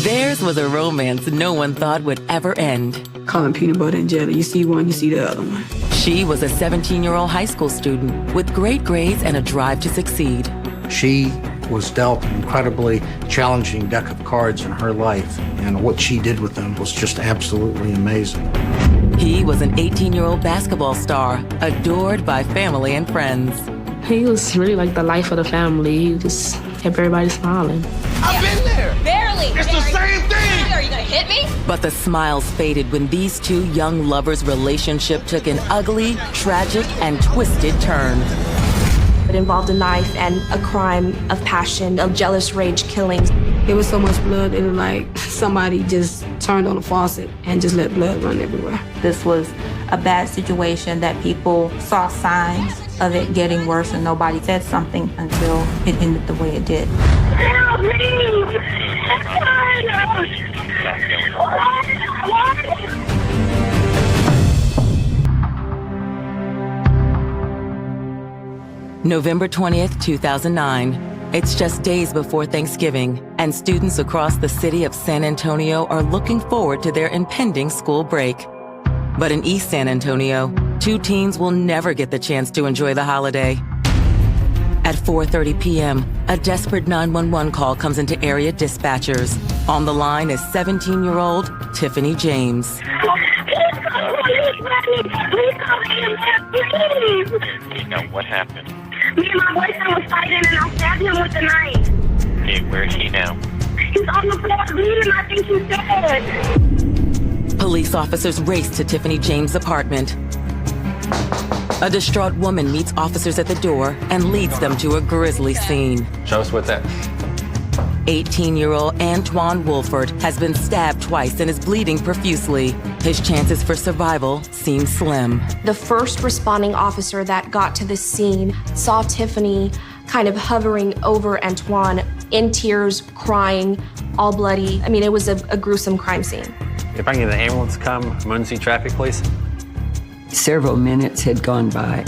Theirs was a romance no one thought would ever end. Calling peanut butter and jelly. You see one, you see the other one. She was a 17-year-old high school student with great grades and a drive to succeed. She was dealt an incredibly challenging deck of cards in her life, and what she did with them was just absolutely amazing. He was an 18-year-old basketball star, adored by family and friends. He was really like the life of the family. He just kept everybody smiling. I've been there! Barely! It's the same thing! Are you gonna hit me? But the smiles faded when these two young lovers' relationship took an ugly, tragic, and twisted turn. It involved a knife and a crime of passion, of jealous rage killing. There was so much blood, it was like somebody just turned on a faucet and just let blood run everywhere. This was a bad situation that people saw signs of it getting worse and nobody said something until it ended the way it did. Help me! November 20th, 2009. It's just days before Thanksgiving, and students across the city of San Antonio are looking forward to their impending school break. But in East San Antonio, two teens will never get the chance to enjoy the holiday. At 4:30 p.m., a desperate 911 call comes into area dispatchers. On the line is 17-year-old Tiffany James. Now, what happened? Me and my boyfriend was fighting and I stabbed him with a knife. Hey, where is he now? He's on the floor bleeding. I think he's dead. Police officers race to Tiffany James' apartment. A distraught woman meets officers at the door and leads them to a grisly scene. Show us what's that. 18-year-old Antoine Wolford has been stabbed twice and is bleeding profusely. His chances for survival seem slim. The first responding officer that got to the scene saw Tiffany kind of hovering over Antoine, in tears, crying, all bloody. I mean, it was a gruesome crime scene. If I can get an ambulance to come, emergency traffic, please. Several minutes had gone by,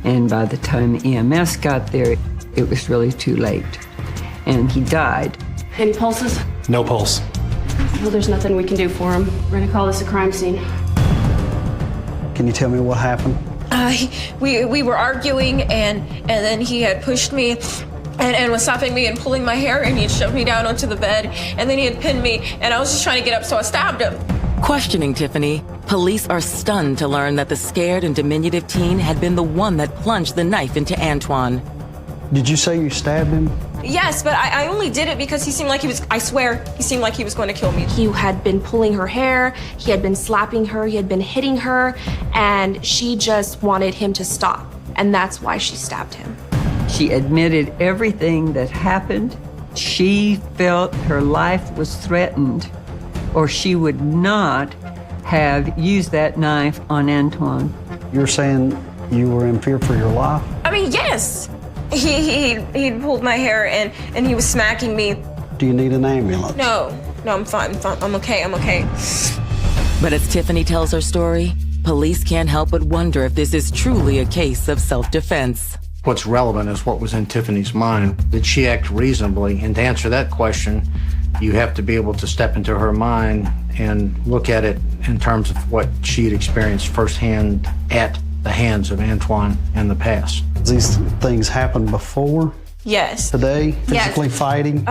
and by the time EMS got there, it was really too late. And he died. Any pulses? No pulse. Well, there's nothing we can do for him. We're gonna call this a crime scene. Can you tell me what happened? We were arguing and then he had pushed me and was stopping me and pulling my hair and he had shoved me down onto the bed and then he had pinned me and I was just trying to get up so I stabbed him. Questioning Tiffany, police are stunned to learn that the scared and diminutive teen had been the one that plunged the knife into Antoine. Did you say you stabbed him? Yes, but I only did it because he seemed like I swear, he seemed like he was going to kill me. He had been pulling her hair, he had been slapping her, he had been hitting her, and she just wanted him to stop. And that's why she stabbed him. She admitted everything that happened. She felt her life was threatened, or she would not have used that knife on Antoine. You're saying you were in fear for your life? I mean, yes. He pulled my hair and he was smacking me. Do you need an ambulance? No, I'm fine. I'm okay. But as Tiffany tells her story, police can't help but wonder if this is truly a case of self-defense. What's relevant is what was in Tiffany's mind. Did she act reasonably? And to answer that question, you have to be able to step into her mind and look at it in terms of what she had experienced firsthand at the hands of Antoine in the past. These things happened before? Yes. Today? Physically fighting?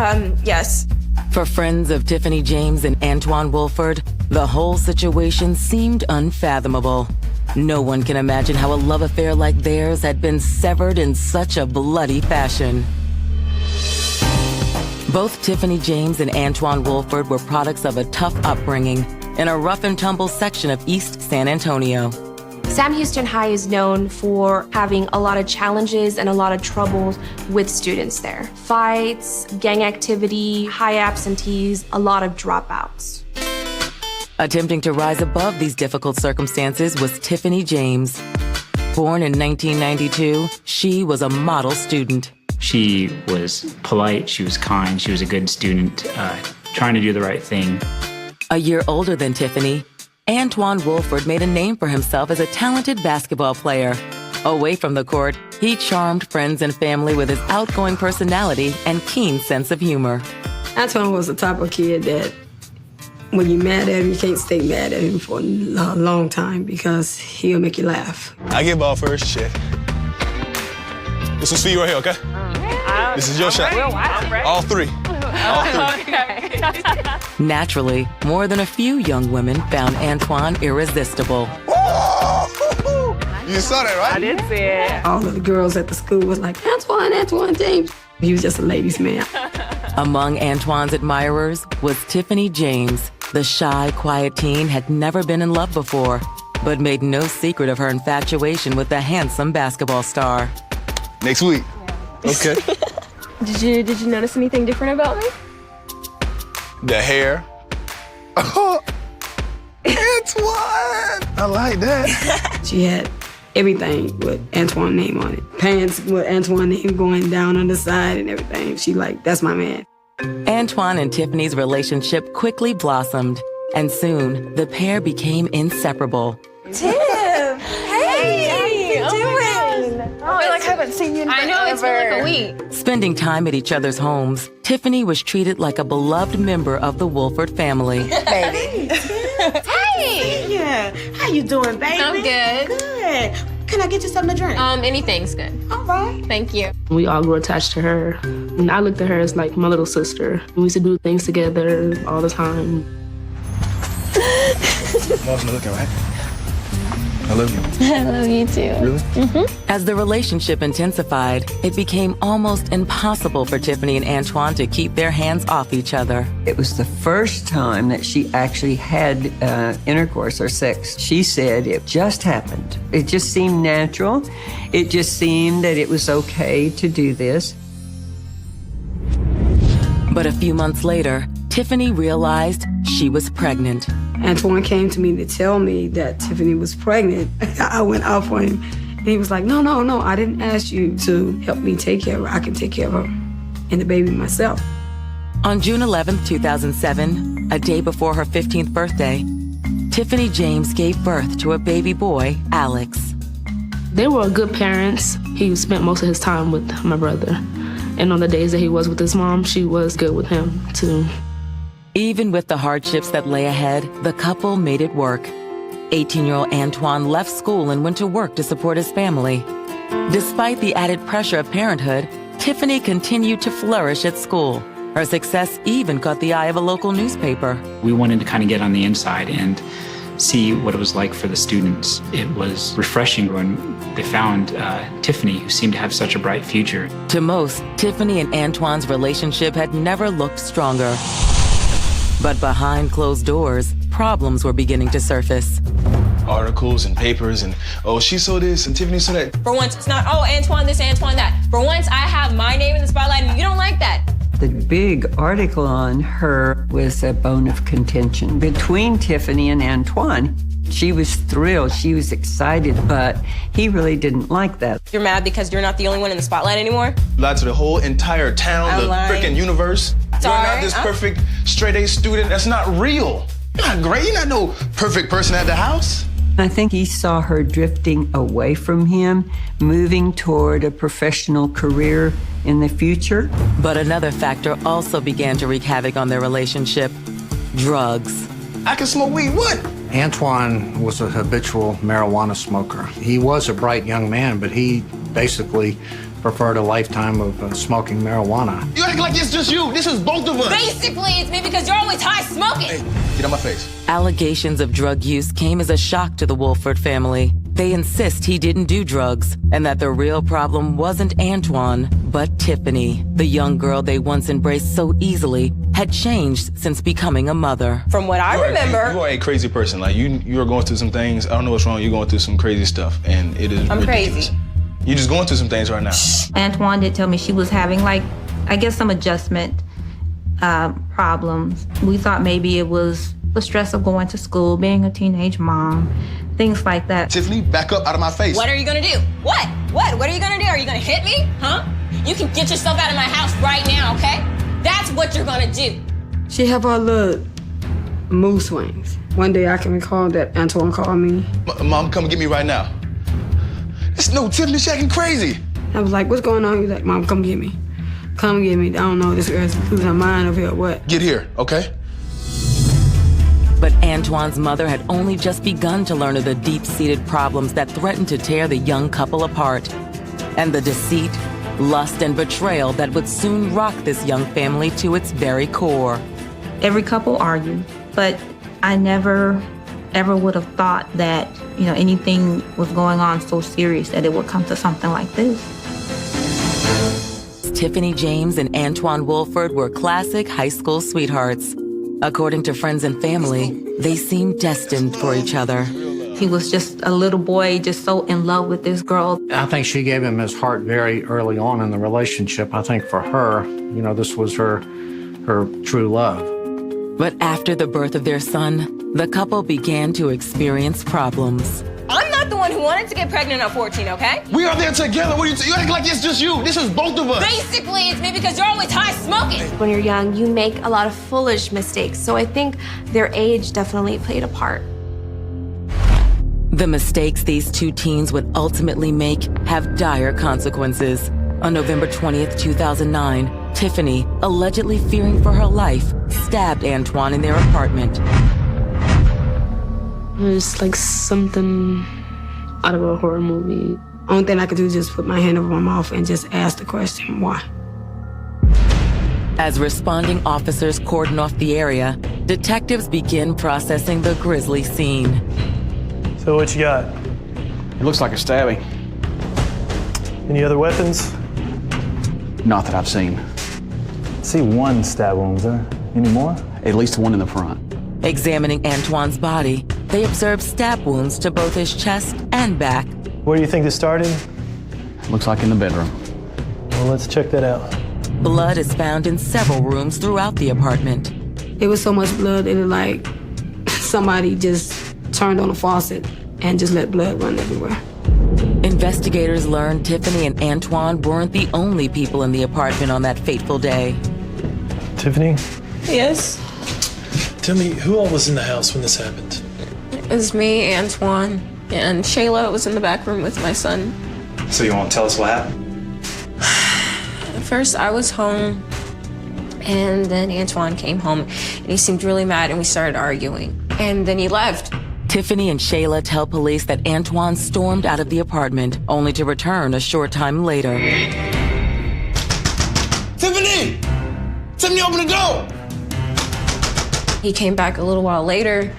Yes. For friends of Tiffany James and Antoine Wolford, the whole situation seemed unfathomable. No one can imagine how a love affair like theirs had been severed in such a bloody fashion. Both Tiffany James and Antoine Wolford were products of a tough upbringing in a rough and tumble section of East San Antonio. Sam Houston High is known for having a lot of challenges and a lot of troubles with students there. Fights, gang activity, high absentees, a lot of dropouts. Attempting to rise above these difficult circumstances was Tiffany James. Born in 1992, she was a model student. She was polite, she was kind, she was a good student, trying to do the right thing. A year older than Tiffany, Antoine Wolford made a name for himself as a talented basketball player. Away from the court, he charmed friends and family with his outgoing personality and keen sense of humor. Antoine was the type of kid that when you're mad at him, you can't stay mad at him for a long time because he'll make you laugh. I get ball first, shit. This is for you right here, okay? This is your shot. All three. All three. Naturally, more than a few young women found Antoine irresistible. You saw that, right? I did see it. All of the girls at the school was like, Antoine James. He was just a ladies' man. Among Antoine's admirers was Tiffany James. The shy, quiet teen had never been in love before, but made no secret of her infatuation with the handsome basketball star. Next week. Okay. Did you notice anything different about me? The hair. Oh, Antoine! I like that. She had everything with Antoine's name on it. Pants with Antoine's name going down on the side and everything. She like, that's my man. Antoine and Tiffany's relationship quickly blossomed, and soon the pair became inseparable. Tim! Hey! How you doing? I feel like I haven't seen you in forever. I know, it's been like a week. Spending time at each other's homes, Tiffany was treated like a beloved member of the Wolford family. Baby. Hey! Yeah. How you doing, baby? I'm good. Good. Can I get you something to drink? Anything's good. All right. Thank you. We all grew attached to her. And I looked at her as like my little sister. We used to do things together all the time. Mom's not looking, right? I love you. I love you too. Really? Mm-hmm. As the relationship intensified, it became almost impossible for Tiffany and Antoine to keep their hands off each other. It was the first time that she actually had intercourse or sex. She said it just happened. It just seemed natural. It just seemed that it was okay to do this. But a few months later, Tiffany realized she was pregnant. Antoine came to me to tell me that Tiffany was pregnant. I went out for him. And he was like, no, I didn't ask you to help me take care of her. I can take care of her and the baby myself. On June 11, 2007, a day before her 15th birthday, Tiffany James gave birth to a baby boy, Alex. They were good parents. He spent most of his time with my brother. And on the days that he was with his mom, she was good with him, too. Even with the hardships that lay ahead, the couple made it work. 18-year-old Antoine left school and went to work to support his family. Despite the added pressure of parenthood, Tiffany continued to flourish at school. Her success even caught the eye of a local newspaper. We wanted to kind of get on the inside and see what it was like for the students. It was refreshing when they found Tiffany, who seemed to have such a bright future. To most, Tiffany and Antoine's relationship had never looked stronger. But behind closed doors, problems were beginning to surface. Articles and papers and, oh, she saw this and Tiffany saw that. For once, it's not, oh, Antoine this, Antoine that. For once, I have my name in the spotlight and you don't like that. The big article on her was a bone of contention between Tiffany and Antoine. She was thrilled, she was excited, but he really didn't like that. You're mad because you're not the only one in the spotlight anymore? Lied to the whole entire town, the freaking universe. Sorry, You're not this perfect straight-A student. That's not real. You're not great. You're not no perfect person at the house. I think he saw her drifting away from him, moving toward a professional career in the future. But another factor also began to wreak havoc on their relationship: drugs. I can smoke weed, what? Antoine was a habitual marijuana smoker. He was a bright young man, but he basically preferred a lifetime of smoking marijuana. You act like it's just you. This is both of us. Basically, it's me because you're always high smoking. Hey, get on my face. Allegations of drug use came as a shock to the Wolford family. They insist he didn't do drugs and that the real problem wasn't Antoine, but Tiffany. The young girl they once embraced so easily had changed since becoming a mother. From what I remember... You are a crazy person. Like, you are going through some things. I don't know what's wrong. You're going through some crazy stuff, and it is ridiculous. Crazy. You're just going through some things right now. Antoine did tell me she was having, like, I guess some adjustment problems. We thought maybe it was the stress of going to school, being a teenage mom, things like that. Tiffany, back up out of my face. What are you gonna do? What? What are you gonna do? Are you gonna hit me? Huh? You can get yourself out of my house right now, okay? That's what you're gonna do. She have her little mood swings. One day I can recall that Antoine called me. Mom, come get me right now. No, Tiffany, she acting crazy. I was like, what's going on? He's like, Mom, come get me. come get me. I don't know, this girl's losing her mind over here or what. Get here, okay? But Antoine's mother had only just begun to learn of the deep-seated problems that threatened to tear the young couple apart, and the deceit, lust, and betrayal that would soon rock this young family to its very core. Every couple argued, but I never ever would have thought that, anything was going on so serious that it would come to something like this. Tiffany James and Antoine Wolford were classic high school sweethearts. According to friends and family, they seemed destined for each other. He was just a little boy, just so in love with this girl. I think she gave him his heart very early on in the relationship. I think for her, this was her true love. But after the birth of their son, the couple began to experience problems. I'm not the one who wanted to get pregnant at 14, okay? We are there together. What you act like it's just you. This is both of us. Basically, it's me because you're always high smoking. When you're young, you make a lot of foolish mistakes. So I think their age definitely played a part. The mistakes these two teens would ultimately make have dire consequences. On November 20th, 2009, Tiffany, allegedly fearing for her life, stabbed Antoine in their apartment. It was like something out of a horror movie. Only thing I could do is just put my hand over my mouth and just ask the question, why? As responding officers cordon off the area, detectives begin processing the grisly scene. So what you got? It looks like a stabbing. Any other weapons? Not that I've seen. See one stab wound, is there? Any more? At least one in the front. Examining Antoine's body, they observe stab wounds to both his chest and back. Where do you think this started? Looks like in the bedroom. Well, let's check that out. Blood is found in several rooms throughout the apartment. It was so much blood, it was like somebody just turned on a faucet and just let blood run everywhere. Investigators learned Tiffany and Antoine weren't the only people in the apartment on that fateful day. Tiffany? Yes? Tell me, who all was in the house when this happened? It was me, Antoine, and Shayla was in the back room with my son. So you want to tell us what happened? At first, I was home, and then Antoine came home, and he seemed really mad, and we started arguing. And then he left. Tiffany and Shayla tell police that Antoine stormed out of the apartment, only to return a short time later. Tiffany! Tiffany, open the door! He came back a little while later,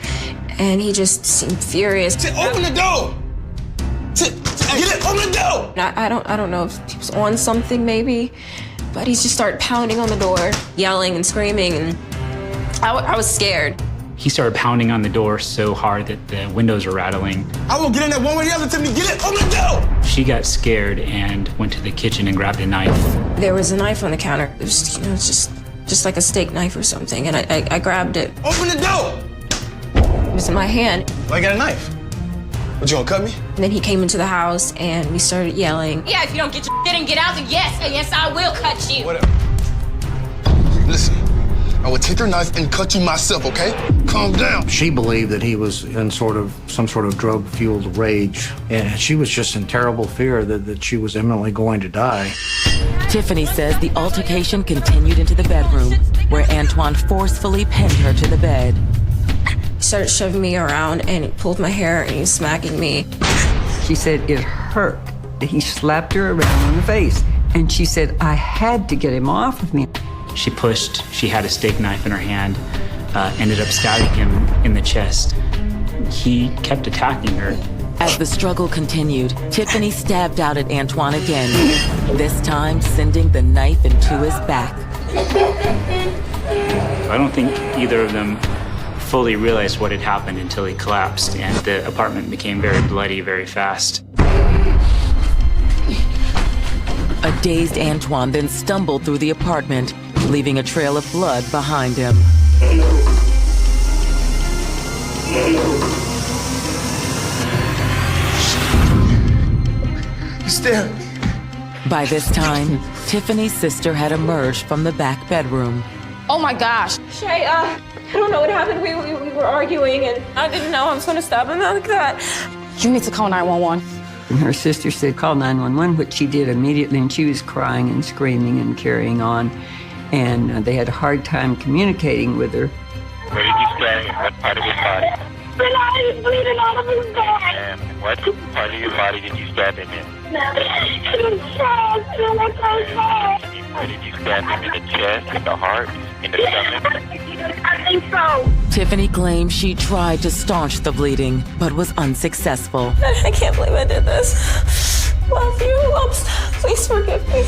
and he just seemed furious. Open the door! Get it, open the door! I don't know if he was on something, maybe, but he just started pounding on the door, yelling and screaming, and I was scared. He started pounding on the door so hard that the windows were rattling. I won't get in there one way or the other, Tiffany. Get it, open the door! She got scared and went to the kitchen and grabbed a knife. There was a knife on the counter. It was, just like a steak knife or something, and I grabbed it. Open the door! It was in my hand. Why you got a knife? What, you gonna cut me? And then he came into the house, and we started yelling. Yeah, if you don't get your shit and get out, then yes, I will cut you. Whatever. Listen. I would take her knife and cut you myself, okay? Calm down. She believed that he was in some sort of drug-fueled rage, and she was just in terrible fear that she was imminently going to die. Tiffany says the altercation continued into the bedroom, where Antoine forcefully pinned her to the bed. He started shoving me around, and he pulled my hair, and he was smacking me. She said it hurt. He slapped her around in the face, and she said, I had to get him off of me. She pushed, she had a steak knife in her hand, ended up stabbing him in the chest. He kept attacking her. As the struggle continued, Tiffany stabbed out at Antoine again, this time sending the knife into his back. I don't think either of them fully realized what had happened until he collapsed, and the apartment became very bloody very fast. A dazed Antoine then stumbled through the apartment, leaving a trail of blood behind him. You stabbed me. By this time, Tiffany's sister had emerged from the back bedroom. Oh my gosh. Shay, I don't know what happened. We were arguing, and I didn't know I was going to stab him like that. You need to call 911. And her sister said, call 911, which she did immediately, and she was crying and screaming and carrying on. And they had a hard time communicating with her. Where did you stab him? What part of his body? He's bleeding out of his back. And what part of your body did you stab him in? In his chest, in the chest. Where did you stab him? In the chest, in the heart, in the stomach? I think so. Tiffany claims she tried to staunch the bleeding, but was unsuccessful. I can't believe I did this. Love you. Please forgive me.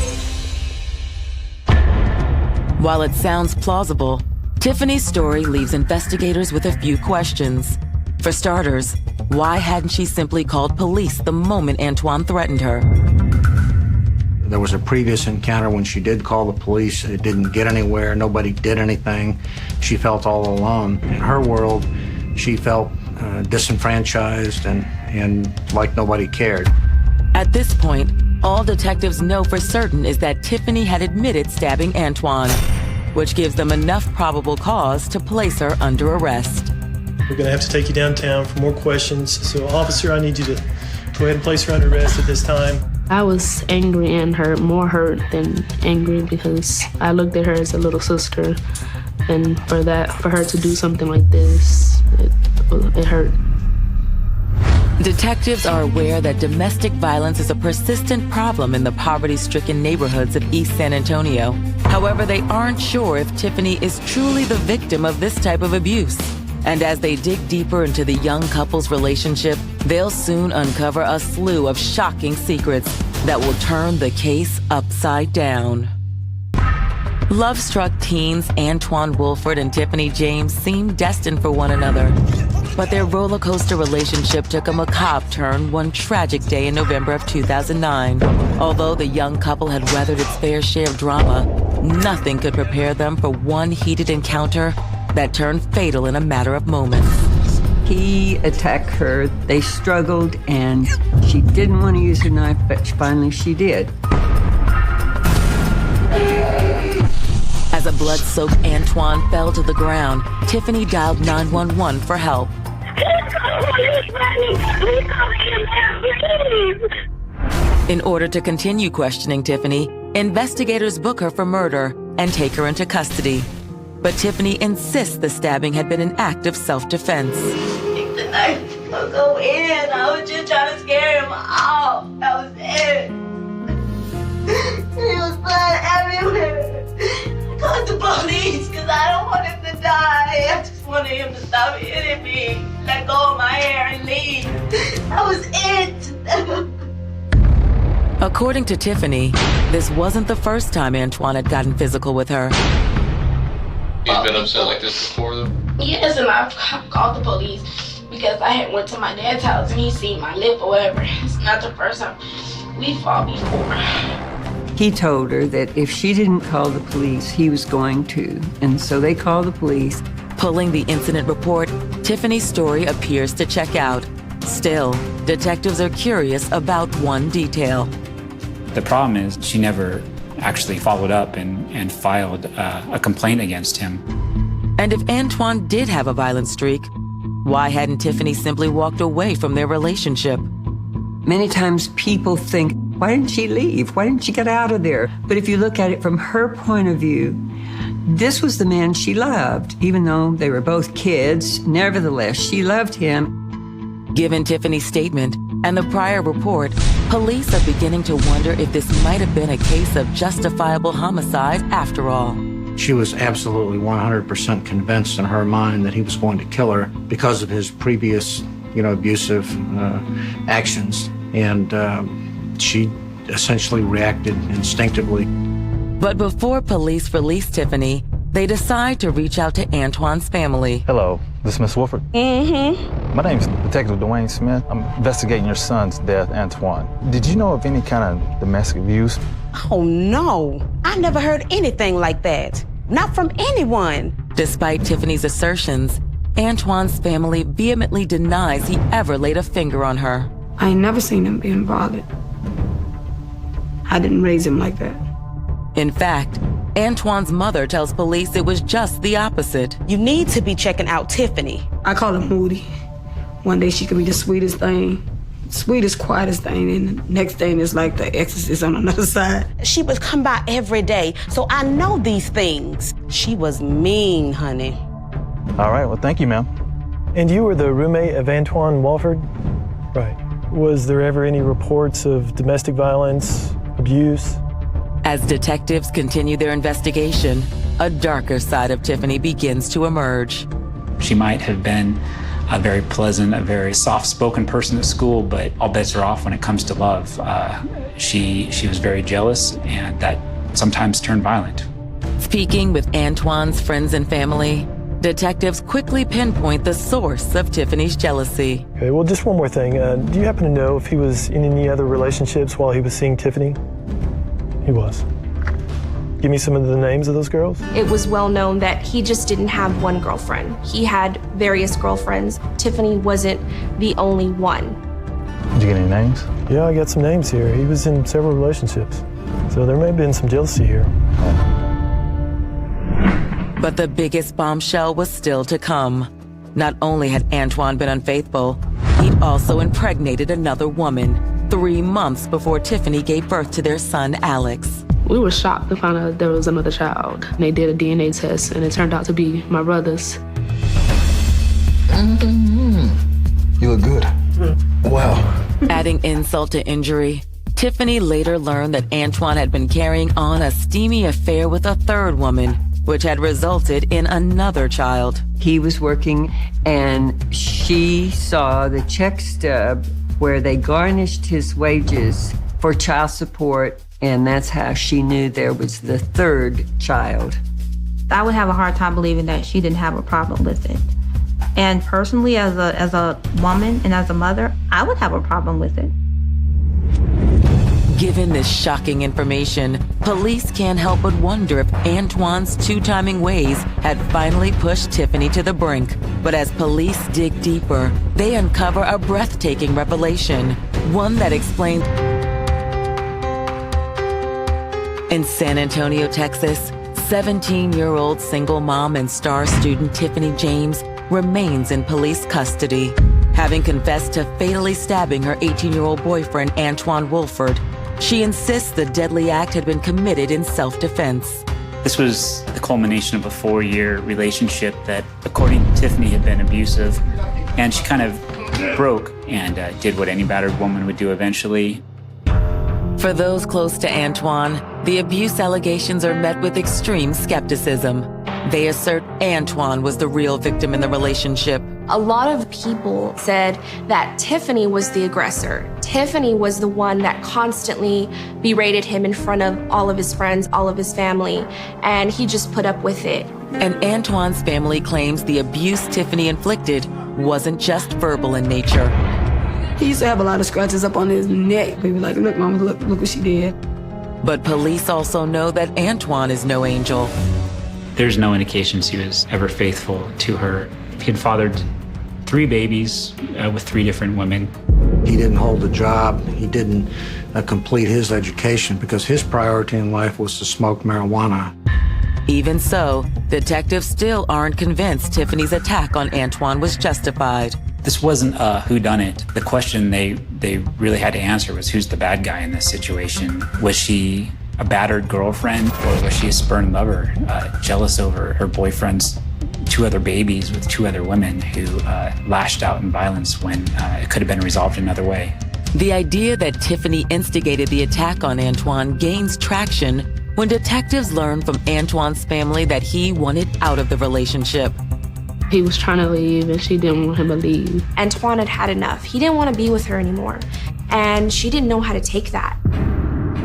While it sounds plausible, Tiffany's story leaves investigators with a few questions. For starters, why hadn't she simply called police the moment Antoine threatened her? There was a previous encounter when she did call the police. It didn't get anywhere. Nobody did anything. She felt all alone. In her world, she felt disenfranchised and like nobody cared. At this point, all detectives know for certain is that Tiffany had admitted stabbing Antoine, which gives them enough probable cause to place her under arrest. We're going to have to take you downtown for more questions. So, officer, I need you to go ahead and place her under arrest at this time. I was angry and hurt, more hurt than angry, because I looked at her as a little sister, and for her to do something like this, it hurt. Detectives are aware that domestic violence is a persistent problem in the poverty-stricken neighborhoods of East San Antonio. However, they aren't sure if Tiffany is truly the victim of this type of abuse. And as they dig deeper into the young couple's relationship, they'll soon uncover a slew of shocking secrets that will turn the case upside down. Love-struck teens Antoine Wolford and Tiffany James seemed destined for one another. But their roller coaster relationship took a macabre turn one tragic day in November of 2009. Although the young couple had weathered its fair share of drama, nothing could prepare them for one heated encounter that turned fatal in a matter of moments. He attacked her. They struggled, and she didn't want to use her knife, but finally she did. As a blood-soaked Antoine fell to the ground, Tiffany dialed 911 for help. In order to continue questioning Tiffany, investigators book her for murder and take her into custody. But Tiffany insists the stabbing had been an act of self-defense. The knife will go in. I was just trying to scare him off. That was it. There was blood everywhere. I called the police because I don't want him to die. I just wanted him to stop hitting me, let go of my hair and leave. That was it. According to Tiffany, this wasn't the first time Antoine had gotten physical with her. He's been upset like this before, though? Yes, and I've called the police because I had went to my dad's house and he seen my lip or whatever. It's not the first time we fought before. He told her that if she didn't call the police, he was going to. And so they called the police. Pulling the incident report, Tiffany's story appears to check out. Still, detectives are curious about one detail. The problem is she never actually followed up and filed a complaint against him. And if Antoine did have a violent streak, why hadn't Tiffany simply walked away from their relationship? Many times people think, why didn't she leave? Why didn't she get out of there? But if you look at it from her point of view, this was the man she loved. Even though they were both kids, nevertheless, she loved him. Given Tiffany's statement and the prior report, police are beginning to wonder if this might have been a case of justifiable homicide after all. She was absolutely 100% convinced in her mind that he was going to kill her because of his previous, abusive actions. And she essentially reacted instinctively. But before police release Tiffany, they decide to reach out to Antoine's family. Hello, this is Miss Wolford? Mm-hmm. My name's Detective Dwayne Smith. I'm investigating your son's death, Antoine. Did you know of any kind of domestic abuse? Oh, no. I never heard anything like that. Not from anyone. Despite Tiffany's assertions, Antoine's family vehemently denies he ever laid a finger on her. I ain't never seen him being bothered. I didn't raise him like that. In fact, Antoine's mother tells police it was just the opposite. You need to be checking out Tiffany. I call her Moody. One day she could be the sweetest thing. sweetest, quietest thing, and the next thing is like the exorcist on another side. She would come by every day, so I know these things. She was mean, honey. All right, well, thank you, ma'am. And you were the roommate of Antoine Walford? Right. Was there ever any reports of domestic violence, abuse? As detectives continue their investigation, a darker side of Tiffany begins to emerge. She might have been a very pleasant, a very soft-spoken person at school, but all bets are off when it comes to love. She was very jealous, and that sometimes turned violent. Speaking with Antoine's friends and family, detectives quickly pinpoint the source of Tiffany's jealousy. Okay, well, just one more thing. Do you happen to know if he was in any other relationships while he was seeing Tiffany? He was. Give me some of the names of those girls. It was well known that he just didn't have one girlfriend. He had various girlfriends. Tiffany wasn't the only one. Did you get any names? Yeah, I got some names here. He was in several relationships. So there may have been some jealousy here. But the biggest bombshell was still to come. Not only had Antoine been unfaithful, he'd also impregnated another woman 3 months before Tiffany gave birth to their son, Alex. We were shocked to find out there was another child. They did a DNA test, and it turned out to be my brother's. You look good. Wow. Adding insult to injury, Tiffany later learned that Antoine had been carrying on a steamy affair with a third woman, which had resulted in another child. He was working, and she saw the check stub where they garnished his wages for child support, and that's how she knew there was the third child. I would have a hard time believing that she didn't have a problem with it. And personally, as a woman and as a mother, I would have a problem with it. Given this shocking information, police can't help but wonder if Antoine's two-timing ways had finally pushed Tiffany to the brink. But as police dig deeper, they uncover a breathtaking revelation, one that explains. In San Antonio, Texas, 17-year-old single mom and star student Tiffany James remains in police custody, having confessed to fatally stabbing her 18-year-old boyfriend, Antoine Wolford. She insists the deadly act had been committed in self-defense. This was the culmination of a 4-year relationship that, according to Tiffany, had been abusive, and she kind of broke and did what any battered woman would do eventually. For those close to Antoine, the abuse allegations are met with extreme skepticism. They assert Antoine was the real victim in the relationship. A lot of people said that Tiffany was the aggressor. Tiffany was the one that constantly berated him in front of all of his friends, all of his family, and he just put up with it. And Antoine's family claims the abuse Tiffany inflicted wasn't just verbal in nature. He used to have a lot of scratches up on his neck. They were like, look, mama, look what she did. But police also know that Antoine is no angel. There's no indications he was ever faithful to her. He had fathered 3 babies with 3 different women. He didn't hold a job. He didn't complete his education because his priority in life was to smoke marijuana. Even so, detectives still aren't convinced Tiffany's attack on Antoine was justified. This wasn't a whodunit. The question they really had to answer was, who's the bad guy in this situation? Was she a battered girlfriend, or was she a spurned lover, jealous over her boyfriend's 2 other babies with 2 other women who lashed out in violence when it could have been resolved another way? The idea that Tiffany instigated the attack on Antoine gains traction when detectives learn from Antoine's family that he wanted out of the relationship. He was trying to leave, and she didn't want him to leave. Antoine had had enough. He didn't want to be with her anymore, and she didn't know how to take that.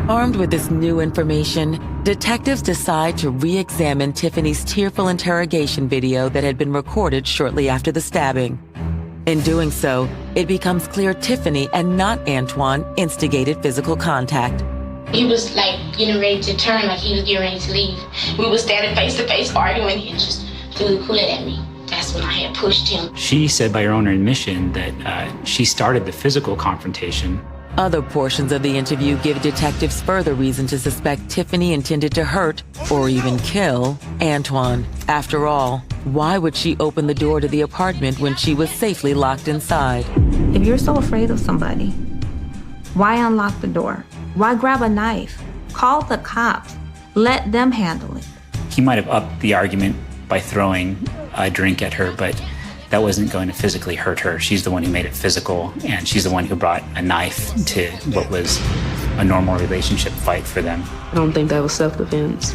Armed with this new information, detectives decide to re-examine Tiffany's tearful interrogation video that had been recorded shortly after the stabbing. In doing so, it becomes clear Tiffany and not Antoine instigated physical contact. He was like getting ready to turn, like he was getting ready to leave. We were standing face to face arguing. He just threw the cooler at me. That's when I had pushed him. She said by her own admission that she started the physical confrontation. Other portions of the interview give detectives further reason to suspect Tiffany intended to hurt or even kill Antoine. After all, why would she open the door to the apartment when she was safely locked inside? If you're so afraid of somebody, why unlock the door? Why grab a knife? Call the cops. Let them handle it. He might have upped the argument by throwing a drink at her, but that wasn't going to physically hurt her. She's the one who made it physical, and she's the one who brought a knife to what was a normal relationship fight for them. I don't think that was self-defense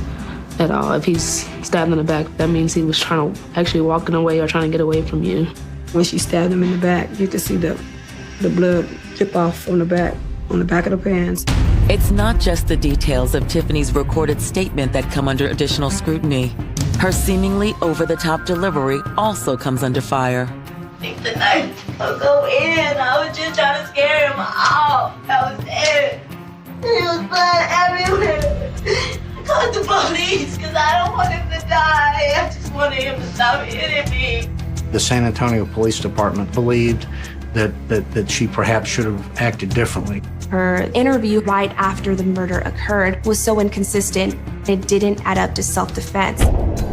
at all. If he's stabbed in the back, that means he was trying to actually walking away or trying to get away from you. When she stabbed him in the back, you could see the blood drip off on the back of the pants. It's not just the details of Tiffany's recorded statement that come under additional scrutiny. Her seemingly over-the-top delivery also comes under fire. I think the knife will go in. I was just trying to scare him off. That was it. There was blood everywhere. I called the police because I don't want him to die. I just wanted him to stop hitting me. The San Antonio Police Department believed that she perhaps should have acted differently. Her interview right after the murder occurred was so inconsistent, it didn't add up to self-defense.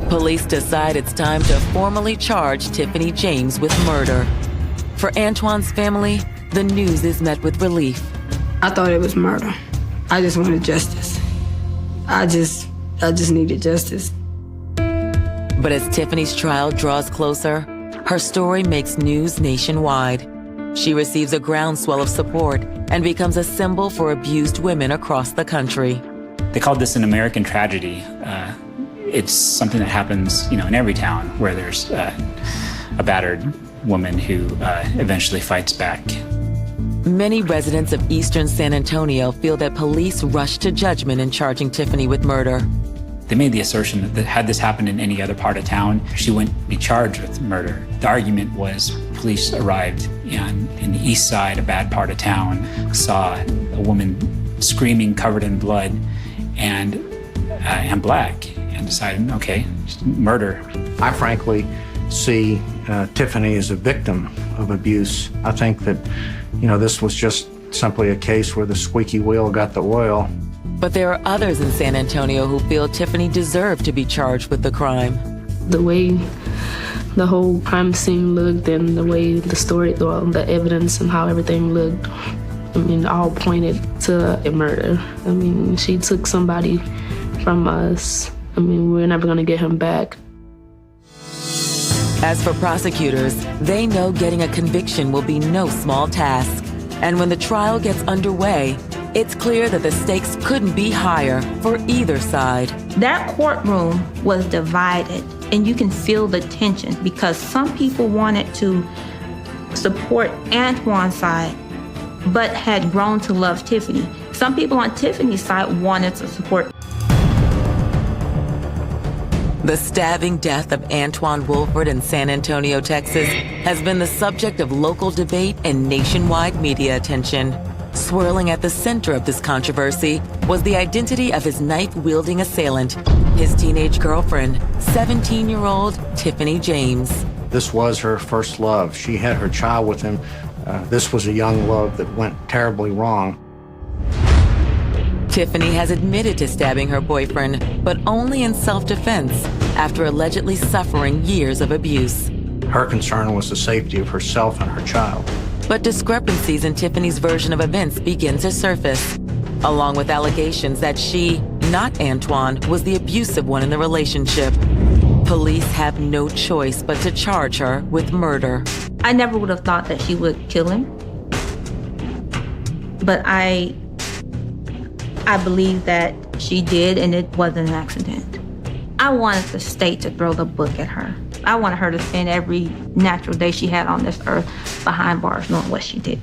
Police decide it's time to formally charge Tiffany James with murder. For Antoine's family, the news is met with relief. I thought it was murder. I just wanted justice. I just needed justice. But as Tiffany's trial draws closer, her story makes news nationwide. She receives a groundswell of support and becomes a symbol for abused women across the country. They called this an American tragedy. It's something that happens, in every town where there's a battered woman who eventually fights back. Many residents of eastern San Antonio feel that police rushed to judgment in charging Tiffany with murder. They made the assertion that had this happened in any other part of town, she wouldn't be charged with murder. The argument was police arrived in the east side, a bad part of town, saw a woman screaming, covered in blood, and black, and decided, okay, murder. I frankly see Tiffany as a victim of abuse. I think that, this was just simply a case where the squeaky wheel got the oil. But there are others in San Antonio who feel Tiffany deserved to be charged with the crime. The way the whole crime scene looked and the way the story, the evidence and how everything looked, all pointed to a murder. She took somebody from us. We're never gonna get him back. As for prosecutors, they know getting a conviction will be no small task. And when the trial gets underway, it's clear that the stakes couldn't be higher for either side. That courtroom was divided, and you can feel the tension because some people wanted to support Antoine's side, but had grown to love Tiffany. Some people on Tiffany's side wanted to support. The stabbing death of Antoine Woolford in San Antonio, Texas, has been the subject of local debate and nationwide media attention. Swirling at the center of this controversy was the identity of his knife-wielding assailant, his teenage girlfriend, 17-year-old Tiffany James. This was her first love. She had her child with him. This was a young love that went terribly wrong. Tiffany has admitted to stabbing her boyfriend, but only in self-defense after allegedly suffering years of abuse. Her concern was the safety of herself and her child. But discrepancies in Tiffany's version of events begin to surface, along with allegations that she, not Antoine, was the abusive one in the relationship. Police have no choice but to charge her with murder. I never would have thought that she would kill him, but I believe that she did, and it wasn't an accident. I wanted the state to throw the book at her. I wanted her to spend every natural day she had on this earth behind bars knowing what she did.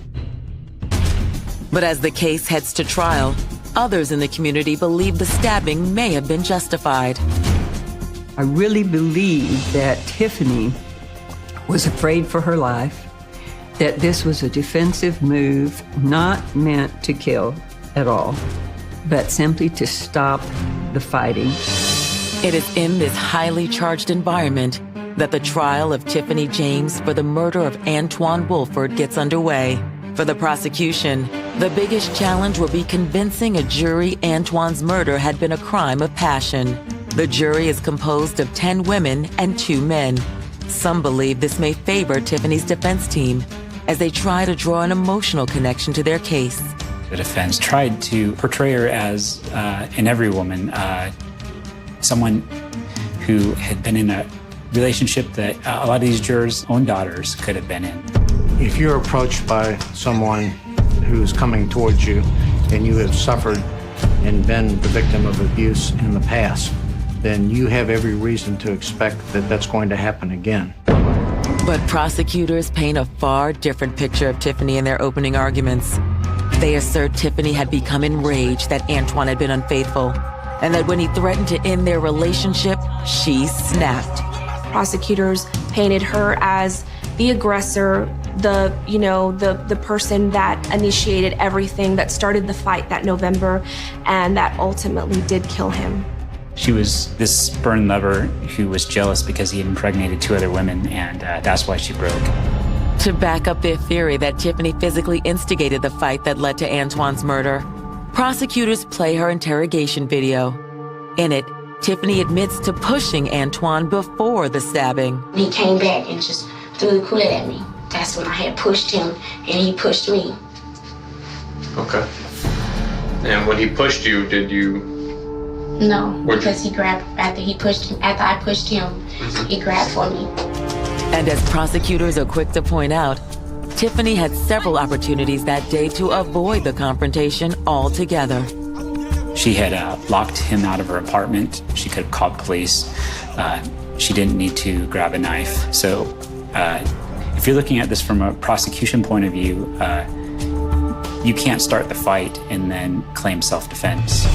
But as the case heads to trial, others in the community believe the stabbing may have been justified. I really believe that Tiffany was afraid for her life, that this was a defensive move not meant to kill at all, but simply to stop the fighting. It is in this highly charged environment that the trial of Tiffany James for the murder of Antoine Woolford gets underway. For the prosecution, the biggest challenge will be convincing a jury Antoine's murder had been a crime of passion. The jury is composed of 10 women and 2 men. Some believe this may favor Tiffany's defense team. as they try to draw an emotional connection to their case. The defense tried to portray her as, in every woman, someone who had been in a relationship that a lot of these jurors' own daughters could have been in. If you're approached by someone who's coming towards you and you have suffered and been the victim of abuse in the past, then you have every reason to expect that that's going to happen again. But prosecutors paint a far different picture of Tiffany in their opening arguments. They assert Tiffany had become enraged that Antwon had been unfaithful, and that when he threatened to end their relationship, she snapped. Prosecutors painted her as the aggressor, the person that initiated everything, that started the fight that November, and that ultimately did kill him. She was this spurned lover who was jealous because he had impregnated 2 other women, and that's why she broke. To back up their theory that Tiffany physically instigated the fight that led to Antwon's murder, prosecutors play her interrogation video. In it, Tiffany admits to pushing Antwon before the stabbing. He came back and just threw the Kool-Aid at me. That's when I had pushed him, and he pushed me. Okay. And when he pushed you, did you... No, because he grabbed after I pushed him, he grabbed for me. And as prosecutors are quick to point out, Tiffany had several opportunities that day to avoid the confrontation altogether. She had locked him out of her apartment. She could have called police. She didn't need to grab a knife. So if you're looking at this from a prosecution point of view, you can't start the fight and then claim self-defense.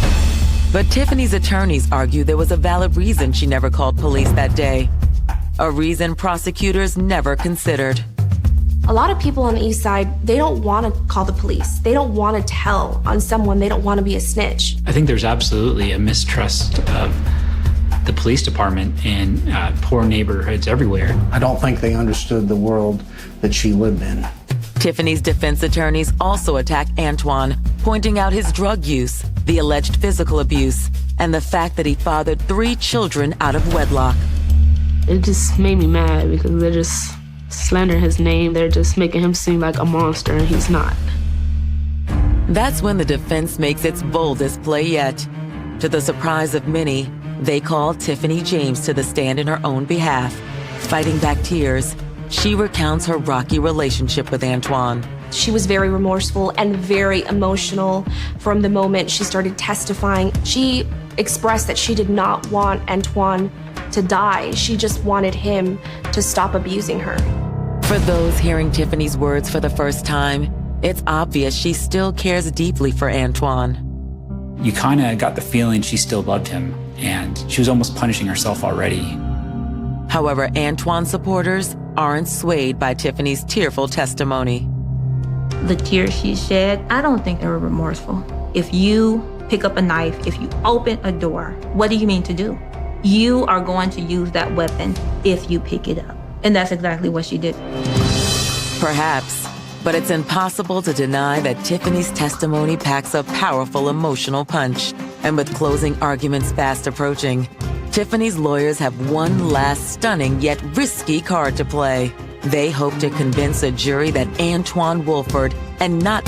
But Tiffany's attorneys argue there was a valid reason she never called police that day. A reason prosecutors never considered. A lot of people on the East Side, they don't want to call the police. They don't want to tell on someone. They don't want to be a snitch. I think there's absolutely a mistrust of the police department in poor neighborhoods everywhere. I don't think they understood the world that she lived in. Tiffany's defense attorneys also attack Antwon, pointing out his drug use, the alleged physical abuse, and the fact that he fathered 3 children out of wedlock. It just made me mad because they're just slandering his name. They're just making him seem like a monster, and he's not. That's when the defense makes its boldest play yet. To the surprise of many, they call Tiffany James to the stand in her own behalf. Fighting back tears, she recounts her rocky relationship with Antwon. She was very remorseful and very emotional from the moment she started testifying. She expressed that she did not want Antwon to die. She just wanted him to stop abusing her. For those hearing Tiffany's words for the first time, it's obvious she still cares deeply for Antwon. You kind of got the feeling she still loved him, and she was almost punishing herself already. However, Antwon supporters aren't swayed by Tiffany's tearful testimony. The tears she shed, I don't think they were remorseful. If you pick up a knife, if you open a door, what do you mean to do? You are going to use that weapon if you pick it up. And that's exactly what she did. Perhaps, but it's impossible to deny that Tiffany's testimony packs a powerful emotional punch. And with closing arguments fast approaching, Tiffany's lawyers have one last stunning yet risky card to play. They hope to convince a jury that Antwon Woolford and not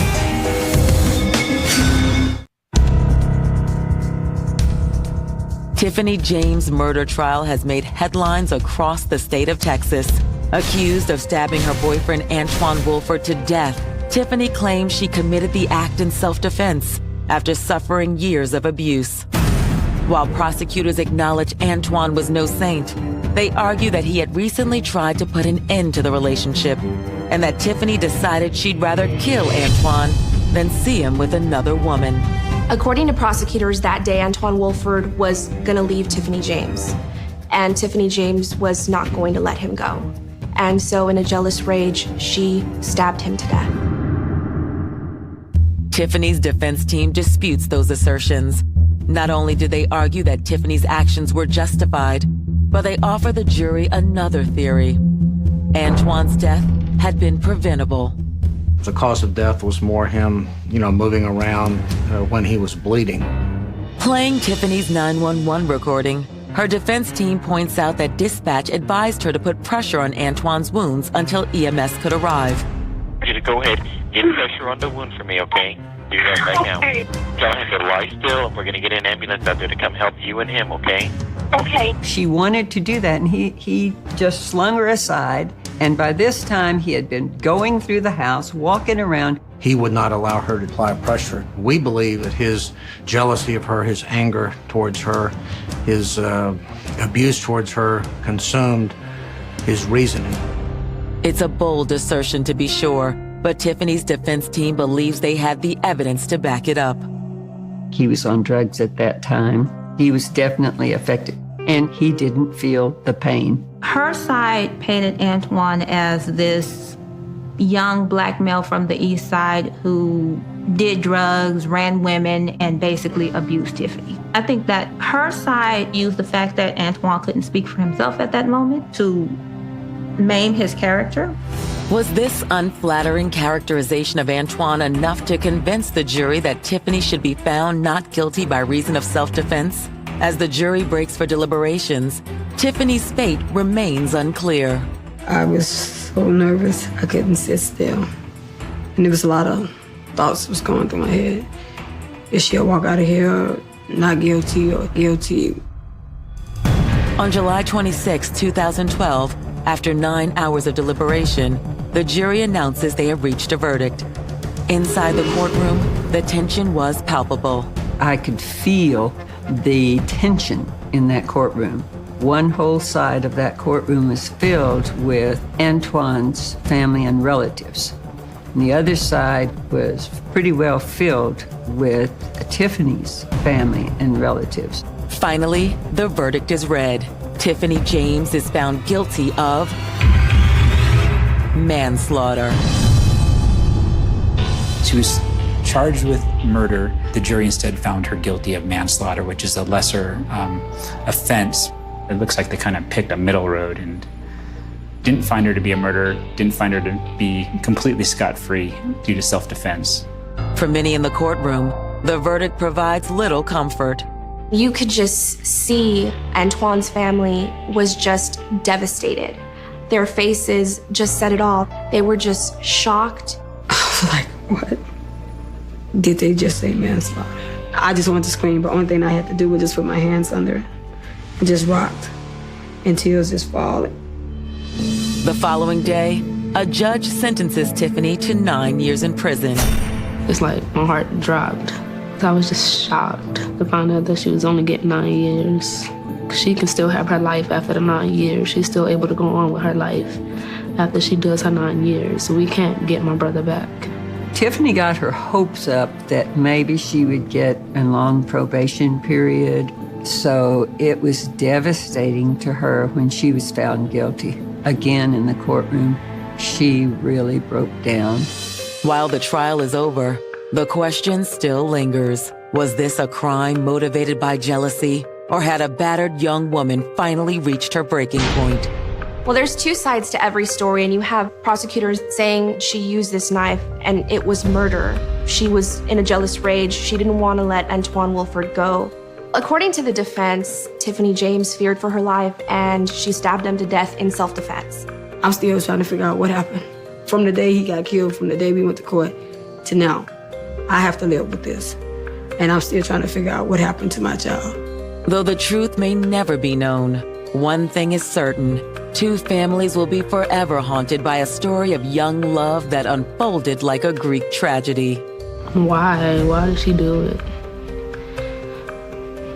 Tiffany James' murder trial has made headlines across the state of Texas. Accused of stabbing her boyfriend Antwon Woolford to death, Tiffany claims she committed the act in self-defense after suffering years of abuse. While prosecutors acknowledge Antwon was no saint, they argue that he had recently tried to put an end to the relationship and that Tiffany decided she'd rather kill Antwon than see him with another woman. According to prosecutors, that day, Antwon Woolford was going to leave Tiffany James, and Tiffany James was not going to let him go. And so in a jealous rage, she stabbed him to death. Tiffany's defense team disputes those assertions. Not only do they argue that Tiffany's actions were justified, but they offer the jury another theory. Antwon's death had been preventable. The cause of death was more him, moving around when he was bleeding. Playing Tiffany's 911 recording, her defense team points out that dispatch advised her to put pressure on Antwon's wounds until EMS could arrive. you to go ahead, get pressure on the wound for me, okay? Do that right now. Tell him to lie still, and we're going to get an ambulance out there to come help you and him, okay? Okay. She wanted to do that, and he just slung her aside. And by this time, he had been going through the house, walking around. He would not allow her to apply pressure. We believe that his jealousy of her, his anger towards her, his abuse towards her consumed his reasoning. It's a bold assertion, to be sure, but Tiffany's defense team believes they had the evidence to back it up. He was on drugs at that time. He was definitely affected, and he didn't feel the pain. Her side painted Antoine as this young black male from the East Side who did drugs, ran women, and basically abused Tiffany. I think that her side used the fact that Antoine couldn't speak for himself at that moment to maim his character. Was this unflattering characterization of Antoine enough to convince the jury that Tiffany should be found not guilty by reason of self-defense? As the jury breaks for deliberations, Tiffany's fate remains unclear. I was so nervous, I couldn't sit still. And there was a lot of thoughts was going through my head. Is she'll walk out of here not guilty or guilty? On July 26, 2012, after 9 hours of deliberation, the jury announces they have reached a verdict. Inside the courtroom, the tension was palpable. I could feel the tension in that courtroom. One whole side of that courtroom was filled with Antoine's family and relatives. And the other side was pretty well filled with Tiffany's family and relatives. Finally, the verdict is read. Tiffany James is found guilty of manslaughter. She was charged with murder. The jury instead found her guilty of manslaughter, which is a lesser offense. It looks like they kind of picked a middle road and didn't find her to be a murderer, didn't find her to be completely scot-free due to self-defense. For many in the courtroom, the verdict provides little comfort. You could just see Antoine's family was just devastated. Their faces just said it all. They were just shocked. Like, what? Did they just say manslaughter? I just wanted to scream, but the only thing I had to do was just put my hands under it and just rocked, and tears just falling. The following day, a judge sentences Tiffany to 9 years in prison. It's like my heart dropped. I was just shocked to find out that she was only getting 9 years. She can still have her life after the 9 years. She's still able to go on with her life after she does her 9 years. So we can't get my brother back. Tiffany got her hopes up that maybe she would get a long probation period. So it was devastating to her when she was found guilty. Again in the courtroom, she really broke down. While the trial is over, the question still lingers. Was this a crime motivated by jealousy, or had a battered young woman finally reached her breaking point? Well, there's two sides to every story, and you have prosecutors saying she used this knife and it was murder. She was in a jealous rage. She didn't want to let Antoine Wilford go. According to the defense, Tiffany James feared for her life and she stabbed him to death in self-defense. I'm still trying to figure out what happened. From the day he got killed, from the day we went to court to now, I have to live with this. And I'm still trying to figure out what happened to my child. Though the truth may never be known, one thing is certain. Two families will be forever haunted by a story of young love that unfolded like a Greek tragedy. Why? Why did she do it?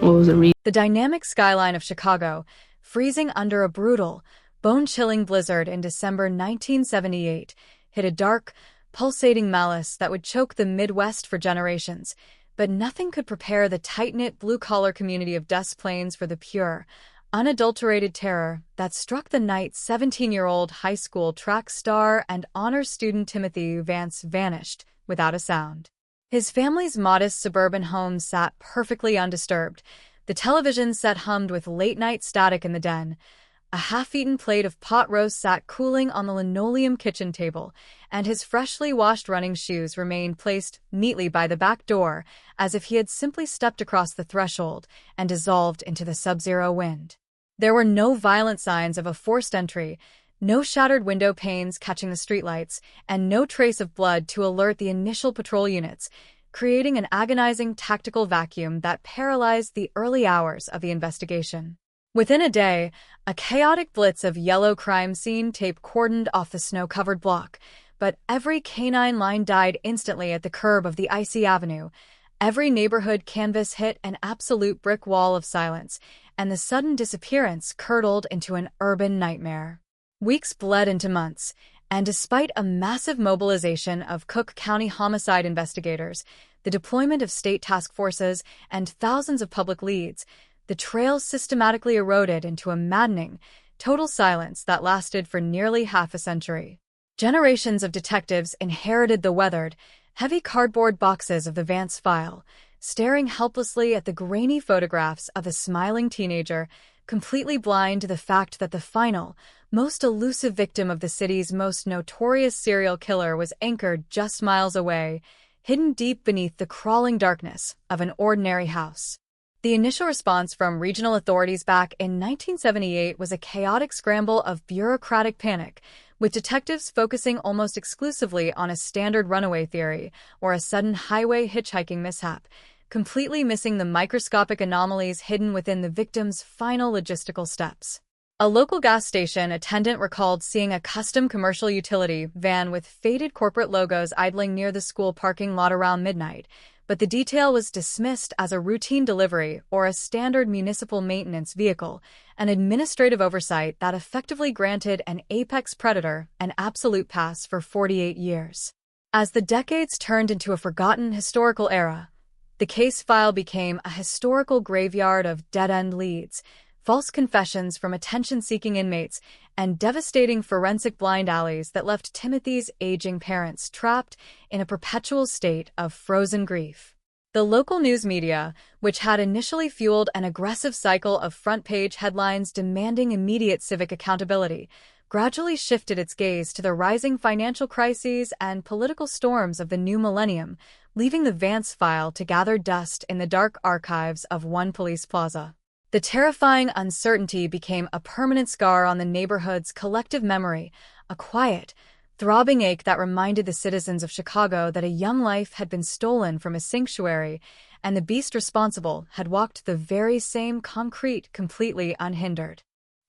What was the reason? The dynamic skyline of Chicago, freezing under a brutal, bone-chilling blizzard in December 1978, hid a dark, pulsating malice that would choke the Midwest for generations. But nothing could prepare the tight-knit blue-collar community of Des Plaines for the pure, unadulterated terror that struck the night 17-year-old high school track star and honors student Timothy Vance vanished without a sound. His family's modest suburban home sat perfectly undisturbed. The television set hummed with late-night static in the den. A half-eaten plate of pot roast sat cooling on the linoleum kitchen table, and his freshly washed running shoes remained placed neatly by the back door, as if he had simply stepped across the threshold and dissolved into the sub-zero wind. There were no violent signs of a forced entry, No shattered window panes catching the streetlights, and no trace of blood to alert the initial patrol units, creating an agonizing tactical vacuum that paralyzed the early hours of the investigation. Within a day, a chaotic blitz of yellow crime scene tape cordoned off the snow-covered block, but every canine line died instantly at the curb of the icy avenue. Every neighborhood canvas hit an absolute brick wall of silence, and the sudden disappearance curdled into an urban nightmare. Weeks bled into months, and despite a massive mobilization of Cook County homicide investigators, the deployment of state task forces, and thousands of public leads, the trail systematically eroded into a maddening, total silence that lasted for nearly half a century. Generations of detectives inherited the weathered, heavy cardboard boxes of the Vance file, staring helplessly at the grainy photographs of a smiling teenager, completely blind to the fact that the final, most elusive victim of the city's most notorious serial killer was anchored just miles away, hidden deep beneath the crawling darkness of an ordinary house. The initial response from regional authorities back in 1978 was a chaotic scramble of bureaucratic panic, with detectives focusing almost exclusively on a standard runaway theory or a sudden highway hitchhiking mishap, completely missing the microscopic anomalies hidden within the victim's final logistical steps. A local gas station attendant recalled seeing a custom commercial utility van with faded corporate logos idling near the school parking lot around midnight, but the detail was dismissed as a routine delivery or a standard municipal maintenance vehicle, an administrative oversight that effectively granted an apex predator an absolute pass for 48 years. As the decades turned into a forgotten historical era, the case file became a historical graveyard of dead-end leads, false confessions from attention-seeking inmates, and devastating forensic blind alleys that left Timothy's aging parents trapped in a perpetual state of frozen grief. The local news media, which had initially fueled an aggressive cycle of front-page headlines demanding immediate civic accountability, gradually shifted its gaze to the rising financial crises and political storms of the new millennium, leaving the Vance file to gather dust in the dark archives of one police plaza. The terrifying uncertainty became a permanent scar on the neighborhood's collective memory, a quiet, throbbing ache that reminded the citizens of Chicago that a young life had been stolen from a sanctuary, and the beast responsible had walked the very same concrete completely unhindered.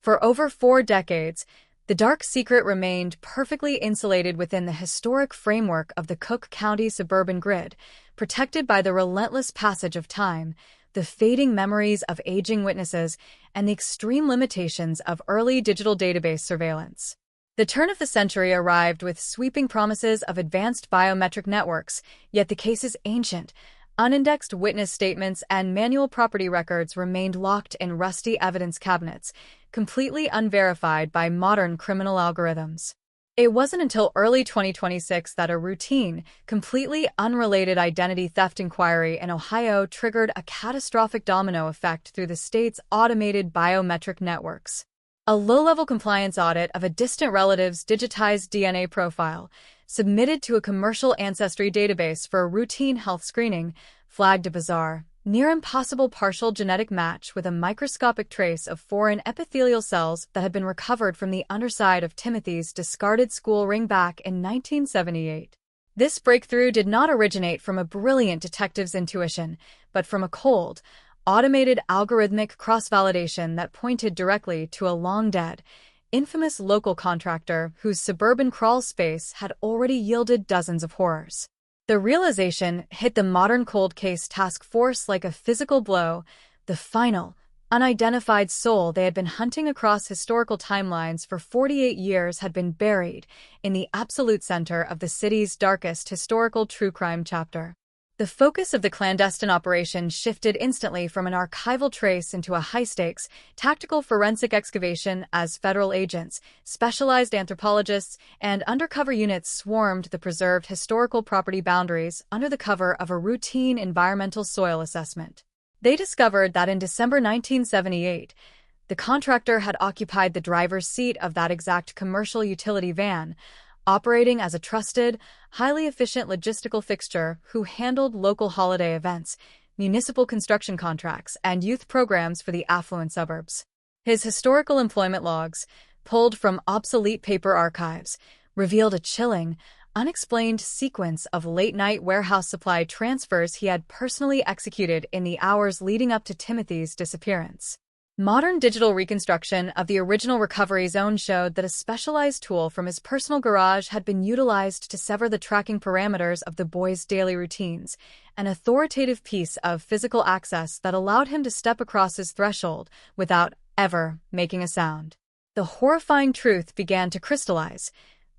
For over 4 decades, the dark secret remained perfectly insulated within the historic framework of the Cook County suburban grid, protected by the relentless passage of time, the fading memories of aging witnesses, and the extreme limitations of early digital database surveillance. The turn of the century arrived with sweeping promises of advanced biometric networks, yet the case's ancient, unindexed witness statements and manual property records remained locked in rusty evidence cabinets, completely unverified by modern criminal algorithms. It wasn't until early 2026 that a routine, completely unrelated identity theft inquiry in Ohio triggered a catastrophic domino effect through the state's automated biometric networks. A low-level compliance audit of a distant relative's digitized DNA profile, submitted to a commercial ancestry database for a routine health screening, flagged a bizarre, near-impossible partial genetic match with a microscopic trace of foreign epithelial cells that had been recovered from the underside of Timothy's discarded school ring back in 1978. This breakthrough did not originate from a brilliant detective's intuition, but from a cold, automated algorithmic cross-validation that pointed directly to a long-dead, infamous local contractor whose suburban crawl space had already yielded dozens of horrors. The realization hit the modern cold case task force like a physical blow. The final, unidentified soul they had been hunting across historical timelines for 48 years had been buried in the absolute center of the city's darkest historical true crime chapter. The focus of the clandestine operation shifted instantly from an archival trace into a high-stakes, tactical forensic excavation as federal agents, specialized anthropologists, and undercover units swarmed the preserved historical property boundaries under the cover of a routine environmental soil assessment. They discovered that in December 1978, the contractor had occupied the driver's seat of that exact commercial utility van, operating as a trusted, highly efficient logistical fixture who handled local holiday events, municipal construction contracts, and youth programs for the affluent suburbs. His historical employment logs, pulled from obsolete paper archives, revealed a chilling, unexplained sequence of late-night warehouse supply transfers he had personally executed in the hours leading up to Timothy's disappearance. Modern digital reconstruction of the original recovery zone showed that a specialized tool from his personal garage had been utilized to sever the tracking parameters of the boy's daily routines, an authoritative piece of physical access that allowed him to step across his threshold without ever making a sound. The horrifying truth began to crystallize.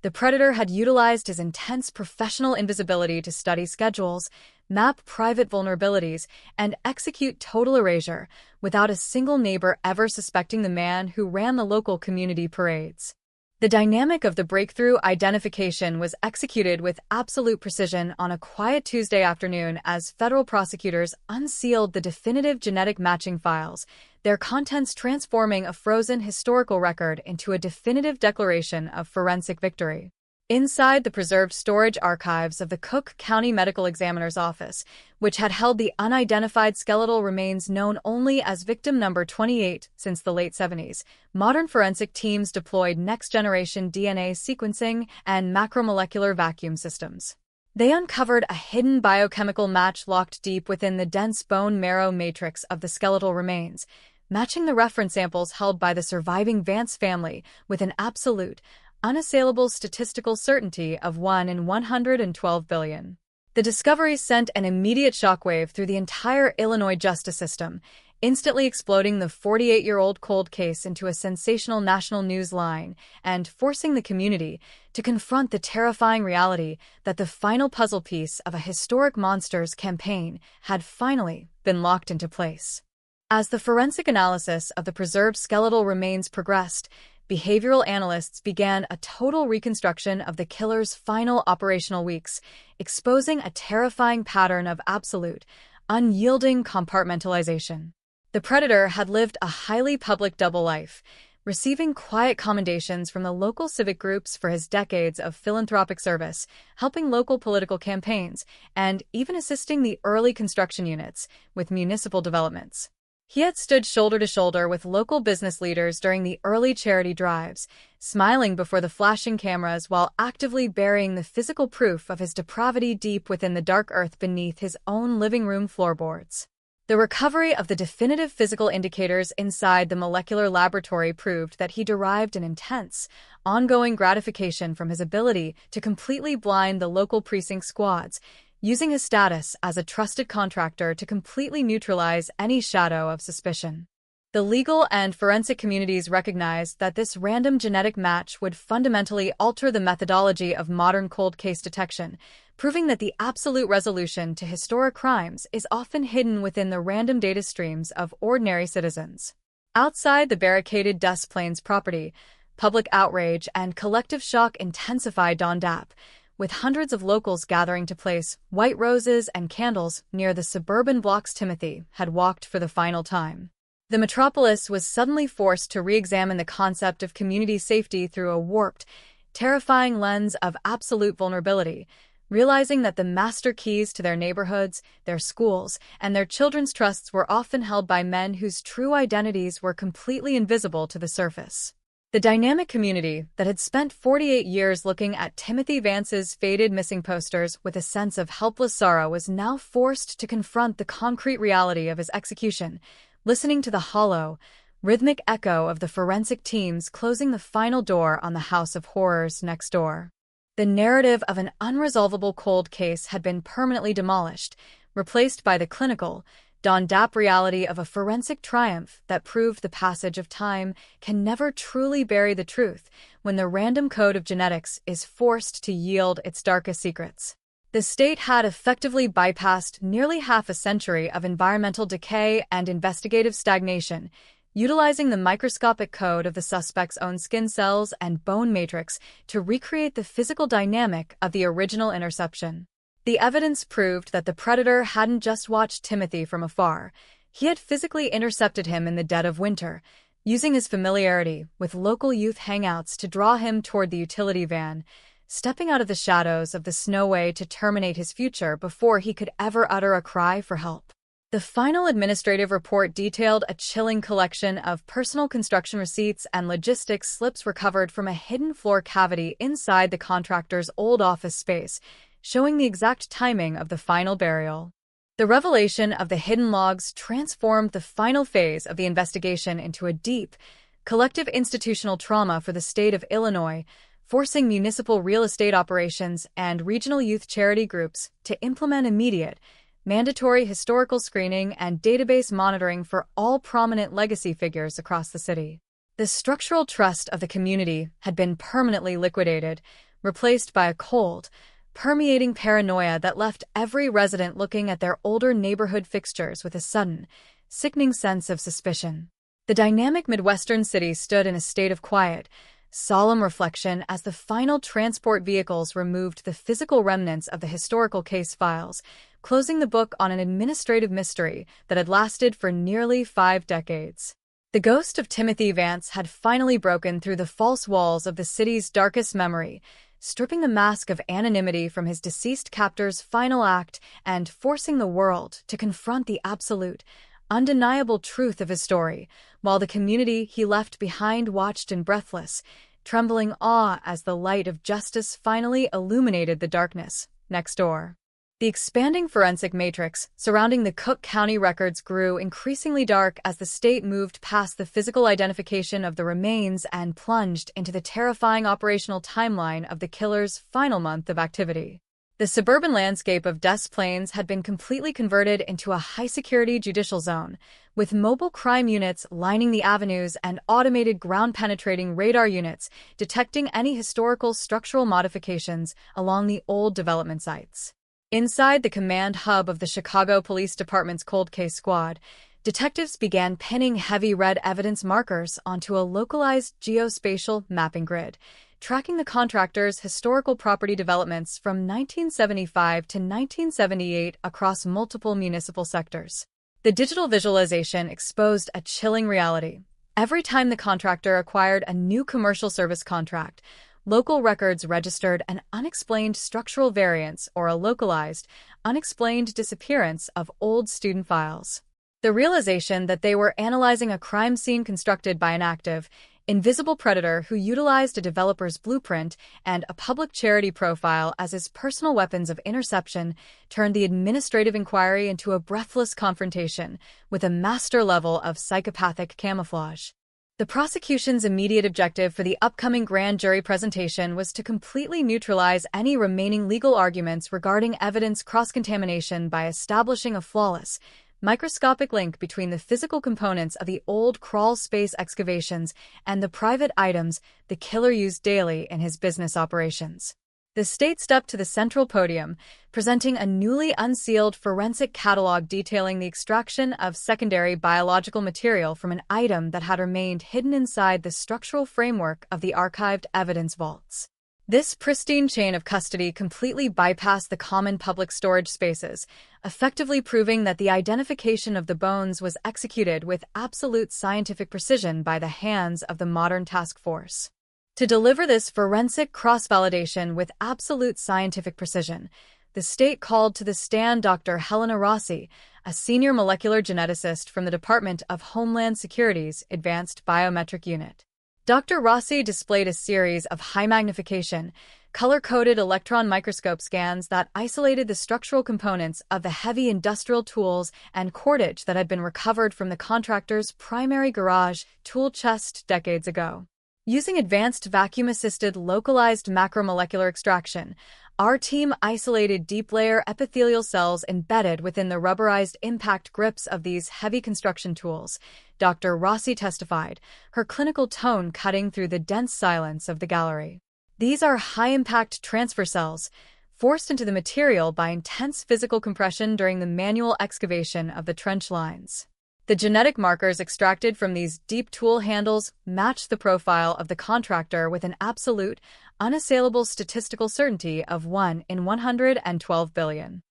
The predator had utilized his intense professional invisibility to study schedules, map private vulnerabilities, and execute total erasure, without a single neighbor ever suspecting the man who ran the local community parades. The dynamic of the breakthrough identification was executed with absolute precision on a quiet Tuesday afternoon as federal prosecutors unsealed the definitive genetic matching files, their contents transforming a frozen historical record into a definitive declaration of forensic victory. Inside the preserved storage archives of the Cook County Medical Examiner's Office, which had held the unidentified skeletal remains known only as victim number 28 since the late 70s, modern forensic teams deployed next-generation DNA sequencing and macromolecular vacuum systems. They uncovered a hidden biochemical match locked deep within the dense bone marrow matrix of the skeletal remains, matching the reference samples held by the surviving Vance family with an absolute, unassailable statistical certainty of 1 in 112 billion. The discovery sent an immediate shockwave through the entire Illinois justice system, instantly exploding the 48-year-old cold case into a sensational national news line and forcing the community to confront the terrifying reality that the final puzzle piece of a historic monsters campaign had finally been locked into place. As the forensic analysis of the preserved skeletal remains progressed, behavioral analysts began a total reconstruction of the killer's final operational weeks, exposing a terrifying pattern of absolute, unyielding compartmentalization. The predator had lived a highly public double life, receiving quiet commendations from the local civic groups for his decades of philanthropic service, helping local political campaigns, and even assisting the early construction units with municipal developments. He had stood shoulder to shoulder with local business leaders during the early charity drives, smiling before the flashing cameras while actively burying the physical proof of his depravity deep within the dark earth beneath his own living room floorboards. The recovery of the definitive physical indicators inside the molecular laboratory proved that he derived an intense, ongoing gratification from his ability to completely blind the local precinct squads, using his status as a trusted contractor to completely neutralize any shadow of suspicion. The legal and forensic communities recognized that this random genetic match would fundamentally alter the methodology of modern cold case detection, proving that the absolute resolution to historic crimes is often hidden within the random data streams of ordinary citizens. Outside the barricaded Des Plaines property, public outrage and collective shock intensified on DAP, with hundreds of locals gathering to place white roses and candles near the suburban blocks Timothy had walked for the final time. The metropolis was suddenly forced to re-examine the concept of community safety through a warped, terrifying lens of absolute vulnerability, realizing that the master keys to their neighborhoods, their schools, and their children's trusts were often held by men whose true identities were completely invisible to the surface. The dynamic community that had spent 48 years looking at Timothy Vance's faded missing posters with a sense of helpless sorrow was now forced to confront the concrete reality of his execution, listening to the hollow, rhythmic echo of the forensic teams closing the final door on the house of horrors next door. The narrative of an unresolvable cold case had been permanently demolished, replaced by the clinical, dawn-dap reality of a forensic triumph that proved the passage of time can never truly bury the truth when the random code of genetics is forced to yield its darkest secrets. The state had effectively bypassed nearly half a century of environmental decay and investigative stagnation, utilizing the microscopic code of the suspect's own skin cells and bone matrix to recreate the physical dynamic of the original interception. The evidence proved that the predator hadn't just watched Timothy from afar. He had physically intercepted him in the dead of winter, using his familiarity with local youth hangouts to draw him toward the utility van, stepping out of the shadows of the snowway to terminate his future before he could ever utter a cry for help. The final administrative report detailed a chilling collection of personal construction receipts and logistics slips recovered from a hidden floor cavity inside the contractor's old office space, showing the exact timing of the final burial. The revelation of the hidden logs transformed the final phase of the investigation into a deep, collective institutional trauma for the state of Illinois, forcing municipal real estate operations and regional youth charity groups to implement immediate, mandatory historical screening and database monitoring for all prominent legacy figures across the city. The structural trust of the community had been permanently liquidated, replaced by a cold, permeating paranoia that left every resident looking at their older neighborhood fixtures with a sudden, sickening sense of suspicion. The dynamic Midwestern city stood in a state of quiet, solemn reflection as the final transport vehicles removed the physical remnants of the historical case files, closing the book on an administrative mystery that had lasted for nearly 5 decades. The ghost of Timothy Vance had finally broken through the false walls of the city's darkest memory, stripping the mask of anonymity from his deceased captor's final act and forcing the world to confront the absolute, undeniable truth of his story, while the community he left behind watched in breathless, trembling awe as the light of justice finally illuminated the darkness next door. The expanding forensic matrix surrounding the Cook County records grew increasingly dark as the state moved past the physical identification of the remains and plunged into the terrifying operational timeline of the killer's final month of activity. The suburban landscape of Des Plaines had been completely converted into a high-security judicial zone, with mobile crime units lining the avenues and automated ground-penetrating radar units detecting any historical structural modifications along the old development sites. Inside the command hub of the Chicago Police Department's Cold Case Squad, detectives began pinning heavy red evidence markers onto a localized geospatial mapping grid, tracking the contractor's historical property developments from 1975 to 1978 across multiple municipal sectors. The digital visualization exposed a chilling reality. Every time the contractor acquired a new commercial service contract, local records registered an unexplained structural variance or a localized, unexplained disappearance of old student files. The realization that they were analyzing a crime scene constructed by an active, invisible predator who utilized a developer's blueprint and a public charity profile as his personal weapons of interception turned the administrative inquiry into a breathless confrontation with a master level of psychopathic camouflage. The prosecution's immediate objective for the upcoming grand jury presentation was to completely neutralize any remaining legal arguments regarding evidence cross-contamination by establishing a flawless, microscopic link between the physical components of the old crawl space excavations and the private items the killer used daily in his business operations. The state stepped to the central podium, presenting a newly unsealed forensic catalog detailing the extraction of secondary biological material from an item that had remained hidden inside the structural framework of the archived evidence vaults. This pristine chain of custody completely bypassed the common public storage spaces, effectively proving that the identification of the bones was executed with absolute scientific precision by the hands of the modern task force. To deliver this forensic cross-validation with absolute scientific precision, the state called to the stand Dr. Helena Rossi, a senior molecular geneticist from the Department of Homeland Security's Advanced Biometric Unit. Dr. Rossi displayed a series of high-magnification, color-coded electron microscope scans that isolated the structural components of the heavy industrial tools and cordage that had been recovered from the contractor's primary garage tool chest decades ago. Using advanced vacuum-assisted localized macromolecular extraction, our team isolated deep-layer epithelial cells embedded within the rubberized impact grips of these heavy construction tools, Dr. Rossi testified, her clinical tone cutting through the dense silence of the gallery. These are high-impact transfer cells, forced into the material by intense physical compression during the manual excavation of the trench lines. The genetic markers extracted from these deep tool handles matched the profile of the contractor with an absolute, unassailable statistical certainty of 1 in 112 billion.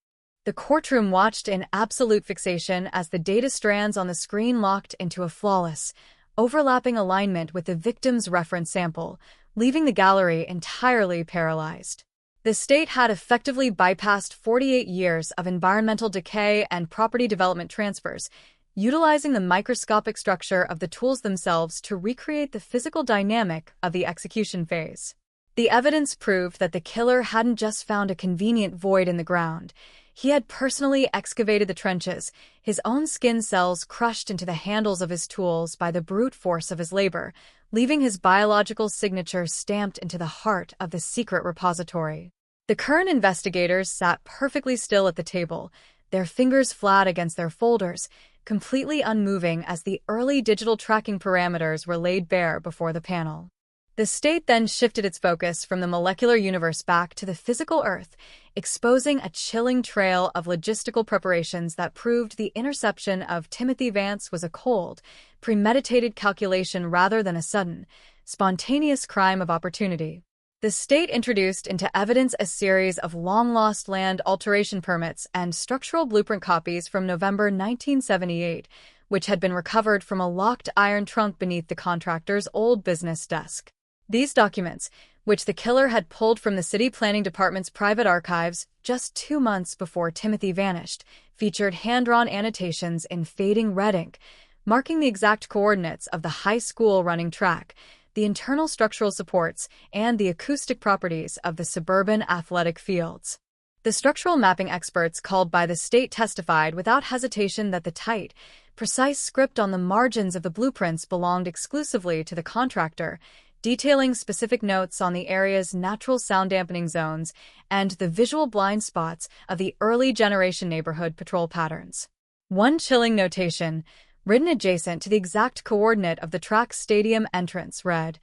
The courtroom watched in absolute fixation as the data strands on the screen locked into a flawless, overlapping alignment with the victim's reference sample, leaving the gallery entirely paralyzed. The state had effectively bypassed 48 years of environmental decay and property development transfers, utilizing the microscopic structure of the tools themselves to recreate the physical dynamic of the execution phase. The evidence proved that the killer hadn't just found a convenient void in the ground. He had personally excavated the trenches, his own skin cells crushed into the handles of his tools by the brute force of his labor, leaving his biological signature stamped into the heart of the secret repository. The current investigators sat perfectly still at the table, their fingers flat against their folders, completely unmoving as the early digital tracking parameters were laid bare before the panel. The state then shifted its focus from the molecular universe back to the physical Earth, exposing a chilling trail of logistical preparations that proved the interception of Timothy Vance was a cold, premeditated calculation rather than a sudden, spontaneous crime of opportunity. The state introduced into evidence a series of long-lost land alteration permits and structural blueprint copies from November 1978, which had been recovered from a locked iron trunk beneath the contractor's old business desk. These documents, which the killer had pulled from the city planning department's private archives just 2 months before Timothy vanished, featured hand-drawn annotations in fading red ink, marking the exact coordinates of the high school running track, the internal structural supports, and the acoustic properties of the suburban athletic fields. The structural mapping experts called by the state testified without hesitation that the tight, precise script on the margins of the blueprints belonged exclusively to the contractor, detailing specific notes on the area's natural sound dampening zones and the visual blind spots of the early generation neighborhood patrol patterns. One chilling notation, written adjacent to the exact coordinate of the track's stadium entrance, read,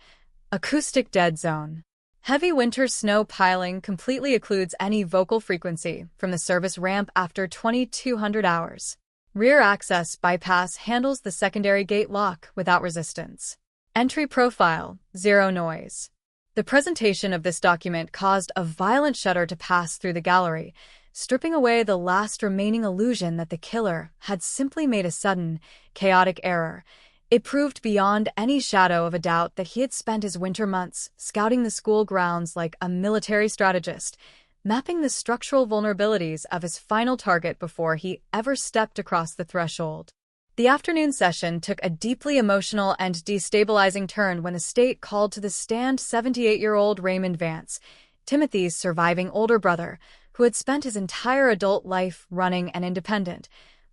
"Acoustic dead zone." Heavy winter snow piling completely occludes any vocal frequency from the service ramp after 2200 hours. Rear access bypass handles the secondary gate lock without resistance. Entry profile, zero noise. The presentation of this document caused a violent shudder to pass through the gallery, stripping away the last remaining illusion that the killer had simply made a sudden, chaotic error. It proved beyond any shadow of a doubt that he had spent his winter months scouting the school grounds like a military strategist, mapping the structural vulnerabilities of his final target before he ever stepped across the threshold. The afternoon session took a deeply emotional and destabilizing turn when the state called to the stand 78-year-old Raymond Vance, Timothy's surviving older brother, who had spent his entire adult life running an independent,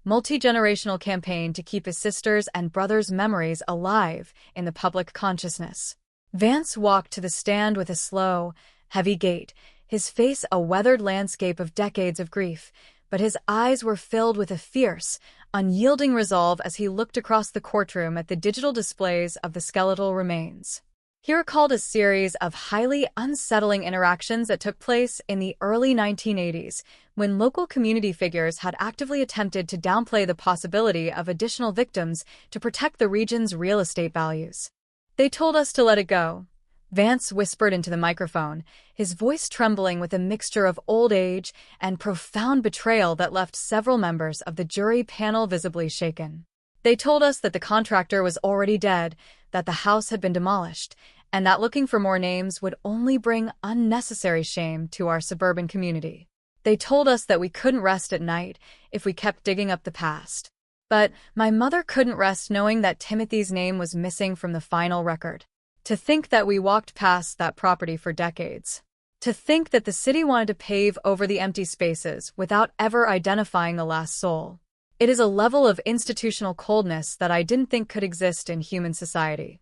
multi-generational campaign to keep his sisters' and brothers' memories alive in the public consciousness. Vance walked to the stand with a slow, heavy gait, his face a weathered landscape of decades of grief, but his eyes were filled with a fierce, unyielding resolve as he looked across the courtroom at the digital displays of the skeletal remains. He recalled a series of highly unsettling interactions that took place in the early 1980s, when local community figures had actively attempted to downplay the possibility of additional victims to protect the region's real estate values. "They told us to let it go," Vance whispered into the microphone, his voice trembling with a mixture of old age and profound betrayal that left several members of the jury panel visibly shaken. "They told us that the contractor was already dead, that the house had been demolished, and that looking for more names would only bring unnecessary shame to our suburban community. They told us that we couldn't rest at night if we kept digging up the past. But my mother couldn't rest knowing that Timothy's name was missing from the final record. To think that we walked past that property for decades. To think that the city wanted to pave over the empty spaces without ever identifying the last soul. It is a level of institutional coldness that I didn't think could exist in human society."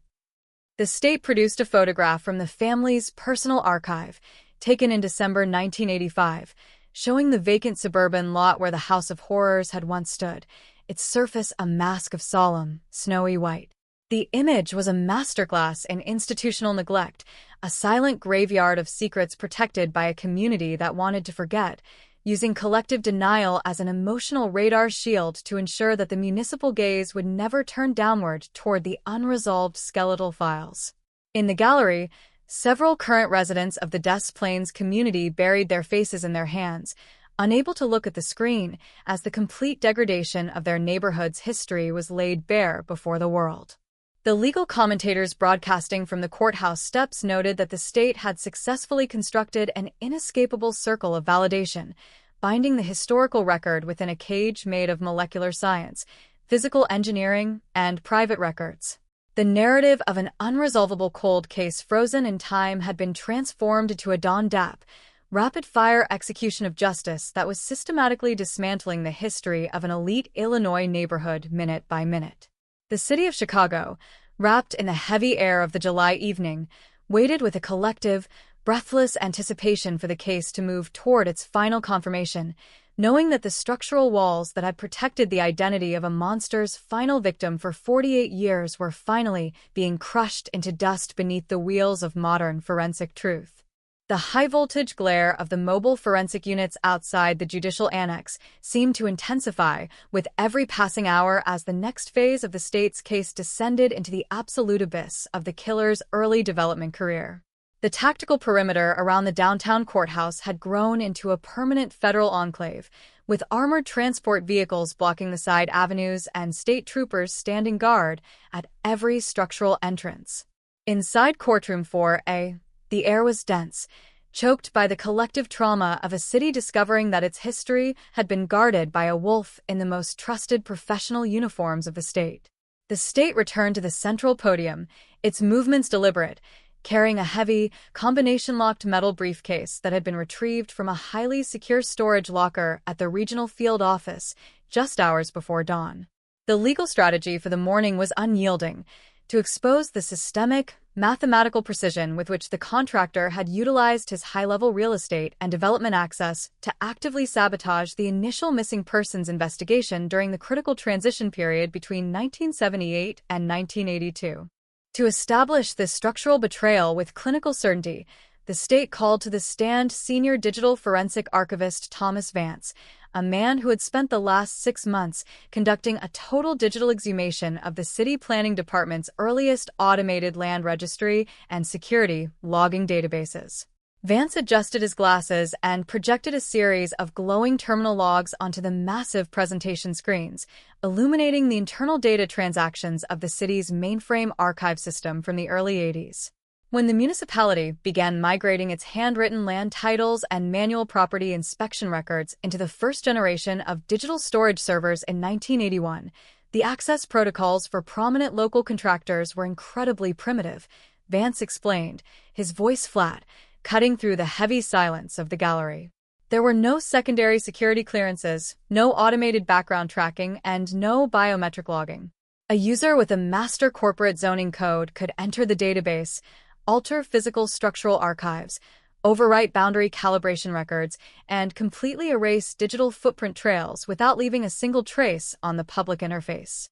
The state produced a photograph from the family's personal archive, taken in December 1985, showing the vacant suburban lot where the House of Horrors had once stood, its surface a mask of solemn, snowy white. The image was a masterclass in institutional neglect, a silent graveyard of secrets protected by a community that wanted to forget, using collective denial as an emotional radar shield to ensure that the municipal gaze would never turn downward toward the unresolved skeletal files. In the gallery, several current residents of the Des Plaines community buried their faces in their hands, unable to look at the screen as the complete degradation of their neighborhood's history was laid bare before the world. The legal commentators broadcasting from the courthouse steps noted that the state had successfully constructed an inescapable circle of validation, binding the historical record within a cage made of molecular science, physical engineering, and private records. The narrative of an unresolvable cold case frozen in time had been transformed into a Don Dap, rapid-fire execution of justice that was systematically dismantling the history of an elite Illinois neighborhood minute by minute. The city of Chicago, wrapped in the heavy air of the July evening, waited with a collective, breathless anticipation for the case to move toward its final confirmation, knowing that the structural walls that had protected the identity of a monster's final victim for 48 years were finally being crushed into dust beneath the wheels of modern forensic truth. The high-voltage glare of the mobile forensic units outside the judicial annex seemed to intensify with every passing hour as the next phase of the state's case descended into the absolute abyss of the killer's early development career. The tactical perimeter around the downtown courthouse had grown into a permanent federal enclave, with armored transport vehicles blocking the side avenues and state troopers standing guard at every structural entrance. Inside Courtroom 4A, the air was dense, choked by the collective trauma of a city discovering that its history had been guarded by a wolf in the most trusted professional uniforms of the state. The state returned to the central podium, its movements deliberate, carrying a heavy, combination-locked metal briefcase that had been retrieved from a highly secure storage locker at the regional field office just hours before dawn. The legal strategy for the morning was unyielding: to expose the systemic, mathematical precision with which the contractor had utilized his high-level real estate and development access to actively sabotage the initial missing persons investigation during the critical transition period between 1978 and 1982. To establish this structural betrayal with clinical certainty, the state called to the stand senior digital forensic archivist Thomas Vance, a man who had spent the last 6 months conducting a total digital exhumation of the city planning department's earliest automated land registry and security logging databases. Vance adjusted his glasses and projected a series of glowing terminal logs onto the massive presentation screens, illuminating the internal data transactions of the city's mainframe archive system from the early 80s. When the municipality began migrating its handwritten land titles and manual property inspection records into the first generation of digital storage servers in 1981, the access protocols for prominent local contractors were incredibly primitive, Vance explained, his voice flat, cutting through the heavy silence of the gallery. There were no secondary security clearances, no automated background tracking, and no biometric logging. A user with a master corporate zoning code could enter the database, alter physical structural archives, overwrite boundary calibration records, and completely erase digital footprint trails without leaving a single trace on the public interface.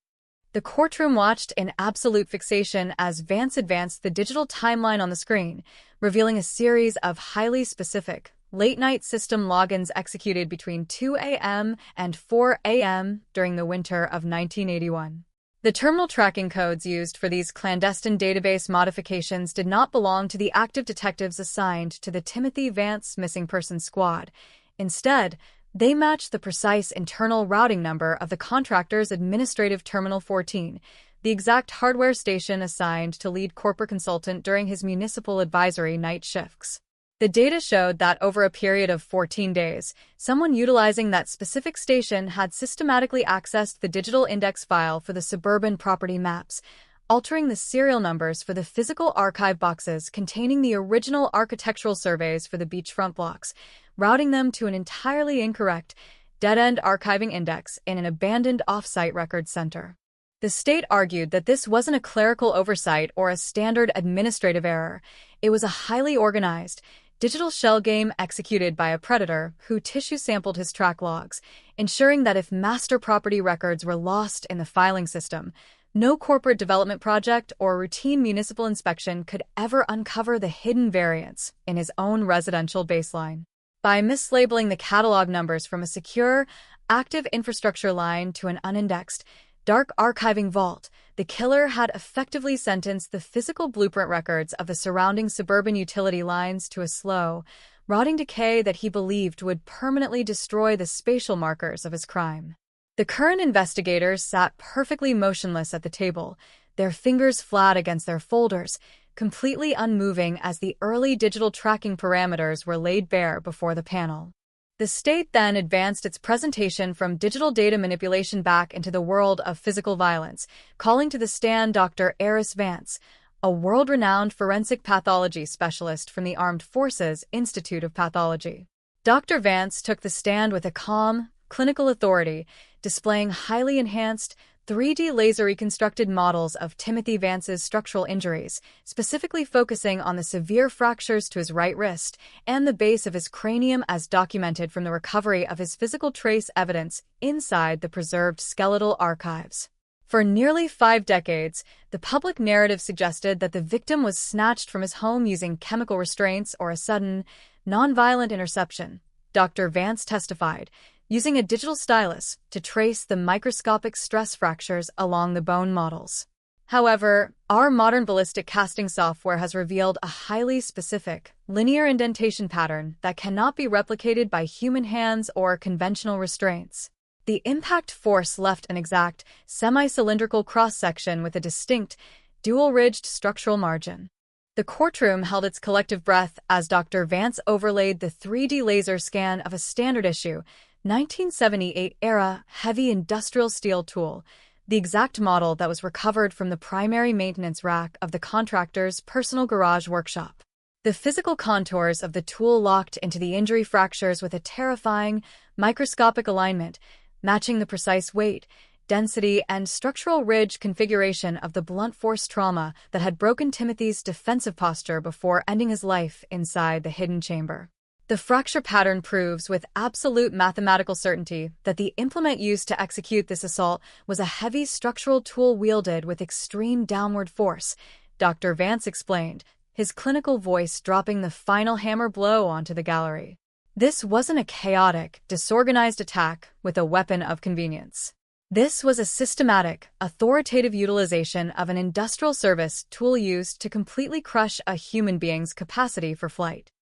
The courtroom watched in absolute fixation as Vance advanced the digital timeline on the screen, revealing a series of highly specific, late-night system logins executed between 2 a.m. and 4 a.m. during the winter of 1981. The terminal tracking codes used for these clandestine database modifications did not belong to the active detectives assigned to the Timothy Vance Missing Persons Squad. Instead, they matched the precise internal routing number of the contractor's administrative Terminal 14, the exact hardware station assigned to lead corporate consultant during his municipal advisory night shifts. The data showed that over a period of 14 days, someone utilizing that specific station had systematically accessed the digital index file for the suburban property maps, altering the serial numbers for the physical archive boxes containing the original architectural surveys for the beachfront blocks, routing them to an entirely incorrect, dead-end archiving index in an abandoned off-site records center. The state argued that this wasn't a clerical oversight or a standard administrative error. It was a highly organized, digital shell game executed by a predator who tissue sampled his track logs, ensuring that if master property records were lost in the filing system, no corporate development project or routine municipal inspection could ever uncover the hidden variants in his own residential baseline. By mislabeling the catalog numbers from a secure, active infrastructure line to an unindexed, dark archiving vault, the killer had effectively sentenced the physical blueprint records of the surrounding suburban utility lines to a slow, rotting decay that he believed would permanently destroy the spatial markers of his crime. The current investigators sat perfectly motionless at the table, their fingers flat against their folders, completely unmoving as the early digital tracking parameters were laid bare before the panel. The state then advanced its presentation from digital data manipulation back into the world of physical violence, calling to the stand Dr. Eris Vance, a world-renowned forensic pathology specialist from the Armed Forces Institute of Pathology. Dr. Vance took the stand with a calm, clinical authority, displaying highly enhanced, 3D laser-reconstructed models of Timothy Vance's structural injuries, specifically focusing on the severe fractures to his right wrist and the base of his cranium as documented from the recovery of his physical trace evidence inside the preserved skeletal archives. For nearly 5 decades, the public narrative suggested that the victim was snatched from his home using chemical restraints or a sudden, nonviolent interception. Dr. Vance testified, using a digital stylus to trace the microscopic stress fractures along the bone models. However, our modern ballistic casting software has revealed a highly specific, linear indentation pattern that cannot be replicated by human hands or conventional restraints. The impact force left an exact, semi-cylindrical cross-section with a distinct, dual-ridged structural margin. The courtroom held its collective breath as Dr. Vance overlaid the 3D laser scan of a standard-issue, 1978-era heavy industrial steel tool, the exact model that was recovered from the primary maintenance rack of the contractor's personal garage workshop. The physical contours of the tool locked into the injury fractures with a terrifying, microscopic alignment, matching the precise weight, density, and structural ridge configuration of the blunt force trauma that had broken Timothy's defensive posture before ending his life inside the hidden chamber. The fracture pattern proves with absolute mathematical certainty that the implement used to execute this assault was a heavy structural tool wielded with extreme downward force, Dr. Vance explained, his clinical voice dropping the final hammer blow onto the gallery. This wasn't a chaotic, disorganized attack with a weapon of convenience. This was a systematic, authoritative utilization of an industrial service tool used to completely crush a human being's capacity for flight.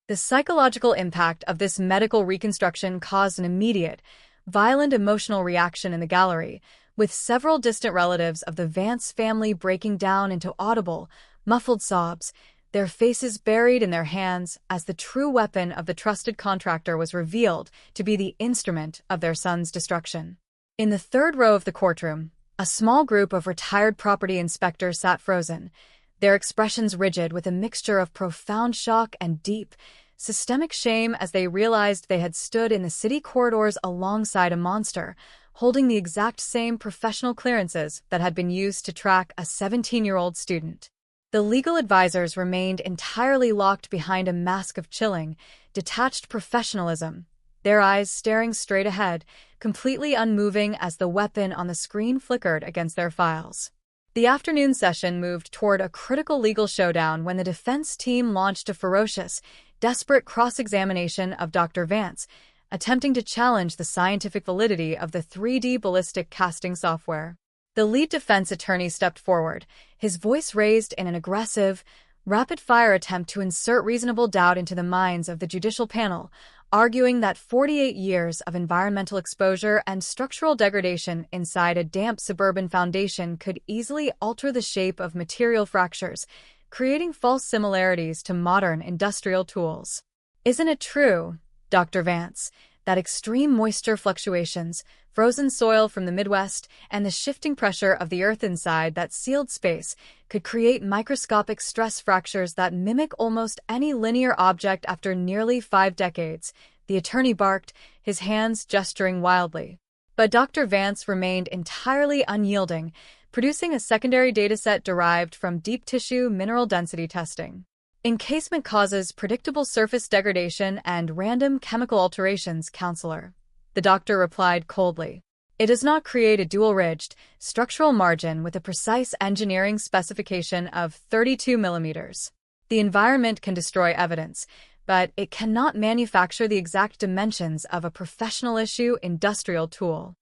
The psychological impact of this medical reconstruction caused an immediate, violent emotional reaction in the gallery, with several distant relatives of the Vance family breaking down into audible, muffled sobs, their faces buried in their hands as the true weapon of the trusted contractor was revealed to be the instrument of their son's destruction. In the third row of the courtroom, a small group of retired property inspectors sat frozen, their expressions rigid with a mixture of profound shock and deep, systemic shame as they realized they had stood in the city corridors alongside a monster, holding the exact same professional clearances that had been used to track a 17-year-old student. The legal advisors remained entirely locked behind a mask of chilling, detached professionalism, their eyes staring straight ahead, completely unmoving as the weapon on the screen flickered against their files. The afternoon session moved toward a critical legal showdown when the defense team launched a ferocious, desperate cross-examination of Dr. Vance, attempting to challenge the scientific validity of the 3D ballistic casting software. The lead defense attorney stepped forward, his voice raised in an aggressive, rapid-fire attempt to insert reasonable doubt into the minds of the judicial panel, arguing that 48 years of environmental exposure and structural degradation inside a damp suburban foundation could easily alter the shape of material fractures, creating false similarities to modern industrial tools. Isn't it true, Dr. Vance, that extreme moisture fluctuations, frozen soil from the Midwest, and the shifting pressure of the earth inside that sealed space could create microscopic stress fractures that mimic almost any linear object after nearly 5 decades? The attorney barked, his hands gesturing wildly. But Dr. Vance remained entirely unyielding, producing a secondary dataset derived from deep tissue mineral density testing. Encasement causes predictable surface degradation and random chemical alterations, counselor. The doctor replied coldly. It does not create a dual-ridged, structural margin with a precise engineering specification of 32 millimeters. The environment can destroy evidence, but it cannot manufacture the exact dimensions of a professional issue industrial tool.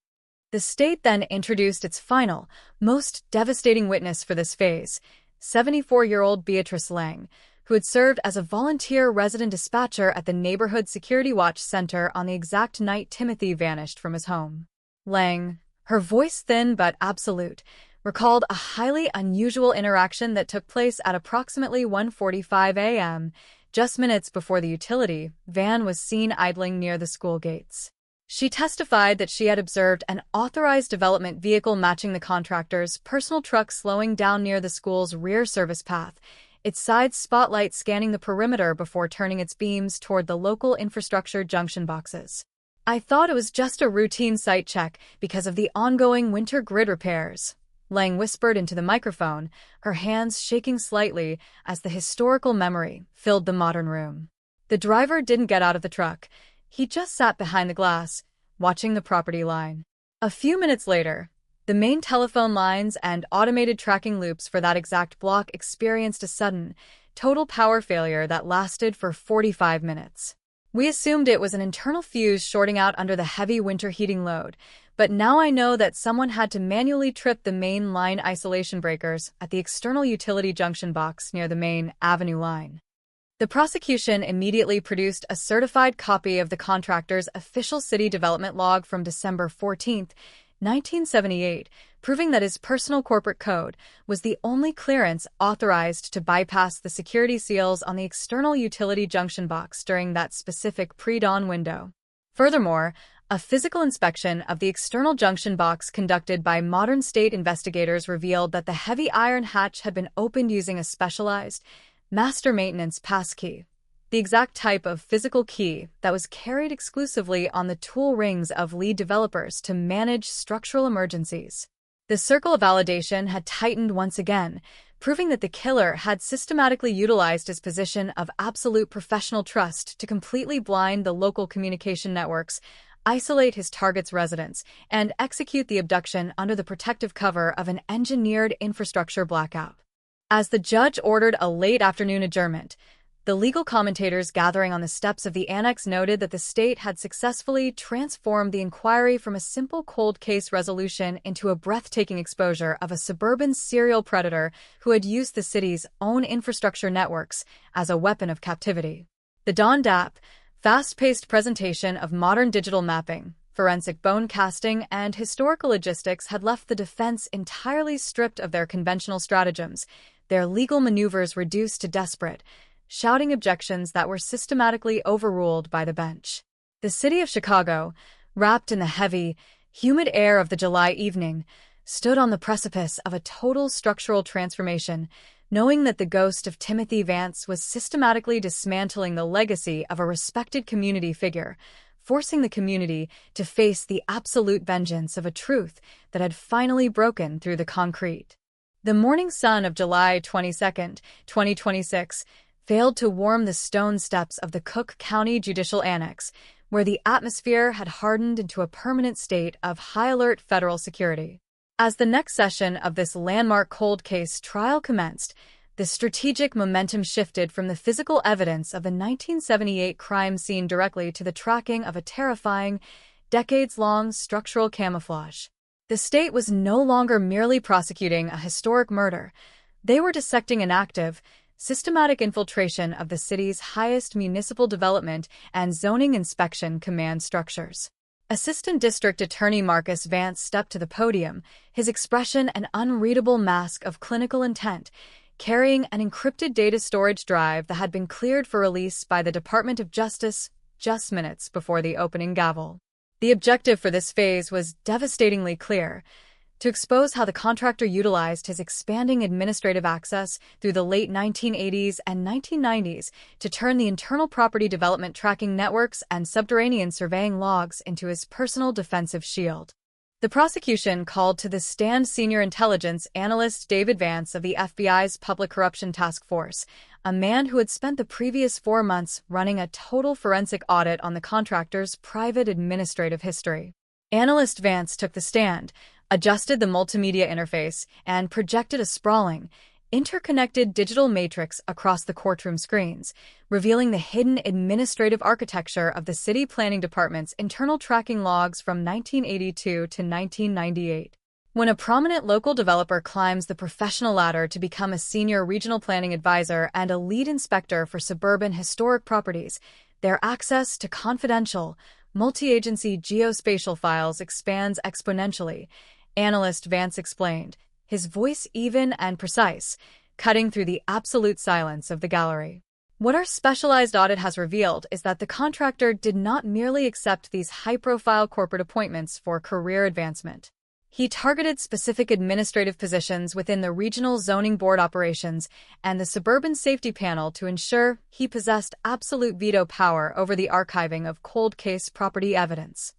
The state then introduced its final, most devastating witness for this phase, 74-year-old Beatrice Lang, who had served as a volunteer resident dispatcher at the Neighborhood Security Watch Center on the exact night Timothy vanished from his home. Lang, her voice thin but absolute, recalled a highly unusual interaction that took place at approximately 1:45 a.m., just minutes before the utility van was seen idling near the school gates. She testified that she had observed an authorized development vehicle matching the contractor's personal truck slowing down near the school's rear service path, its side spotlight scanning the perimeter before turning its beams toward the local infrastructure junction boxes. "I thought it was just a routine site check because of the ongoing winter grid repairs," Lang whispered into the microphone, her hands shaking slightly as the historical memory filled the modern room. The driver didn't get out of the truck. He just sat behind the glass, watching the property line. A few minutes later, the main telephone lines and automated tracking loops for that exact block experienced a sudden, total power failure that lasted for 45 minutes. "We assumed it was an internal fuse shorting out under the heavy winter heating load, but now I know that someone had to manually trip the main line isolation breakers at the external utility junction box near the main avenue line." The prosecution immediately produced a certified copy of the contractor's official city development log from December 14, 1978, proving that his personal corporate code was the only clearance authorized to bypass the security seals on the external utility junction box during that specific pre-dawn window. Furthermore, a physical inspection of the external junction box conducted by modern state investigators revealed that the heavy iron hatch had been opened using a specialized master maintenance passkey, the exact type of physical key that was carried exclusively on the tool rings of lead developers to manage structural emergencies. The circle of validation had tightened once again, proving that the killer had systematically utilized his position of absolute professional trust to completely blind the local communication networks, isolate his target's residence, and execute the abduction under the protective cover of an engineered infrastructure blackout. As the judge ordered a late afternoon adjournment, the legal commentators gathering on the steps of the annex noted that the state had successfully transformed the inquiry from a simple cold case resolution into a breathtaking exposure of a suburban serial predator who had used the city's own infrastructure networks as a weapon of captivity. The Don Dapp, fast-paced presentation of modern digital mapping, forensic bone casting, and historical logistics had left the defense entirely stripped of their conventional stratagems, their legal maneuvers reduced to desperate, shouting objections that were systematically overruled by the bench. The city of Chicago, wrapped in the heavy, humid air of the July evening, stood on the precipice of a total structural transformation, knowing that the ghost of Timothy Vance was systematically dismantling the legacy of a respected community figure, forcing the community to face the absolute vengeance of a truth that had finally broken through the concrete. The morning sun of July 22, 2026, failed to warm the stone steps of the Cook County Judicial Annex, where the atmosphere had hardened into a permanent state of high-alert federal security. As the next session of this landmark cold case trial commenced, the strategic momentum shifted from the physical evidence of the 1978 crime scene directly to the tracking of a terrifying, decades-long structural camouflage. The state was no longer merely prosecuting a historic murder. They were dissecting an active, systematic infiltration of the city's highest municipal development and zoning inspection command structures. Assistant District Attorney Marcus Vance stepped to the podium, his expression an unreadable mask of clinical intent, carrying an encrypted data storage drive that had been cleared for release by the Department of Justice just minutes before the opening gavel. The objective for this phase was devastatingly clear: to expose how the contractor utilized his expanding administrative access through the late 1980s and 1990s to turn the internal property development tracking networks and subterranean surveying logs into his personal defensive shield. The prosecution called to the stand senior intelligence analyst David Vance of the FBI's Public Corruption Task Force, a man who had spent the previous 4 months running a total forensic audit on the contractor's private administrative history. Analyst Vance took the stand, adjusted the multimedia interface, and projected a sprawling, interconnected digital matrix across the courtroom screens, revealing the hidden administrative architecture of the city planning department's internal tracking logs from 1982 to 1998. When a prominent local developer climbs the professional ladder to become a senior regional planning advisor and a lead inspector for suburban historic properties, their access to confidential, multi-agency geospatial files expands exponentially, analyst Vance explained, his voice even and precise, cutting through the absolute silence of the gallery. What our specialized audit has revealed is that the contractor did not merely accept these high-profile corporate appointments for career advancement. He targeted specific administrative positions within the regional zoning board operations and the suburban safety panel to ensure he possessed absolute veto power over the archiving of cold case property evidence.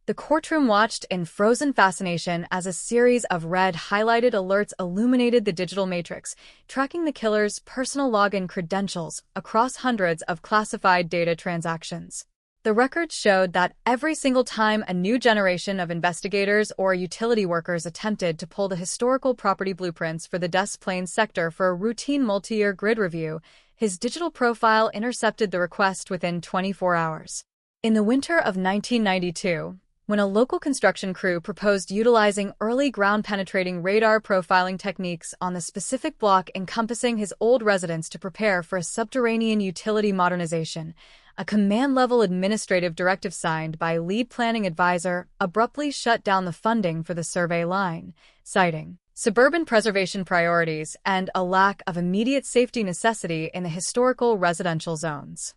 The courtroom watched in frozen fascination as a series of red highlighted alerts illuminated the digital matrix, tracking the killer's personal login credentials across hundreds of classified data transactions. The records showed that every single time a new generation of investigators or utility workers attempted to pull the historical property blueprints for the Des Plaines sector for a routine multi-year grid review, his digital profile intercepted the request within 24 hours. In the winter of 1992, when a local construction crew proposed utilizing early ground-penetrating radar profiling techniques on the specific block encompassing his old residence to prepare for a subterranean utility modernization, a command-level administrative directive signed by lead planning advisor abruptly shut down the funding for the survey line, citing suburban preservation priorities and a lack of immediate safety necessity in the historical residential zones.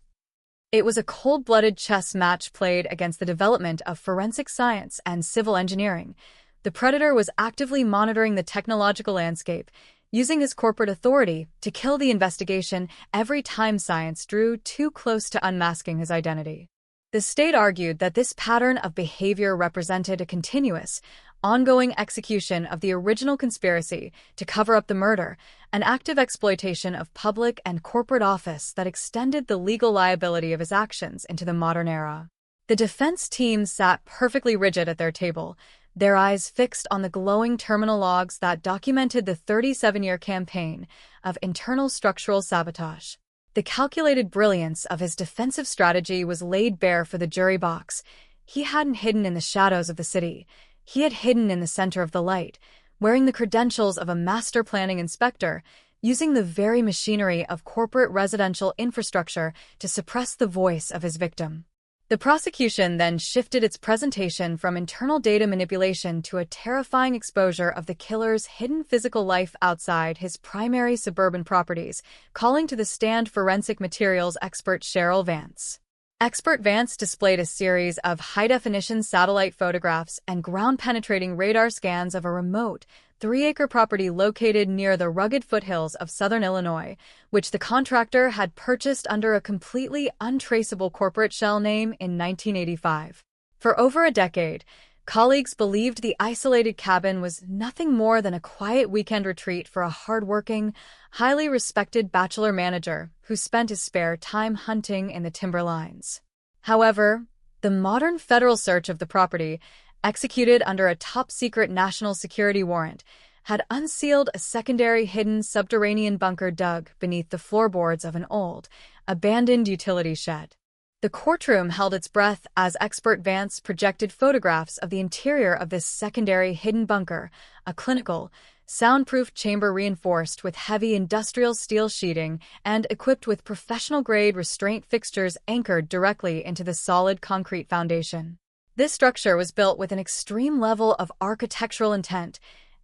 It was a cold-blooded chess match played against the development of forensic science and civil engineering. The predator was actively monitoring the technological landscape, using his corporate authority to kill the investigation every time science drew too close to unmasking his identity. The state argued that this pattern of behavior represented a continuous, ongoing execution of the original conspiracy to cover up the murder, an active exploitation of public and corporate office that extended the legal liability of his actions into the modern era. The defense team sat perfectly rigid at their table, their eyes fixed on the glowing terminal logs that documented the 37-year campaign of internal structural sabotage. The calculated brilliance of his defensive strategy was laid bare for the jury box. He hadn't hidden in the shadows of the city. He had hidden in the center of the light, wearing the credentials of a master planning inspector, using the very machinery of corporate residential infrastructure to suppress the voice of his victim. The prosecution then shifted its presentation from internal data manipulation to a terrifying exposure of the killer's hidden physical life outside his primary suburban properties, calling to the stand forensic materials expert Cheryl Vance. Expert Vance displayed a series of high-definition satellite photographs and ground-penetrating radar scans of a remote, 3-acre property located near the rugged foothills of southern Illinois, which the contractor had purchased under a completely untraceable corporate shell name in 1985. For over a decade, colleagues believed the isolated cabin was nothing more than a quiet weekend retreat for a hardworking, highly respected bachelor manager who spent his spare time hunting in the timberlines. However, the modern federal search of the property, executed under a top-secret national security warrant, had unsealed a secondary hidden subterranean bunker dug beneath the floorboards of an old, abandoned utility shed. The courtroom held its breath as expert Vance projected photographs of the interior of this secondary hidden bunker, a clinical, soundproof chamber reinforced with heavy industrial steel sheeting and equipped with professional-grade restraint fixtures anchored directly into the solid concrete foundation. This structure was built with an extreme level of architectural intent,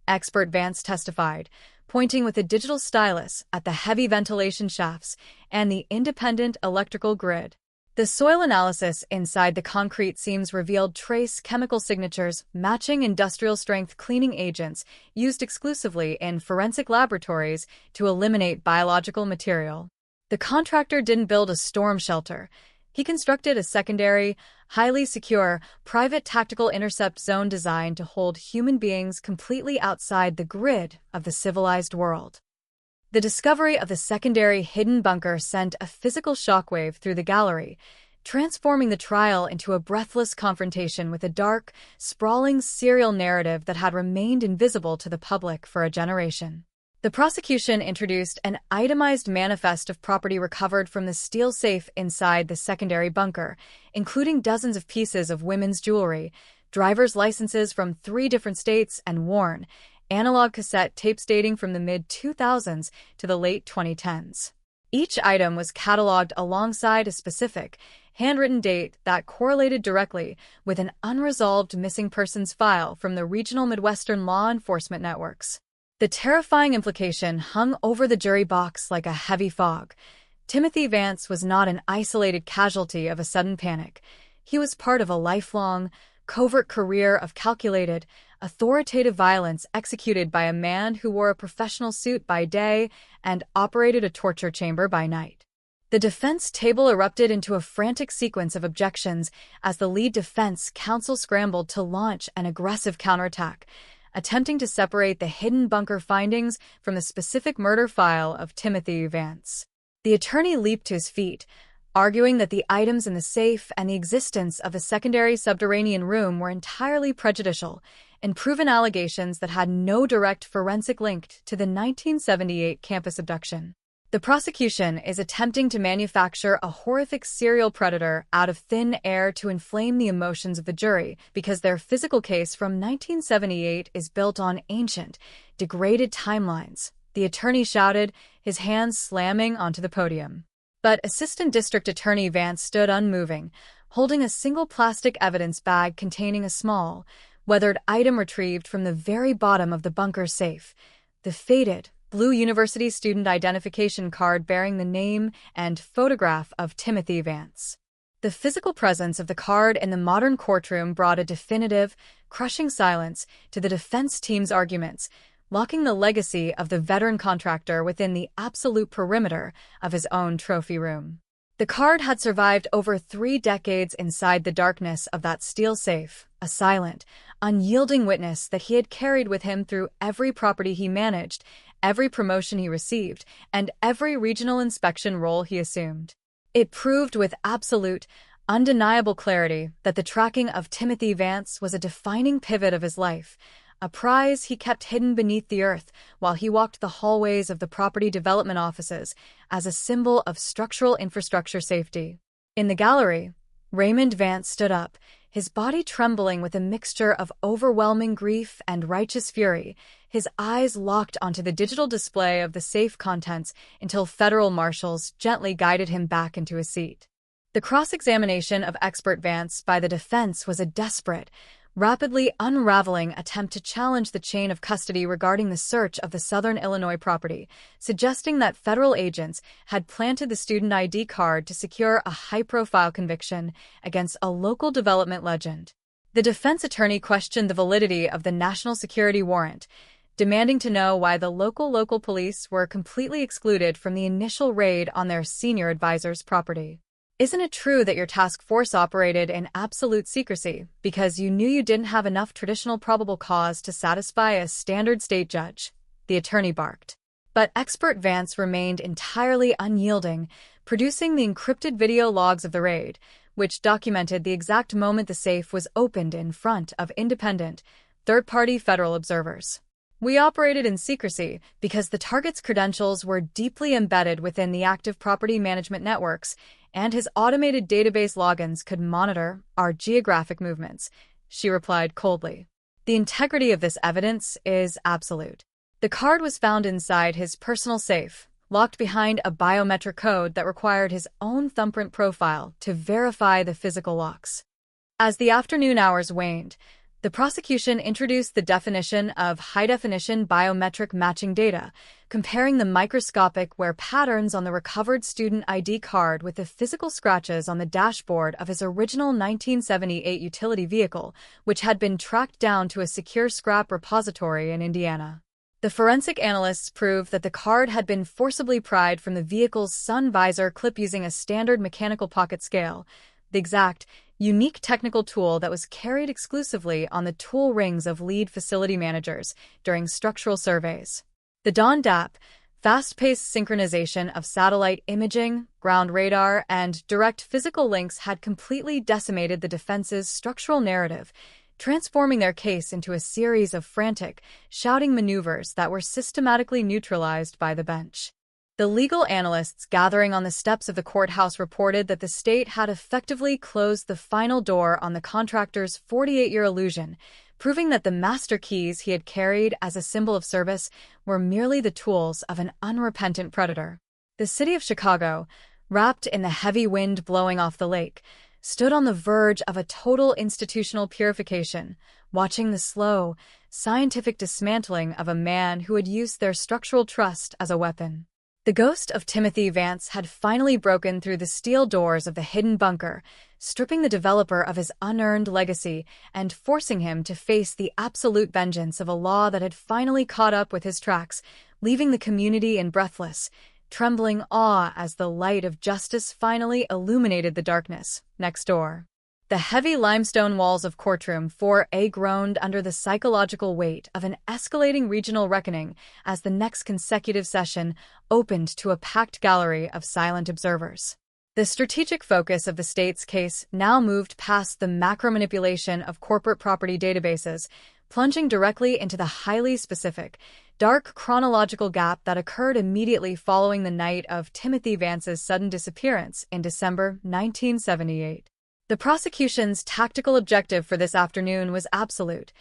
expert Vance testified, pointing with a digital stylus at the heavy ventilation shafts and the independent electrical grid. The soil analysis inside the concrete seams revealed trace chemical signatures matching industrial-strength cleaning agents used exclusively in forensic laboratories to eliminate biological material. The contractor didn't build a storm shelter. He constructed a secondary, highly secure, private tactical intercept zone designed to hold human beings completely outside the grid of the civilized world. The discovery of the secondary hidden bunker sent a physical shockwave through the gallery, transforming the trial into a breathless confrontation with a dark, sprawling serial narrative that had remained invisible to the public for a generation. The prosecution introduced an itemized manifest of property recovered from the steel safe inside the secondary bunker, including dozens of pieces of women's jewelry, driver's licenses from 3 different states and worn, analog cassette tapes dating from the mid-2000s to the late 2010s. Each item was cataloged alongside a specific, handwritten date that correlated directly with an unresolved missing persons file from the regional Midwestern law enforcement networks. The terrifying implication hung over the jury box like a heavy fog. Timothy Vance was not an isolated casualty of a sudden panic. He was part of a lifelong, covert career of calculated, authoritative violence executed by a man who wore a professional suit by day and operated a torture chamber by night. The defense table erupted into a frantic sequence of objections as the lead defense counsel scrambled to launch an aggressive counterattack, attempting to separate the hidden bunker findings from the specific murder file of Timothy Vance. The attorney leaped to his feet, arguing that the items in the safe and the existence of a secondary subterranean room were entirely prejudicial and proven allegations that had no direct forensic link to the 1978 campus abduction. The prosecution is attempting to manufacture a horrific serial predator out of thin air to inflame the emotions of the jury because their physical case from 1978 is built on ancient, degraded timelines, the attorney shouted, his hands slamming onto the podium. But Assistant District Attorney Vance stood unmoving, holding a single plastic evidence bag containing a small, weathered item retrieved from the very bottom of the bunker safe, the faded, blue university student identification card bearing the name and photograph of Timothy Vance. The physical presence of the card in the modern courtroom brought a definitive, crushing silence to the defense team's arguments, locking the legacy of the veteran contractor within the absolute perimeter of his own trophy room. The card had survived over 3 decades inside the darkness of that steel safe, a silent, unyielding witness that he had carried with him through every property he managed, every promotion he received, and every regional inspection role he assumed. It proved with absolute, undeniable clarity that the tracking of Timothy Vance was a defining pivot of his life, a prize he kept hidden beneath the earth while he walked the hallways of the property development offices as a symbol of structural infrastructure safety. In the gallery, Raymond Vance stood up, his body trembling with a mixture of overwhelming grief and righteous fury, his eyes locked onto the digital display of the safe contents until federal marshals gently guided him back into his seat. The cross-examination of expert Vance by the defense was a desperate, rapidly unraveling attempt to challenge the chain of custody regarding the search of the Southern Illinois property, suggesting that federal agents had planted the student ID card to secure a high-profile conviction against a local development legend. The defense attorney questioned the validity of the national security warrant, demanding to know why the local police were completely excluded from the initial raid on their senior advisor's property. Isn't it true that your task force operated in absolute secrecy because you knew you didn't have enough traditional probable cause to satisfy a standard state judge? The attorney barked. But expert Vance remained entirely unyielding, producing the encrypted video logs of the raid, which documented the exact moment the safe was opened in front of independent, third-party federal observers. We operated in secrecy because the target's credentials were deeply embedded within the active property management networks, and his automated database logins could monitor our geographic movements, she replied coldly. The integrity of this evidence is absolute. The card was found inside his personal safe, locked behind a biometric code that required his own thumbprint profile to verify the physical locks. As the afternoon hours waned, the prosecution introduced the definition of high-definition biometric matching data, comparing the microscopic wear patterns on the recovered student ID card with the physical scratches on the dashboard of his original 1978 utility vehicle, which had been tracked down to a secure scrap repository in Indiana. The forensic analysts proved that the card had been forcibly pried from the vehicle's sun visor clip using a standard mechanical pocket scale, the exact, unique technical tool that was carried exclusively on the tool rings of lead facility managers during structural surveys. The Dawn DAP, fast-paced synchronization of satellite imaging, ground radar, and direct physical links had completely decimated the defense's structural narrative, transforming their case into a series of frantic, shouting maneuvers that were systematically neutralized by the bench. The legal analysts gathering on the steps of the courthouse reported that the state had effectively closed the final door on the contractor's 48-year illusion, proving that the master keys he had carried as a symbol of service were merely the tools of an unrepentant predator. The city of Chicago, wrapped in the heavy wind blowing off the lake, stood on the verge of a total institutional purification, watching the slow, scientific dismantling of a man who had used their structural trust as a weapon. The ghost of Timothy Vance had finally broken through the steel doors of the hidden bunker, stripping the developer of his unearned legacy and forcing him to face the absolute vengeance of a law that had finally caught up with his tracks, leaving the community in breathless, trembling awe as the light of justice finally illuminated the darkness next door. The heavy limestone walls of Courtroom 4A groaned under the psychological weight of an escalating regional reckoning as the next consecutive session opened to a packed gallery of silent observers. The strategic focus of the state's case now moved past the macro-manipulation of corporate property databases, plunging directly into the highly specific, dark chronological gap that occurred immediately following the night of Timothy Vance's sudden disappearance in December 1978. The prosecution's tactical objective for this afternoon was absolute: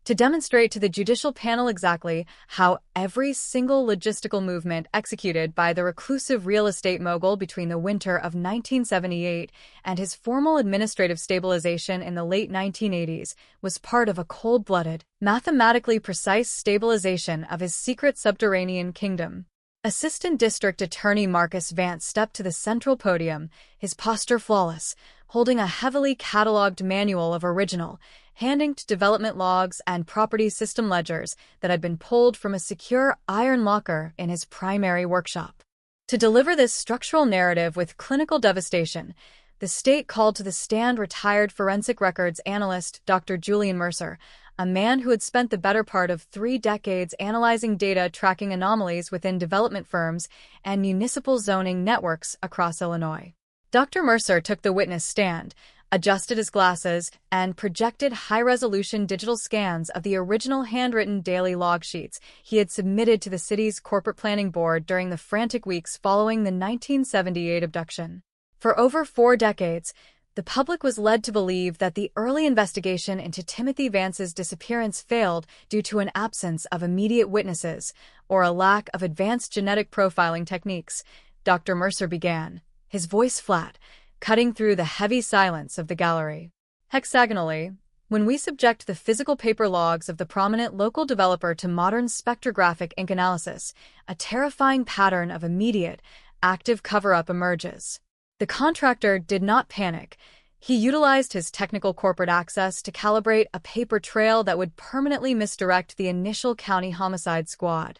to demonstrate to the judicial panel exactly how every single logistical movement executed by the reclusive real estate mogul between the winter of 1978 and his formal administrative stabilization in the late 1980s was part of a cold-blooded, mathematically precise stabilization of his secret subterranean kingdom. Assistant District Attorney Marcus Vance stepped to the central podium, his posture flawless, holding a heavily cataloged manual of original, hand-inked development logs and property system ledgers that had been pulled from a secure iron locker in his primary workshop. To deliver this structural narrative with clinical devastation, the state called to the stand retired forensic records analyst Dr. Julian Mercer, a man who had spent the better part of 3 decades analyzing data tracking anomalies within development firms and municipal zoning networks across Illinois. Dr. Mercer took the witness stand, adjusted his glasses, and projected high-resolution digital scans of the original handwritten daily log sheets he had submitted to the city's corporate planning board during the frantic weeks following the 1978 abduction. For over 4 decades, the public was led to believe that the early investigation into Timothy Vance's disappearance failed due to an absence of immediate witnesses or a lack of advanced genetic profiling techniques. Dr. Mercer began, his voice flat, cutting through the heavy silence of the gallery. Hexagonally, when we subject the physical paper logs of the prominent local developer to modern spectrographic ink analysis, a terrifying pattern of immediate, active cover-up emerges. The contractor did not panic. He utilized his technical corporate access to calibrate a paper trail that would permanently misdirect the initial county homicide squad.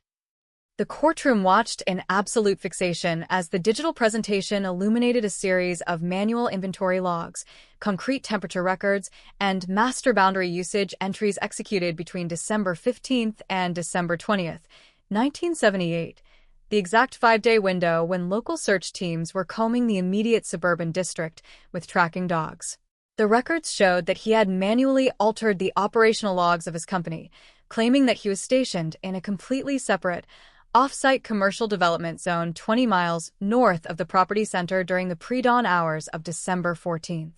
The courtroom watched in absolute fixation as the digital presentation illuminated a series of manual inventory logs, concrete temperature records, and master boundary usage entries executed between December 15th and December 20th, 1978. The exact 5-day window when local search teams were combing the immediate suburban district with tracking dogs. The records showed that he had manually altered the operational logs of his company, claiming that he was stationed in a completely separate, off-site commercial development zone 20 miles north of the property center during the pre-dawn hours of December 14th.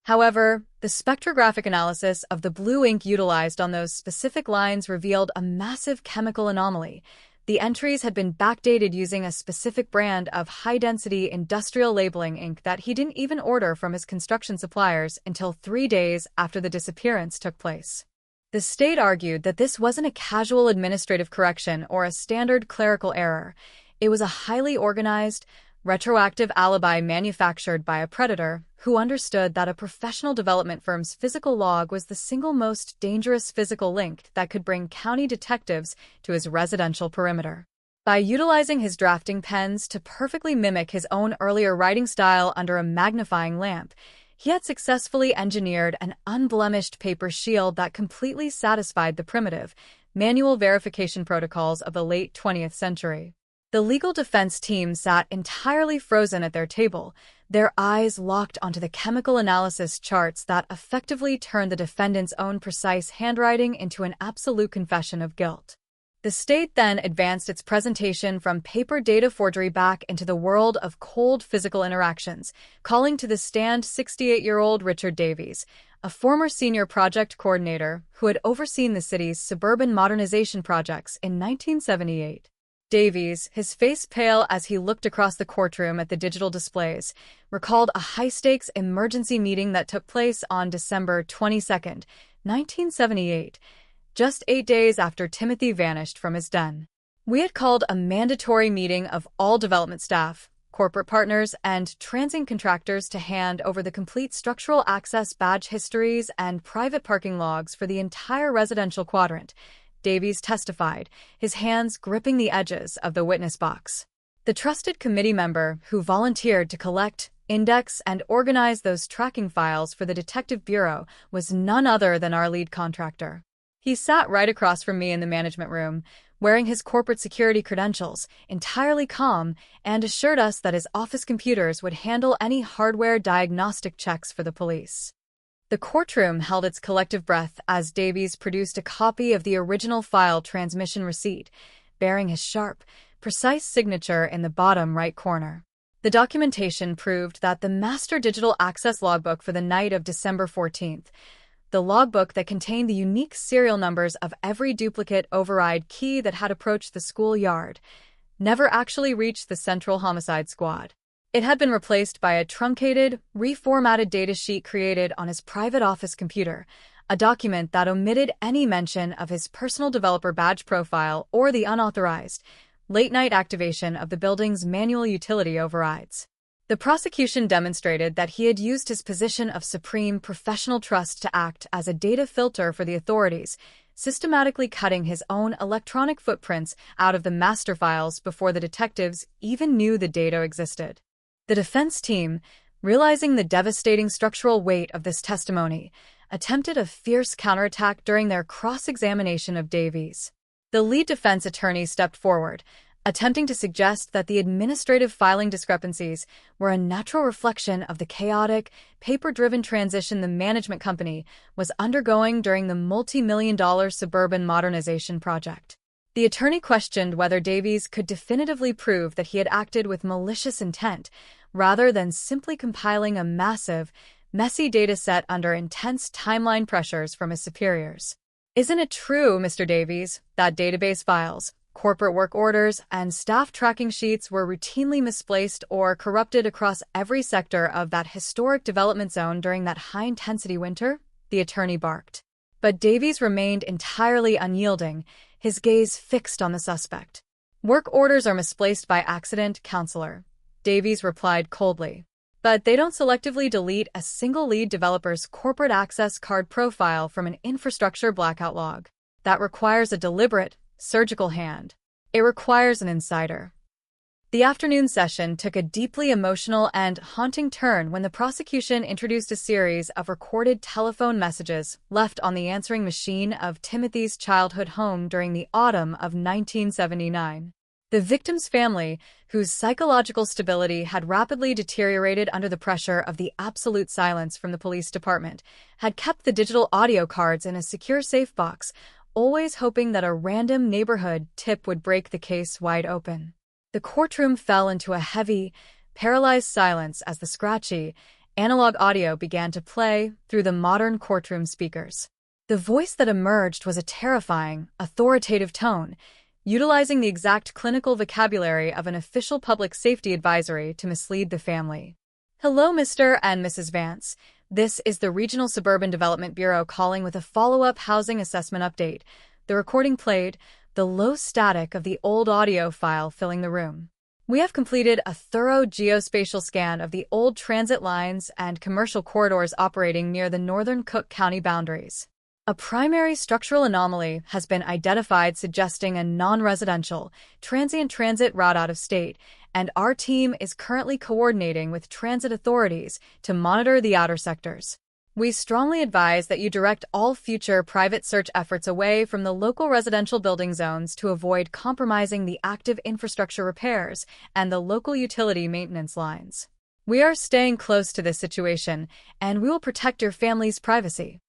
However, the spectrographic analysis of the blue ink utilized on those specific lines revealed a massive chemical anomaly. The entries had been backdated using a specific brand of high-density industrial labeling ink that he didn't even order from his construction suppliers until 3 days after the disappearance took place. The state argued that this wasn't a casual administrative correction or a standard clerical error. It was a highly organized, retroactive alibi manufactured by a predator who understood that a professional development firm's physical log was the single most dangerous physical link that could bring county detectives to his residential perimeter. By utilizing his drafting pens to perfectly mimic his own earlier writing style under a magnifying lamp, he had successfully engineered an unblemished paper shield that completely satisfied the primitive, manual verification protocols of the late 20th century. The legal defense team sat entirely frozen at their table, their eyes locked onto the chemical analysis charts that effectively turned the defendant's own precise handwriting into an absolute confession of guilt. The state then advanced its presentation from paper data forgery back into the world of cold physical interactions, calling to the stand 68-year-old Richard Davies, a former senior project coordinator who had overseen the city's suburban modernization projects in 1978. Davies, his face pale as he looked across the courtroom at the digital displays, recalled a high-stakes emergency meeting that took place on December 22, 1978. just 8 days after Timothy vanished from his den. We had called a mandatory meeting of all development staff, corporate partners, and transient contractors to hand over the complete structural access badge histories and private parking logs for the entire residential quadrant. Davies testified, his hands gripping the edges of the witness box. The trusted committee member who volunteered to collect, index, and organize those tracking files for the Detective Bureau was none other than our lead contractor. He sat right across from me in the management room, wearing his corporate security credentials, entirely calm, and assured us that his office computers would handle any hardware diagnostic checks for the police. The courtroom held its collective breath as Davies produced a copy of the original file transmission receipt, bearing his sharp, precise signature in the bottom right corner. The documentation proved that the master digital access logbook for the night of December 14th, the logbook that contained the unique serial numbers of every duplicate override key that had approached the schoolyard, never actually reached the Central Homicide Squad. It had been replaced by a truncated, reformatted datasheet created on his private office computer, a document that omitted any mention of his personal developer badge profile or the unauthorized, late-night activation of the building's manual utility overrides. The prosecution demonstrated that he had used his position of supreme professional trust to act as a data filter for the authorities, systematically cutting his own electronic footprints out of the master files before the detectives even knew the data existed. The defense team, realizing the devastating structural weight of this testimony, attempted a fierce counterattack during their cross-examination of Davies. The lead defense attorney stepped forward, attempting to suggest that the administrative filing discrepancies were a natural reflection of the chaotic, paper-driven transition the management company was undergoing during the multi-million-dollar suburban modernization project. The attorney questioned whether Davies could definitively prove that he had acted with malicious intent, rather than simply compiling a massive, messy data set under intense timeline pressures from his superiors. Isn't it true, Mr. Davies, that database files, corporate work orders, and staff tracking sheets were routinely misplaced or corrupted across every sector of that historic development zone during that high-intensity winter? The attorney barked. But Davies remained entirely unyielding, his gaze fixed on the suspect. Work orders are misplaced by accident, counselor, Davies replied coldly. But they don't selectively delete a single lead developer's corporate access card profile from an infrastructure blackout log. That requires a deliberate, surgical hand. It requires an insider. The afternoon session took a deeply emotional and haunting turn when the prosecution introduced a series of recorded telephone messages left on the answering machine of Timothy's childhood home during the autumn of 1979. The victim's family, whose psychological stability had rapidly deteriorated under the pressure of the absolute silence from the police department, had kept the digital audio cards in a secure safe box, always hoping that a random neighborhood tip would break the case wide open. The courtroom fell into a heavy, paralyzed silence as the scratchy, analog audio began to play through the modern courtroom speakers. The voice that emerged was a terrifying, authoritative tone, utilizing the exact clinical vocabulary of an official public safety advisory to mislead the family. Hello, Mr. and Mrs. Vance. This is the Regional Suburban Development Bureau calling with a follow-up housing assessment update. The recording played, the low static of the old audio file filling the room. We have completed a thorough geospatial scan of the old transit lines and commercial corridors operating near the northern Cook County boundaries. A primary structural anomaly has been identified suggesting a non-residential, transient transit route out of state, and our team is currently coordinating with transit authorities to monitor the outer sectors. We strongly advise that you direct all future private search efforts away from the local residential building zones to avoid compromising the active infrastructure repairs and the local utility maintenance lines. We are staying close to this situation, and we will protect your family's privacy.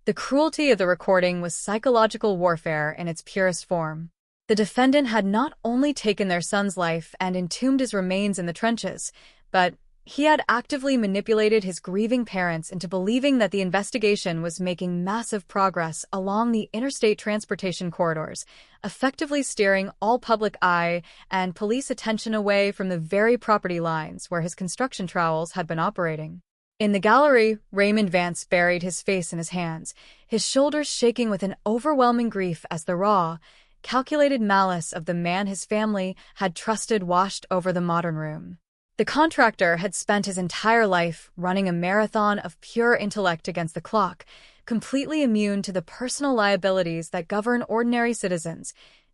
The cruelty of the recording was psychological warfare in its purest form. The defendant had not only taken their son's life and entombed his remains in the trenches, but he had actively manipulated his grieving parents into believing that the investigation was making massive progress along the interstate transportation corridors, effectively steering all public eye and police attention away from the very property lines where his construction trowels had been operating. In the gallery, Raymond Vance buried his face in his hands, his shoulders shaking with an overwhelming grief as the raw, calculated malice of the man his family had trusted washed over the modern room. The contractor had spent his entire life running a marathon of pure intellect against the clock, completely immune to the personal liabilities that govern ordinary citizens,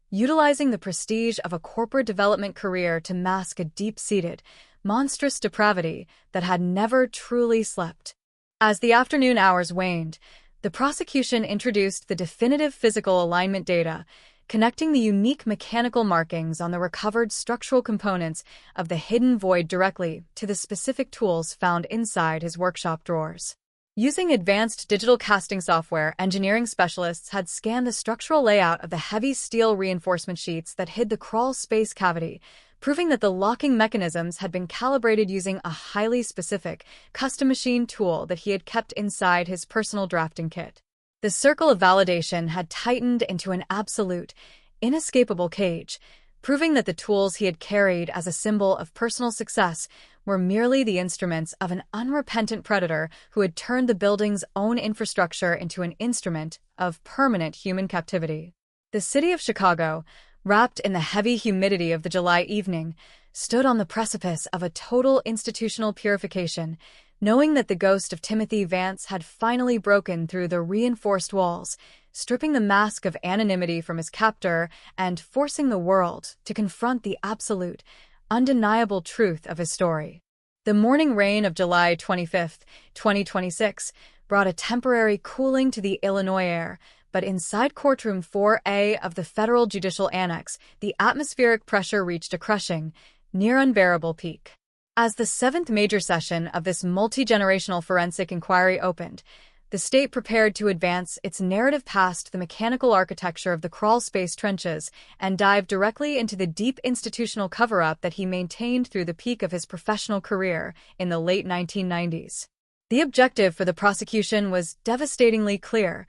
utilizing the prestige of a corporate development career to mask a deep-seated, monstrous depravity that had never truly slept. As the afternoon hours waned, the prosecution introduced the definitive physical alignment data, connecting the unique mechanical markings on the recovered structural components of the hidden void directly to the specific tools found inside his workshop drawers. Using advanced digital casting software, engineering specialists had scanned the structural layout of the heavy steel reinforcement sheets that hid the crawl space cavity, proving that the locking mechanisms had been calibrated using a highly specific, custom-machined tool that he had kept inside his personal drafting kit. The circle of validation had tightened into an absolute, inescapable cage, proving that the tools he had carried as a symbol of personal success were merely the instruments of an unrepentant predator who had turned the building's own infrastructure into an instrument of permanent human captivity. The city of Chicago, wrapped in the heavy humidity of the July evening, stood on the precipice of a total institutional purification, knowing that the ghost of Timothy Vance had finally broken through the reinforced walls, stripping the mask of anonymity from his captor and forcing the world to confront the absolute, undeniable truth of his story. The morning rain of July 25, 2026, brought a temporary cooling to the Illinois air, but inside courtroom 4A of the Federal Judicial Annex, the atmospheric pressure reached a crushing, near unbearable peak. As the seventh major session of this multi-generational forensic inquiry opened, the state prepared to advance its narrative past the mechanical architecture of the crawl space trenches and dive directly into the deep institutional cover-up that he maintained through the peak of his professional career in the late 1990s. The objective for the prosecution was devastatingly clear: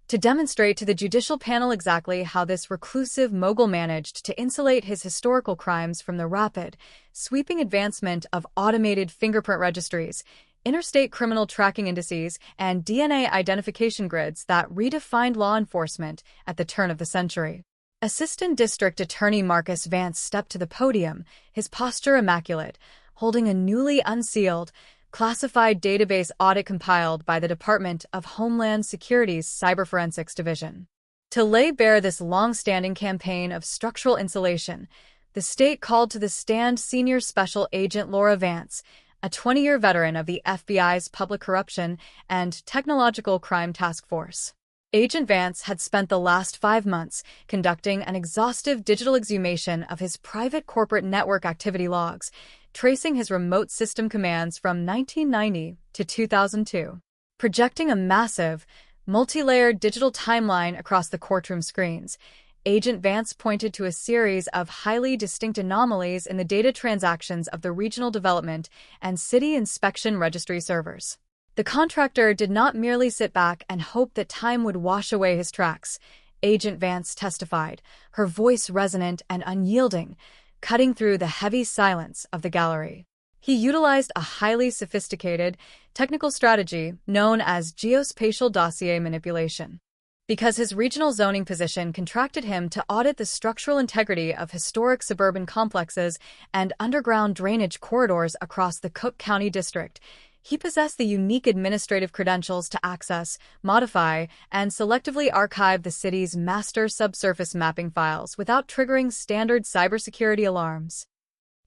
to demonstrate to the judicial panel exactly how this reclusive mogul managed to insulate his historical crimes from the rapid, sweeping advancement of automated fingerprint registries, interstate criminal tracking indices, and DNA identification grids that redefined law enforcement at the turn of the century. Assistant District Attorney Marcus Vance stepped to the podium, his posture immaculate, holding a newly unsealed, classified database audit compiled by the Department of Homeland Security's Cyberforensics Division. To lay bare this long-standing campaign of structural insulation, the state called to the stand Senior Special Agent Laura Vance, a 20-year veteran of the FBI's Public Corruption and Technological Crime Task Force. Agent Vance had spent the last 5 months conducting an exhaustive digital exhumation of his private corporate network activity logs, tracing his remote system commands from 1990 to 2002. Projecting a massive, multi-layered digital timeline across the courtroom screens, Agent Vance pointed to a series of highly distinct anomalies in the data transactions of the Regional Development and City Inspection Registry servers. The contractor did not merely sit back and hope that time would wash away his tracks. Agent Vance testified, her voice resonant and unyielding, cutting through the heavy silence of the gallery. He utilized a highly sophisticated, technical strategy known as geospatial dossier manipulation. Because his regional zoning position contracted him to audit the structural integrity of historic suburban complexes and underground drainage corridors across the Cook County District, he possessed the unique administrative credentials to access, modify, and selectively archive the city's master subsurface mapping files without triggering standard cybersecurity alarms.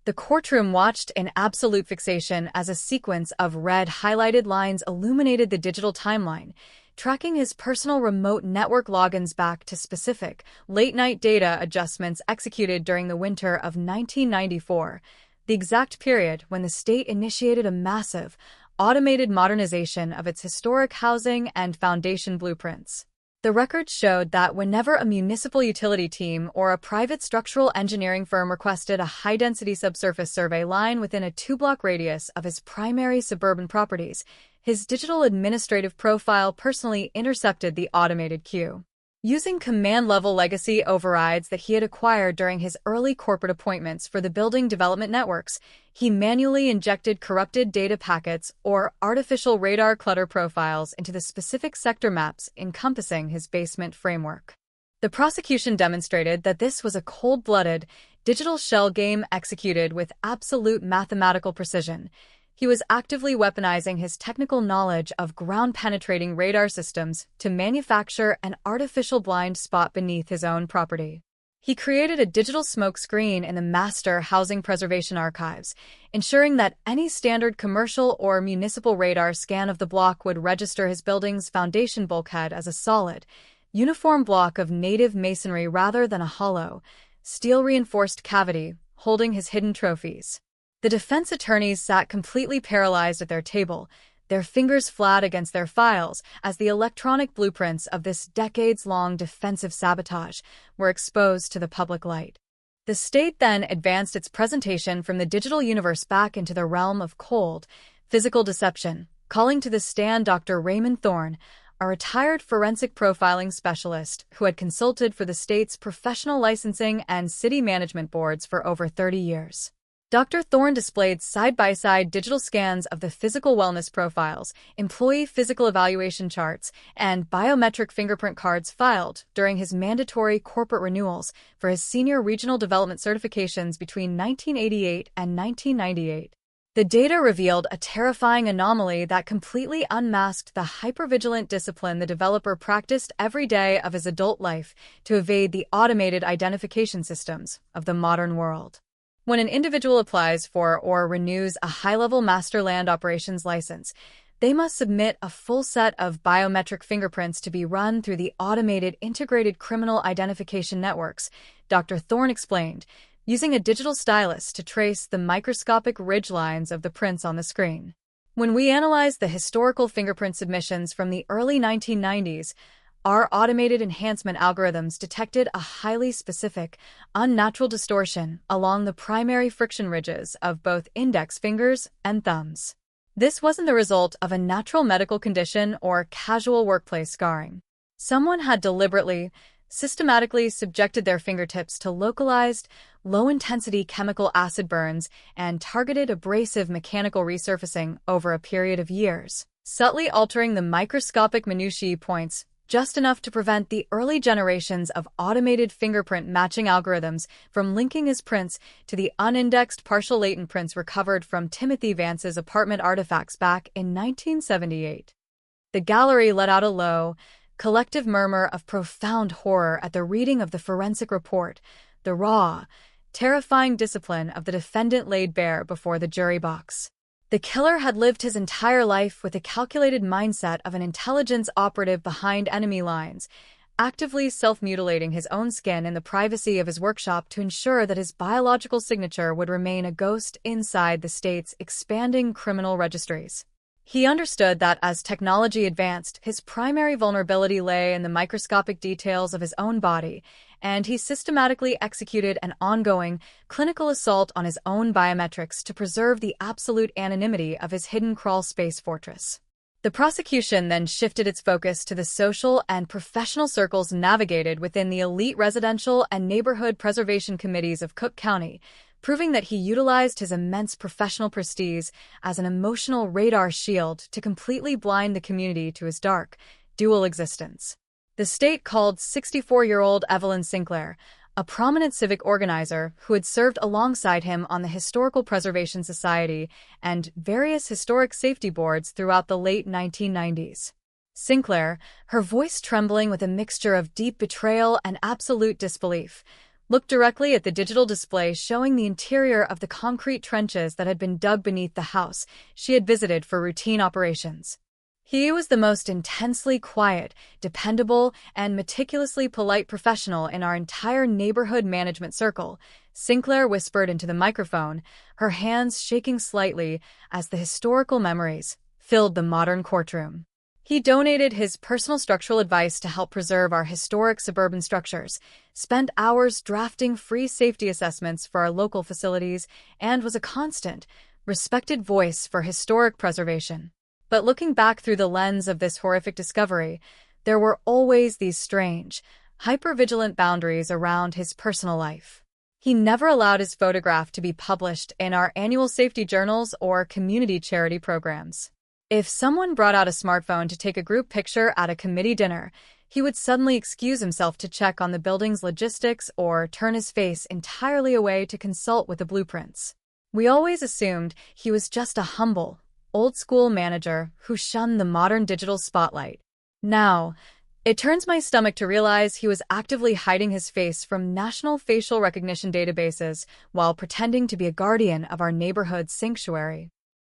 The courtroom watched in absolute fixation as a sequence of red highlighted lines illuminated the digital timeline, tracking his personal remote network logins back to specific, late-night data adjustments executed during the winter of 1994, the exact period when the state initiated a massive, automated modernization of its historic housing and foundation blueprints. The records showed that whenever a municipal utility team or a private structural engineering firm requested a high-density subsurface survey line within a 2-block radius of his primary suburban properties, his digital administrative profile personally intercepted the automated queue. Using command-level legacy overrides that he had acquired during his early corporate appointments for the building development networks, he manually injected corrupted data packets or artificial radar clutter profiles into the specific sector maps encompassing his basement framework. The prosecution demonstrated that this was a cold-blooded, digital shell game executed with absolute mathematical precision. He was actively weaponizing his technical knowledge of ground-penetrating radar systems to manufacture an artificial blind spot beneath his own property. He created a digital smokescreen in the master housing preservation archives, ensuring that any standard commercial or municipal radar scan of the block would register his building's foundation bulkhead as a solid, uniform block of native masonry rather than a hollow, steel-reinforced cavity holding his hidden trophies. The defense attorneys sat completely paralyzed at their table, their fingers flat against their files as the electronic blueprints of this decades-long defensive sabotage were exposed to the public light. The state then advanced its presentation from the digital universe back into the realm of cold, physical deception, calling to the stand Dr. Raymond Thorne, a retired forensic profiling specialist who had consulted for the state's professional licensing and city management boards for over 30 years. Dr. Thorne displayed side-by-side digital scans of the physical wellness profiles, employee physical evaluation charts, and biometric fingerprint cards filed during his mandatory corporate renewals for his senior regional development certifications between 1988 and 1998. The data revealed a terrifying anomaly that completely unmasked the hypervigilant discipline the developer practiced every day of his adult life to evade the automated identification systems of the modern world. When an individual applies for or renews a high-level master land operations license, they must submit a full set of biometric fingerprints to be run through the automated integrated criminal identification networks, Dr. Thorne explained, using a digital stylus to trace the microscopic ridge lines of the prints on the screen. When we analyzed the historical fingerprint submissions from the early 1990s, our automated enhancement algorithms detected a highly specific, unnatural distortion along the primary friction ridges of both index fingers and thumbs. This wasn't the result of a natural medical condition or casual workplace scarring. Someone had deliberately, systematically subjected their fingertips to localized, low-intensity chemical acid burns and targeted abrasive mechanical resurfacing over a period of years, subtly altering the microscopic minutiae points just enough to prevent the early generations of automated fingerprint matching algorithms from linking his prints to the unindexed partial latent prints recovered from Timothy Vance's apartment artifacts back in 1978. The gallery let out a low, collective murmur of profound horror at the reading of the forensic report, the raw, terrifying discipline of the defendant laid bare before the jury box. The killer had lived his entire life with the calculated mindset of an intelligence operative behind enemy lines, actively self-mutilating his own skin in the privacy of his workshop to ensure that his biological signature would remain a ghost inside the state's expanding criminal registries. He understood that as technology advanced, his primary vulnerability lay in the microscopic details of his own body, and he systematically executed an ongoing, clinical assault on his own biometrics to preserve the absolute anonymity of his hidden crawl space fortress. The prosecution then shifted its focus to the social and professional circles navigated within the elite residential and neighborhood preservation committees of Cook County, proving that he utilized his immense professional prestige as an emotional radar shield to completely blind the community to his dark, dual existence. The state called 64-year-old Evelyn Sinclair, a prominent civic organizer who had served alongside him on the Historical Preservation Society and various historic safety boards throughout the late 1990s. Sinclair, her voice trembling with a mixture of deep betrayal and absolute disbelief, looked directly at the digital display showing the interior of the concrete trenches that had been dug beneath the house she had visited for routine operations. He was the most intensely quiet, dependable, and meticulously polite professional in our entire neighborhood management circle, Sinclair whispered into the microphone, her hands shaking slightly as the historical memories filled the modern courtroom. He donated his personal structural advice to help preserve our historic suburban structures, spent hours drafting free safety assessments for our local facilities, and was a constant, respected voice for historic preservation. But looking back through the lens of this horrific discovery, there were always these strange, hypervigilant boundaries around his personal life. He never allowed his photograph to be published in our annual safety journals or community charity programs. If someone brought out a smartphone to take a group picture at a committee dinner, he would suddenly excuse himself to check on the building's logistics or turn his face entirely away to consult with the blueprints. We always assumed he was just a humble, old-school manager who shunned the modern digital spotlight. Now, it turns my stomach to realize he was actively hiding his face from national facial recognition databases while pretending to be a guardian of our neighborhood's sanctuary.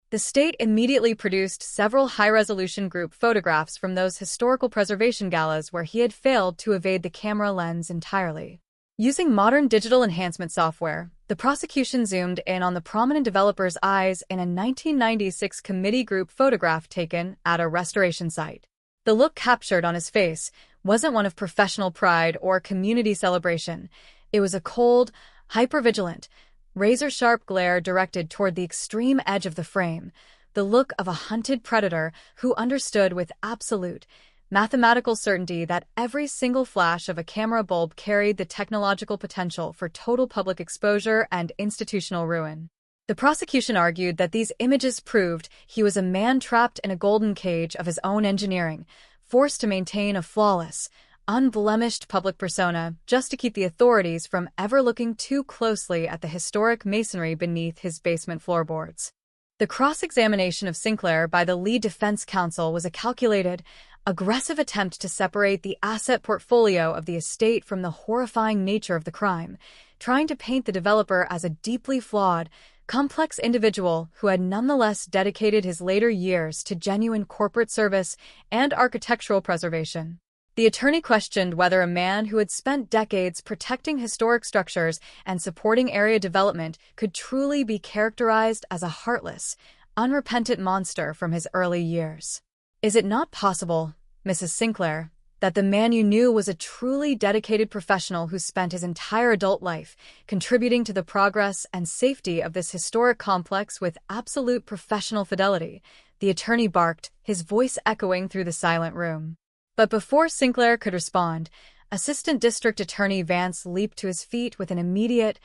The state immediately produced several high-resolution group photographs from those historical preservation galas where he had failed to evade the camera lens entirely. Using modern digital enhancement software, the prosecution zoomed in on the prominent developer's eyes in a 1996 committee group photograph taken at a restoration site. The look captured on his face wasn't one of professional pride or community celebration. It was a cold, hypervigilant, razor-sharp glare directed toward the extreme edge of the frame, the look of a hunted predator who understood with absolute, mathematical certainty that every single flash of a camera bulb carried the technological potential for total public exposure and institutional ruin. The prosecution argued that these images proved he was a man trapped in a golden cage of his own engineering, forced to maintain a flawless, unblemished public persona just to keep the authorities from ever looking too closely at the historic masonry beneath his basement floorboards. The cross-examination of Sinclair by the lead defense counsel was a calculated, aggressive attempt to separate the asset portfolio of the estate from the horrifying nature of the crime, trying to paint the developer as a deeply flawed, complex individual who had nonetheless dedicated his later years to genuine corporate service and architectural preservation. The attorney questioned whether a man who had spent decades protecting historic structures and supporting area development could truly be characterized as a heartless, unrepentant monster from his early years. Is it not possible, Mrs. Sinclair, that the man you knew was a truly dedicated professional who spent his entire adult life contributing to the progress and safety of this historic complex with absolute professional fidelity? The attorney barked, his voice echoing through the silent room. But before Sinclair could respond, Assistant District Attorney Vance leaped to his feet with an immediate,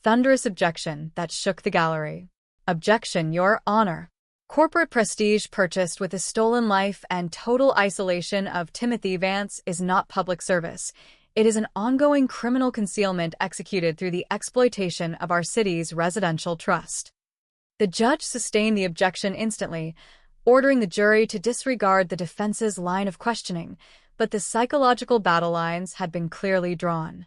thunderous objection that shook the gallery. Objection, Your Honor. Corporate prestige purchased with the stolen life and total isolation of Timothy Vance is not public service. It is an ongoing criminal concealment executed through the exploitation of our city's residential trust. The judge sustained the objection instantly, ordering the jury to disregard the defense's line of questioning, but the psychological battle lines had been clearly drawn.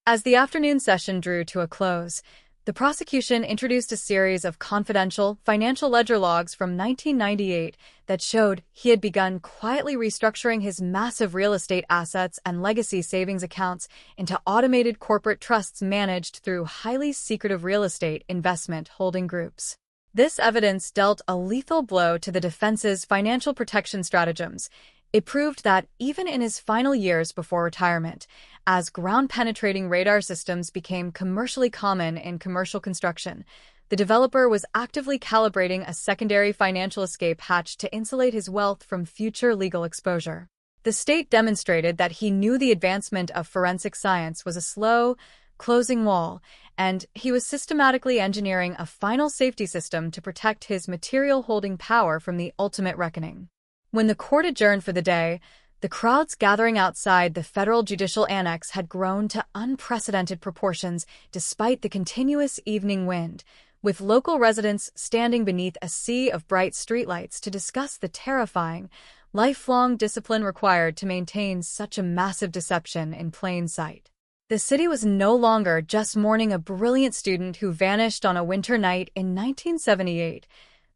As the afternoon session drew to a close, the prosecution introduced a series of confidential financial ledger logs from 1998 that showed he had begun quietly restructuring his massive real estate assets and legacy savings accounts into automated corporate trusts managed through highly secretive real estate investment holding groups. This evidence dealt a lethal blow to the defense's financial protection stratagems. It proved that even in his final years before retirement, as ground-penetrating radar systems became commercially common in commercial construction, the developer was actively calibrating a secondary financial escape hatch to insulate his wealth from future legal exposure. The state demonstrated that he knew the advancement of forensic science was a slow, closing wall, and he was systematically engineering a final safety system to protect his material holding power from the ultimate reckoning. When the court adjourned for the day, the crowds gathering outside the federal judicial annex had grown to unprecedented proportions despite the continuous evening wind, with local residents standing beneath a sea of bright streetlights to discuss the terrifying, lifelong discipline required to maintain such a massive deception in plain sight. The city was no longer just mourning a brilliant student who vanished on a winter night in 1978.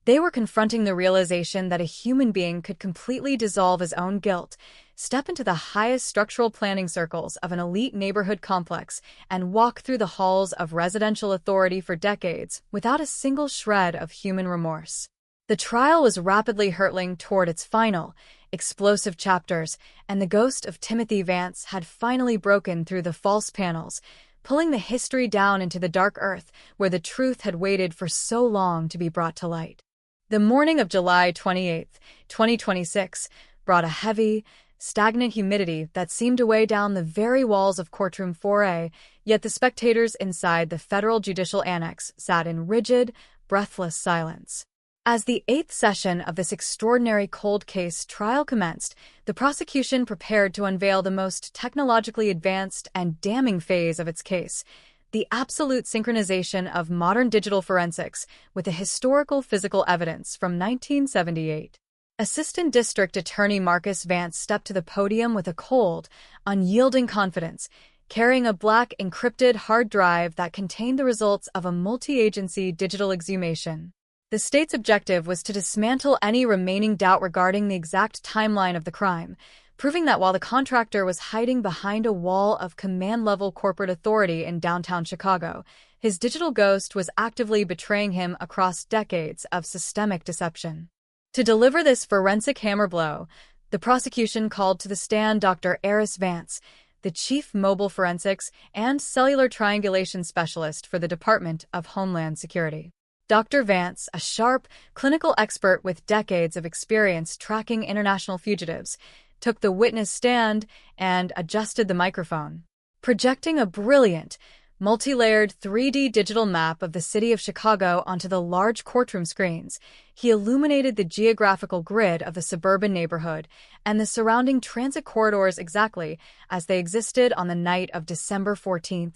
They were confronting the realization that a human being could completely dissolve his own guilt, step into the highest structural planning circles of an elite neighborhood complex, and walk through the halls of residential authority for decades without a single shred of human remorse. The trial was rapidly hurtling toward its final, explosive chapters, and the ghost of Timothy Vance had finally broken through the false panels, pulling the history down into the dark earth where the truth had waited for so long to be brought to light. The morning of July 28, 2026, brought a heavy, stagnant humidity that seemed to weigh down the very walls of courtroom 4A, yet the spectators inside the Federal Judicial Annex sat in rigid, breathless silence. As the 8th session of this extraordinary cold case trial commenced, the prosecution prepared to unveil the most technologically advanced and damning phase of its case, the absolute synchronization of modern digital forensics with the historical physical evidence from 1978. Assistant District Attorney Marcus Vance stepped to the podium with a cold, unyielding confidence, carrying a black encrypted hard drive that contained the results of a multi-agency digital exhumation. The state's objective was to dismantle any remaining doubt regarding the exact timeline of the crime, proving that while the contractor was hiding behind a wall of command-level corporate authority in downtown Chicago, his digital ghost was actively betraying him across decades of systemic deception. To deliver this forensic hammer blow, the prosecution called to the stand Dr. Eris Vance, the chief mobile forensics and cellular triangulation specialist for the Department of Homeland Security. Dr. Vance, a sharp, clinical expert with decades of experience tracking international fugitives, took the witness stand and adjusted the microphone. Projecting a brilliant, multi-layered 3D digital map of the city of Chicago onto the large courtroom screens, he illuminated the geographical grid of the suburban neighborhood and the surrounding transit corridors exactly as they existed on the night of December 14,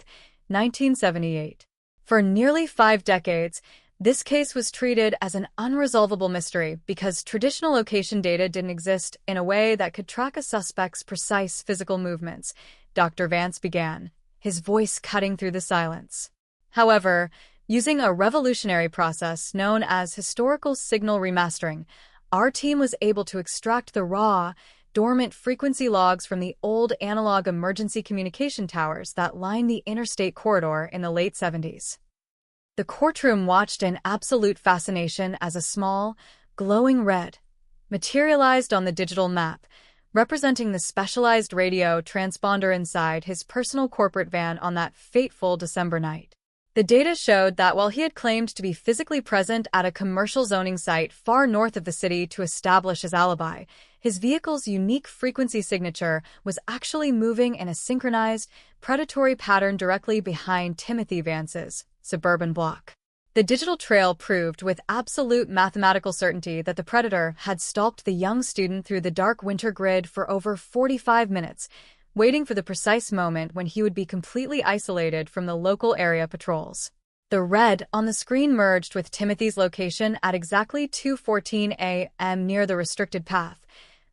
1978. For nearly 5 decades, this case was treated as an unresolvable mystery because traditional location data didn't exist in a way that could track a suspect's precise physical movements. Dr. Vance began, his voice cutting through the silence. However, using a revolutionary process known as historical signal remastering, our team was able to extract the raw, dormant frequency logs from the old analog emergency communication towers that lined the interstate corridor in the late 70s. The courtroom watched in absolute fascination as a small, glowing red materialized on the digital map, representing the specialized radio transponder inside his personal corporate van on that fateful December night. The data showed that while he had claimed to be physically present at a commercial zoning site far north of the city to establish his alibi, his vehicle's unique frequency signature was actually moving in a synchronized, predatory pattern directly behind Timothy Vance's suburban block. The digital trail proved with absolute mathematical certainty that the predator had stalked the young student through the dark winter grid for over 45 minutes, waiting for the precise moment when he would be completely isolated from the local area patrols. The red on the screen merged with Timothy's location at exactly 2:14 a.m. near the restricted path,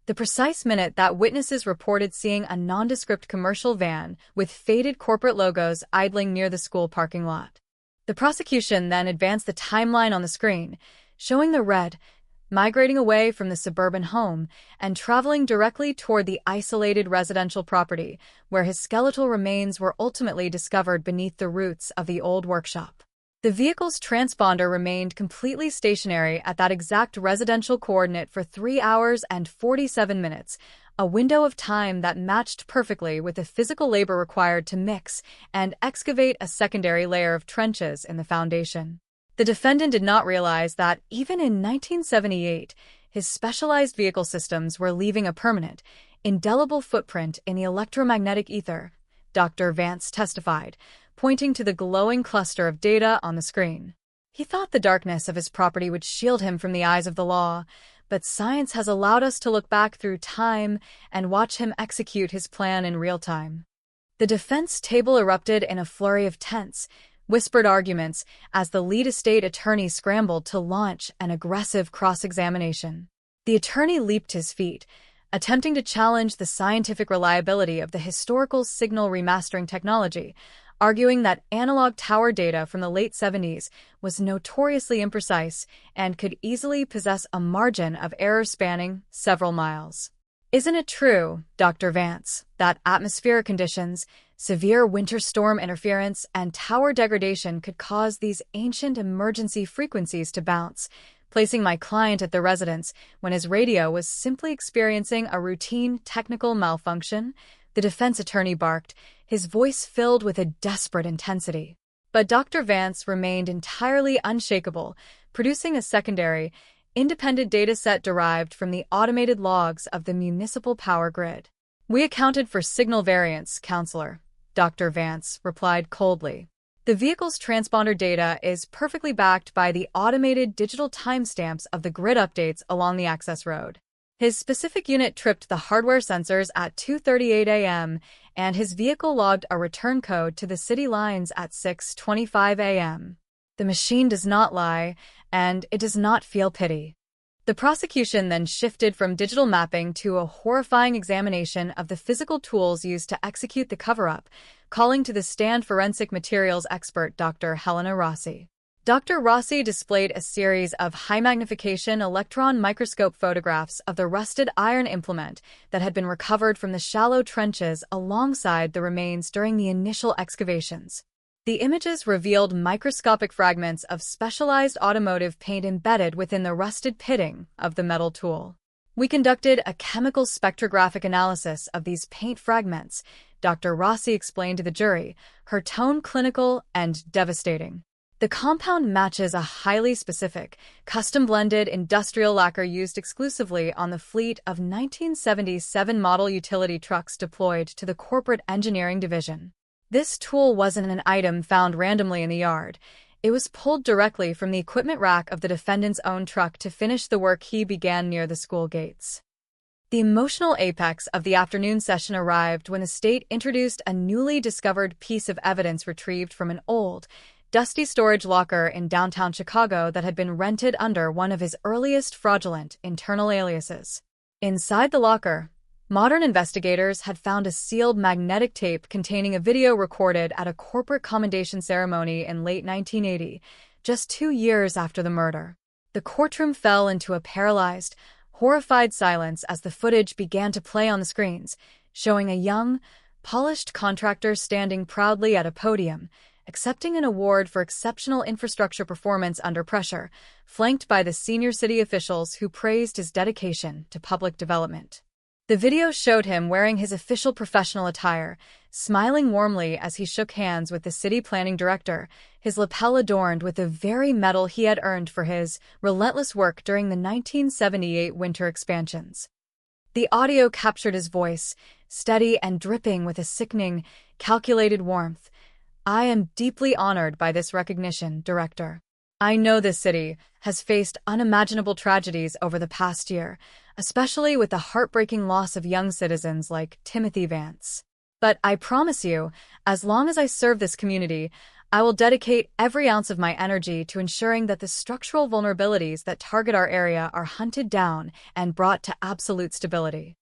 the precise minute that witnesses reported seeing a nondescript commercial van with faded corporate logos idling near the school parking lot. The prosecution then advanced the timeline on the screen, showing the red migrating away from the suburban home and traveling directly toward the isolated residential property, where his skeletal remains were ultimately discovered beneath the roots of the old workshop. The vehicle's transponder remained completely stationary at that exact residential coordinate for 3 hours and 47 minutes, a window of time that matched perfectly with the physical labor required to mix and excavate a secondary layer of trenches in the foundation. The defendant did not realize that, even in 1978, his specialized vehicle systems were leaving a permanent, indelible footprint in the electromagnetic ether, Dr. Vance testified, pointing to the glowing cluster of data on the screen. He thought the darkness of his property would shield him from the eyes of the law, but science has allowed us to look back through time and watch him execute his plan in real time. The defense table erupted in a flurry of tense, whispered arguments as the lead estate attorney scrambled to launch an aggressive cross-examination. The attorney leaped to his feet, attempting to challenge the scientific reliability of the historical signal remastering technology, arguing that analog tower data from the late 70s was notoriously imprecise and could easily possess a margin of error spanning several miles. Isn't it true, Dr. Vance, that atmospheric conditions, severe winter storm interference, and tower degradation could cause these ancient emergency frequencies to bounce, placing my client at the residence when his radio was simply experiencing a routine technical malfunction? The defense attorney barked, his voice filled with a desperate intensity. But Dr. Vance remained entirely unshakable, producing a secondary, independent data set derived from the automated logs of the municipal power grid. We accounted for signal variance, Counselor, Dr. Vance replied coldly. The vehicle's transponder data is perfectly backed by the automated digital timestamps of the grid updates along the access road. His specific unit tripped the hardware sensors at 2:38 a.m., and his vehicle logged a return code to the city lines at 6:25 a.m. The machine does not lie, and it does not feel pity. The prosecution then shifted from digital mapping to a horrifying examination of the physical tools used to execute the cover-up, calling to the stand forensic materials expert Dr. Helena Rossi. Dr. Rossi displayed a series of high-magnification electron microscope photographs of the rusted iron implement that had been recovered from the shallow trenches alongside the remains during the initial excavations. The images revealed microscopic fragments of specialized automotive paint embedded within the rusted pitting of the metal tool. We conducted a chemical spectrographic analysis of these paint fragments, Dr. Rossi explained to the jury, her tone clinical and devastating. The compound matches a highly specific, custom-blended industrial lacquer used exclusively on the fleet of 1977 model utility trucks deployed to the corporate engineering division. This tool wasn't an item found randomly in the yard. It was pulled directly from the equipment rack of the defendant's own truck to finish the work he began near the school gates. The emotional apex of the afternoon session arrived when the state introduced a newly discovered piece of evidence retrieved from an old, dusty storage locker in downtown Chicago that had been rented under one of his earliest fraudulent internal aliases. Inside the locker, modern investigators had found a sealed magnetic tape containing a video recorded at a corporate commendation ceremony in late 1980, just 2 years after the murder. The courtroom fell into a paralyzed, horrified silence as the footage began to play on the screens, showing a young, polished contractor standing proudly at a podium, accepting an award for exceptional infrastructure performance under pressure, flanked by the senior city officials who praised his dedication to public development. The video showed him wearing his official professional attire, smiling warmly as he shook hands with the city planning director, his lapel adorned with the very medal he had earned for his relentless work during the 1978 winter expansions. The audio captured his voice, steady and dripping with a sickening, calculated warmth. "I am deeply honored by this recognition, Director. I know this city has faced unimaginable tragedies over the past year, especially with the heartbreaking loss of young citizens like Timothy Vance. But I promise you, as long as I serve this community, I will dedicate every ounce of my energy to ensuring that the structural vulnerabilities that target our area are hunted down and brought to absolute stability."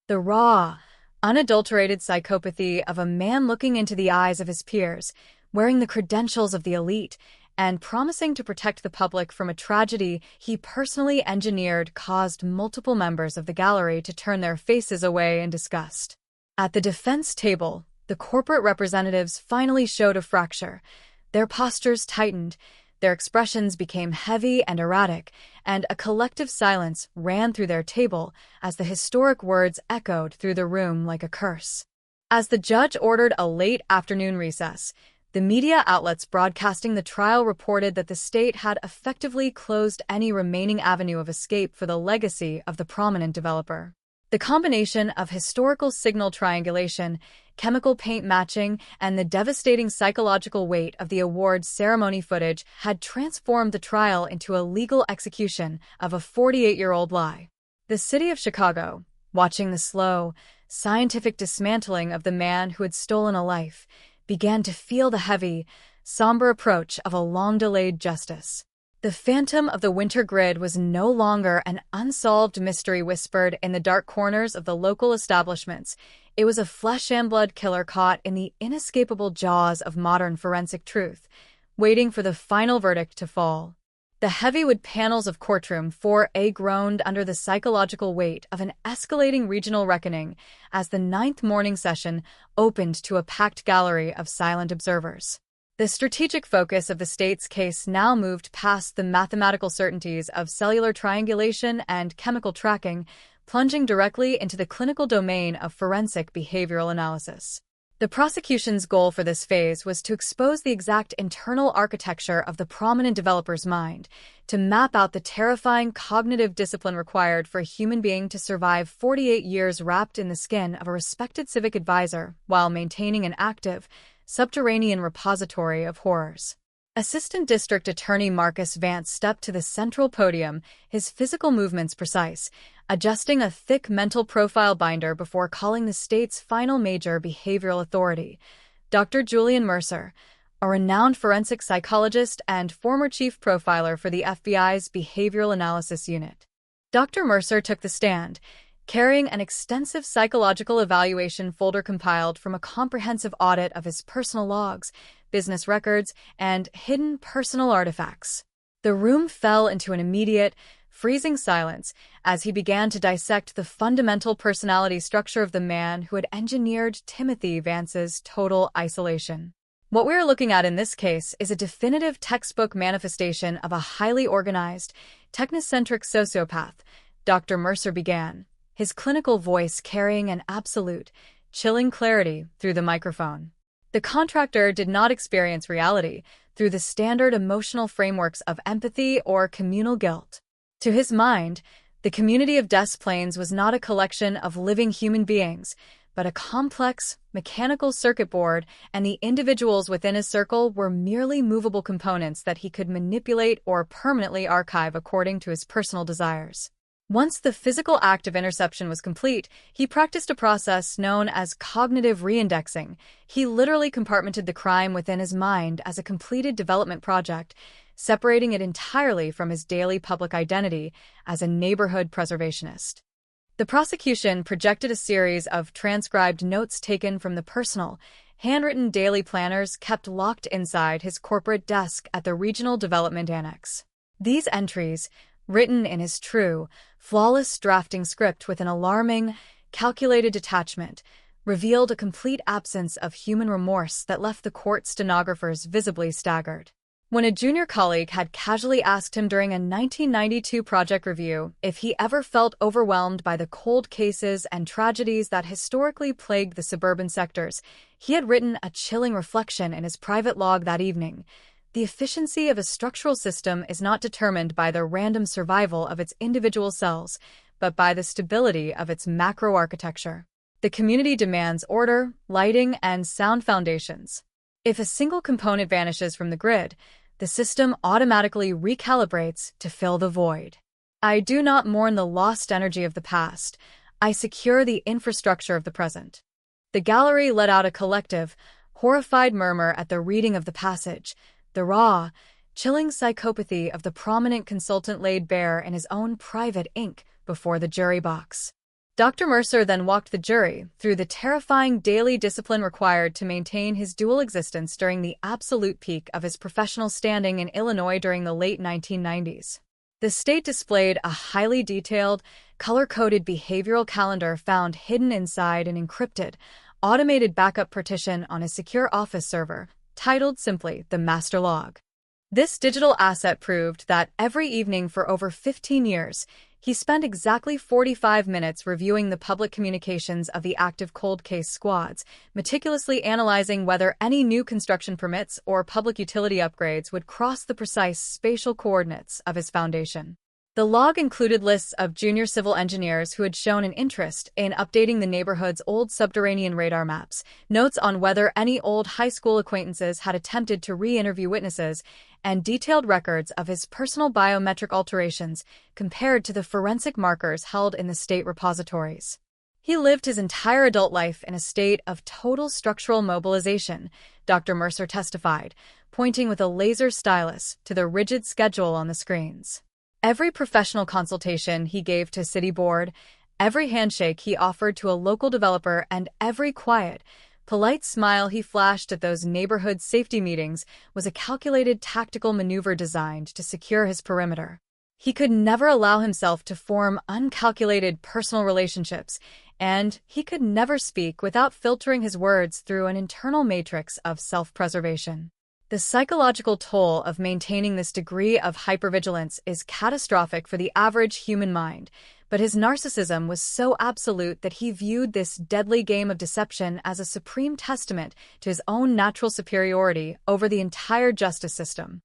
The raw, unadulterated psychopathy of a man looking into the eyes of his peers, wearing the credentials of the elite, and promising to protect the public from a tragedy he personally engineered caused multiple members of the gallery to turn their faces away in disgust. At the defense table, the corporate representatives finally showed a fracture. Their postures tightened, their expressions became heavy and erratic, and a collective silence ran through their table as the historic words echoed through the room like a curse. As the judge ordered a late afternoon recess, the media outlets broadcasting the trial reported that the state had effectively closed any remaining avenue of escape for the legacy of the prominent developer. The combination of historical signal triangulation, chemical paint matching, and the devastating psychological weight of the awards ceremony footage had transformed the trial into a legal execution of a 48-year-old lie. The city of Chicago, watching the slow, scientific dismantling of the man who had stolen a life, began to feel the heavy, somber approach of a long-delayed justice. The phantom of the winter grid was no longer an unsolved mystery whispered in the dark corners of the local establishments. It was a flesh-and-blood killer caught in the inescapable jaws of modern forensic truth, waiting for the final verdict to fall. The heavy wood panels of courtroom 4A groaned under the psychological weight of an escalating regional reckoning as the 9th morning session opened to a packed gallery of silent observers. The strategic focus of the state's case now moved past the mathematical certainties of cellular triangulation and chemical tracking, plunging directly into the clinical domain of forensic behavioral analysis. The prosecution's goal for this phase was to expose the exact internal architecture of the prominent developer's mind, to map out the terrifying cognitive discipline required for a human being to survive 48 years wrapped in the skin of a respected civic advisor while maintaining an active, subterranean repository of horrors. Assistant District Attorney Marcus Vance stepped to the central podium, his physical movements precise, adjusting a thick mental profile binder before calling the state's final major behavioral authority, Dr. Julian Mercer, a renowned forensic psychologist and former chief profiler for the FBI's Behavioral Analysis Unit. Dr. Mercer took the stand, carrying an extensive psychological evaluation folder compiled from a comprehensive audit of his personal logs, business records, and hidden personal artifacts. The room fell into an immediate, freezing silence as he began to dissect the fundamental personality structure of the man who had engineered Timothy Vance's total isolation. What we are looking at in this case is a definitive textbook manifestation of a highly organized, technocentric sociopath, Dr. Mercer began, his clinical voice carrying an absolute, chilling clarity through the microphone. The contractor did not experience reality through the standard emotional frameworks of empathy or communal guilt. To his mind, the community of Des Plaines was not a collection of living human beings, but a complex, mechanical circuit board, and the individuals within his circle were merely movable components that he could manipulate or permanently archive according to his personal desires. Once the physical act of interception was complete, he practiced a process known as cognitive reindexing. He literally compartmented the crime within his mind as a completed development project, separating it entirely from his daily public identity as a neighborhood preservationist. The prosecution projected a series of transcribed notes taken from the personal, handwritten daily planners kept locked inside his corporate desk at the Regional Development Annex. These entries, written in his true, flawless drafting script with an alarming, calculated detachment, revealed a complete absence of human remorse that left the court stenographers visibly staggered. When a junior colleague had casually asked him during a 1992 project review if he ever felt overwhelmed by the cold cases and tragedies that historically plagued the suburban sectors, he had written a chilling reflection in his private log that evening. The efficiency of a structural system is not determined by the random survival of its individual cells, but by the stability of its macroarchitecture. The community demands order, lighting, and sound foundations. If a single component vanishes from the grid, the system automatically recalibrates to fill the void. I do not mourn the lost energy of the past. I secure the infrastructure of the present. The gallery let out a collective, horrified murmur at the reading of the passage. The raw, chilling psychopathy of the prominent consultant laid bare in his own private ink before the jury box. Dr. Mercer then walked the jury through the terrifying daily discipline required to maintain his dual existence during the absolute peak of his professional standing in Illinois during the late 1990s. The state displayed a highly detailed, color-coded behavioral calendar found hidden inside an encrypted, automated backup partition on a secure office server, titled simply the Master Log. This digital asset proved that every evening for over 15 years, he spent exactly 45 minutes reviewing the public communications of the active cold case squads, meticulously analyzing whether any new construction permits or public utility upgrades would cross the precise spatial coordinates of his foundation. The log included lists of junior civil engineers who had shown an interest in updating the neighborhood's old subterranean radar maps, notes on whether any old high school acquaintances had attempted to re-interview witnesses, and detailed records of his personal biometric alterations compared to the forensic markers held in the state repositories. He lived his entire adult life in a state of total structural mobilization, Dr. Mercer testified, pointing with a laser stylus to the rigid schedule on the screens. Every professional consultation he gave to city board, every handshake he offered to a local developer, and every quiet, polite smile he flashed at those neighborhood safety meetings was a calculated tactical maneuver designed to secure his perimeter. He could never allow himself to form uncalculated personal relationships, and he could never speak without filtering his words through an internal matrix of self-preservation. The psychological toll of maintaining this degree of hypervigilance is catastrophic for the average human mind, but his narcissism was so absolute that he viewed this deadly game of deception as a supreme testament to his own natural superiority over the entire justice system.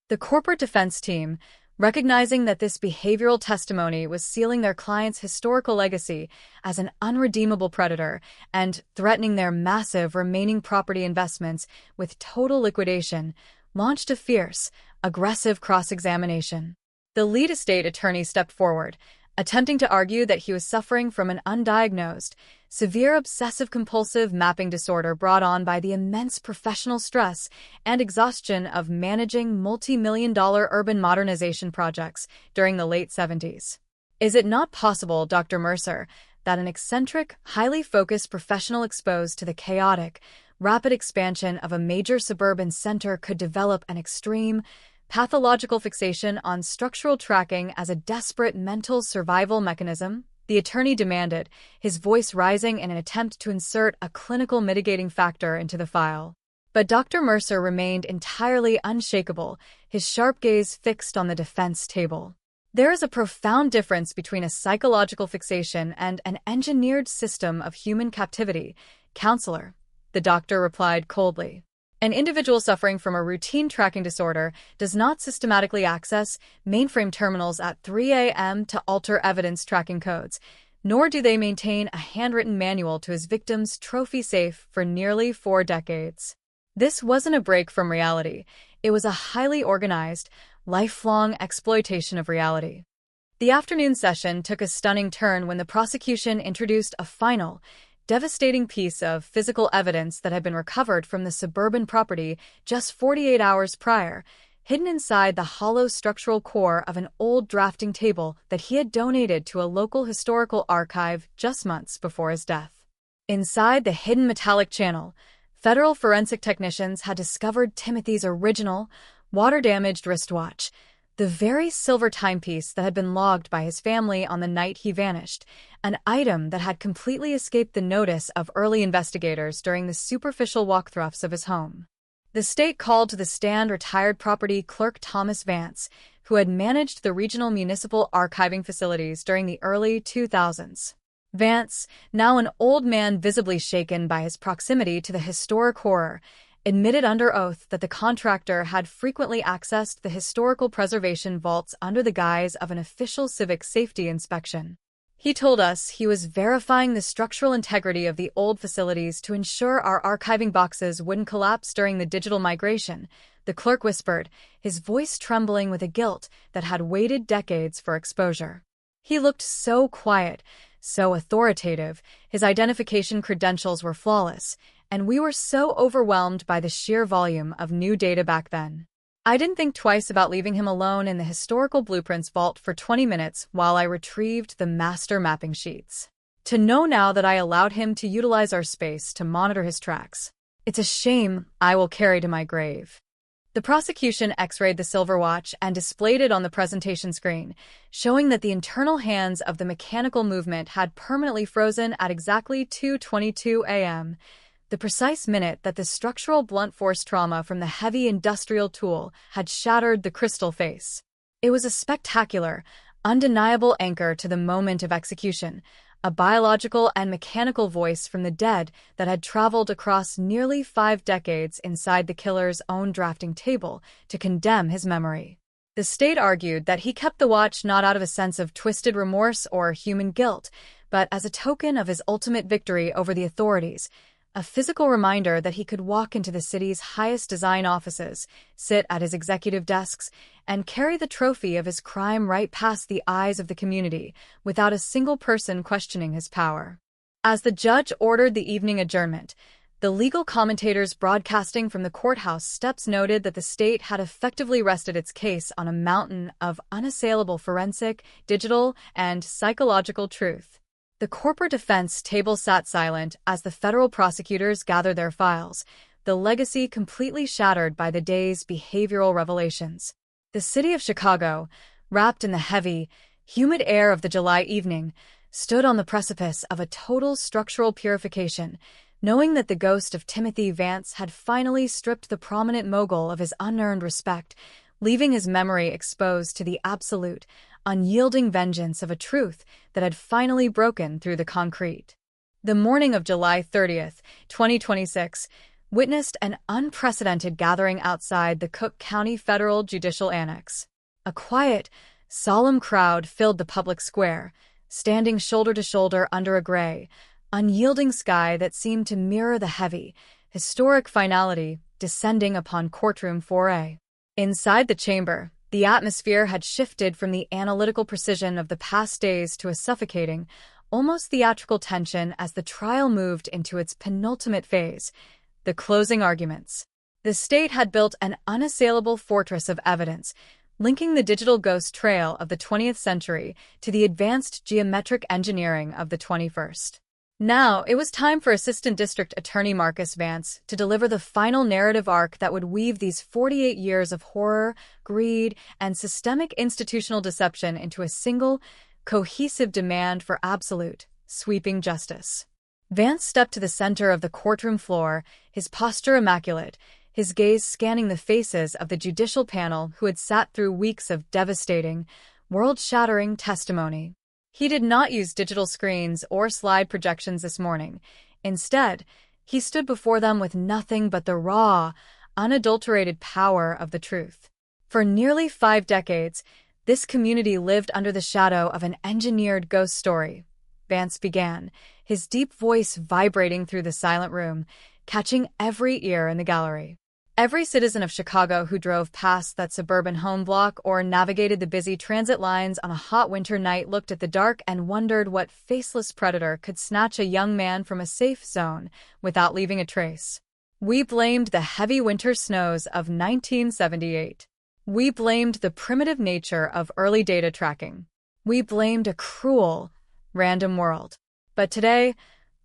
The corporate defense team, recognizing that this behavioral testimony was sealing their client's historical legacy as an unredeemable predator and threatening their massive remaining property investments with total liquidation, launched a fierce, aggressive cross-examination. The lead estate attorney stepped forward, attempting to argue that he was suffering from an undiagnosed, severe obsessive-compulsive mapping disorder brought on by the immense professional stress and exhaustion of managing multi-million-dollar urban modernization projects during the late 70s. Is it not possible, Dr. Mercer, that an eccentric, highly focused professional exposed to the chaotic, rapid expansion of a major suburban center could develop an extreme, pathological fixation on structural tracking as a desperate mental survival mechanism? The attorney demanded, his voice rising in an attempt to insert a clinical mitigating factor into the file. But Dr. Mercer remained entirely unshakable, his sharp gaze fixed on the defense table. There is a profound difference between a psychological fixation and an engineered system of human captivity, counselor, the doctor replied coldly. An individual suffering from a routine tracking disorder does not systematically access mainframe terminals at 3 a.m. to alter evidence tracking codes, nor do they maintain a handwritten manual to his victim's trophy safe for nearly 4 decades. This wasn't a break from reality. It was a highly organized, lifelong exploitation of reality. The afternoon session took a stunning turn when the prosecution introduced a final, devastating piece of physical evidence that had been recovered from the suburban property just 48 hours prior, hidden inside the hollow structural core of an old drafting table that he had donated to a local historical archive just months before his death. Inside the hidden metallic channel, federal forensic technicians had discovered Timothy's original, water-damaged wristwatch, the very silver timepiece that had been logged by his family on the night he vanished, an item that had completely escaped the notice of early investigators during the superficial walkthroughs of his home. The state called to the stand retired property clerk Thomas Vance, who had managed the regional municipal archiving facilities during the early 2000s. Vance, now an old man visibly shaken by his proximity to the historic horror, admitted under oath that the contractor had frequently accessed the historical preservation vaults under the guise of an official civic safety inspection. He told us he was verifying the structural integrity of the old facilities to ensure our archiving boxes wouldn't collapse during the digital migration, the clerk whispered, his voice trembling with a guilt that had waited decades for exposure. He looked so quiet, so authoritative, his identification credentials were flawless, and we were so overwhelmed by the sheer volume of new data back then. I didn't think twice about leaving him alone in the historical blueprints vault for 20 minutes while I retrieved the master mapping sheets. To know now that I allowed him to utilize our space to monitor his tracks, it's a shame I will carry to my grave. The prosecution x-rayed the silver watch and displayed it on the presentation screen, showing that the internal hands of the mechanical movement had permanently frozen at exactly 2:22 a.m., the precise minute that the structural blunt force trauma from the heavy industrial tool had shattered the crystal face. It was a spectacular, undeniable anchor to the moment of execution, a biological and mechanical voice from the dead that had traveled across nearly 5 decades inside the killer's own drafting table to condemn his memory. The state argued that he kept the watch not out of a sense of twisted remorse or human guilt, but as a token of his ultimate victory over the authorities, a physical reminder that he could walk into the city's highest design offices, sit at his executive desks, and carry the trophy of his crime right past the eyes of the community without a single person questioning his power. As the judge ordered the evening adjournment, the legal commentators broadcasting from the courthouse steps noted that the state had effectively rested its case on a mountain of unassailable forensic, digital, and psychological truth. The corporate defense table sat silent as the federal prosecutors gathered their files, the legacy completely shattered by the day's behavioral revelations. The city of Chicago, wrapped in the heavy, humid air of the July evening, stood on the precipice of a total structural purification, knowing that the ghost of Timothy Vance had finally stripped the prominent mogul of his unearned respect, leaving his memory exposed to the absolute, unyielding vengeance of a truth that had finally broken through the concrete. The morning of July 30th, 2026, witnessed an unprecedented gathering outside the Cook County Federal Judicial Annex. A quiet, solemn crowd filled the public square, standing shoulder to shoulder under a gray, unyielding sky that seemed to mirror the heavy, historic finality descending upon courtroom 4A. Inside the chamber, the atmosphere had shifted from the analytical precision of the past days to a suffocating, almost theatrical tension as the trial moved into its penultimate phase, the closing arguments. The state had built an unassailable fortress of evidence, linking the digital ghost trail of the 20th century to the advanced geometric engineering of the 21st. Now, it was time for Assistant District Attorney Marcus Vance to deliver the final narrative arc that would weave these 48 years of horror, greed, and systemic institutional deception into a single, cohesive demand for absolute, sweeping justice. Vance stepped to the center of the courtroom floor, his posture immaculate, his gaze scanning the faces of the judicial panel who had sat through weeks of devastating, world-shattering testimony. He did not use digital screens or slide projections this morning. Instead, he stood before them with nothing but the raw, unadulterated power of the truth. For nearly 5 decades, this community lived under the shadow of an engineered ghost story. Vance began, his deep voice vibrating through the silent room, catching every ear in the gallery. Every citizen of Chicago who drove past that suburban home block or navigated the busy transit lines on a hot winter night looked at the dark and wondered what faceless predator could snatch a young man from a safe zone without leaving a trace. We blamed the heavy winter snows of 1978. We blamed the primitive nature of early data tracking. We blamed a cruel, random world. But today,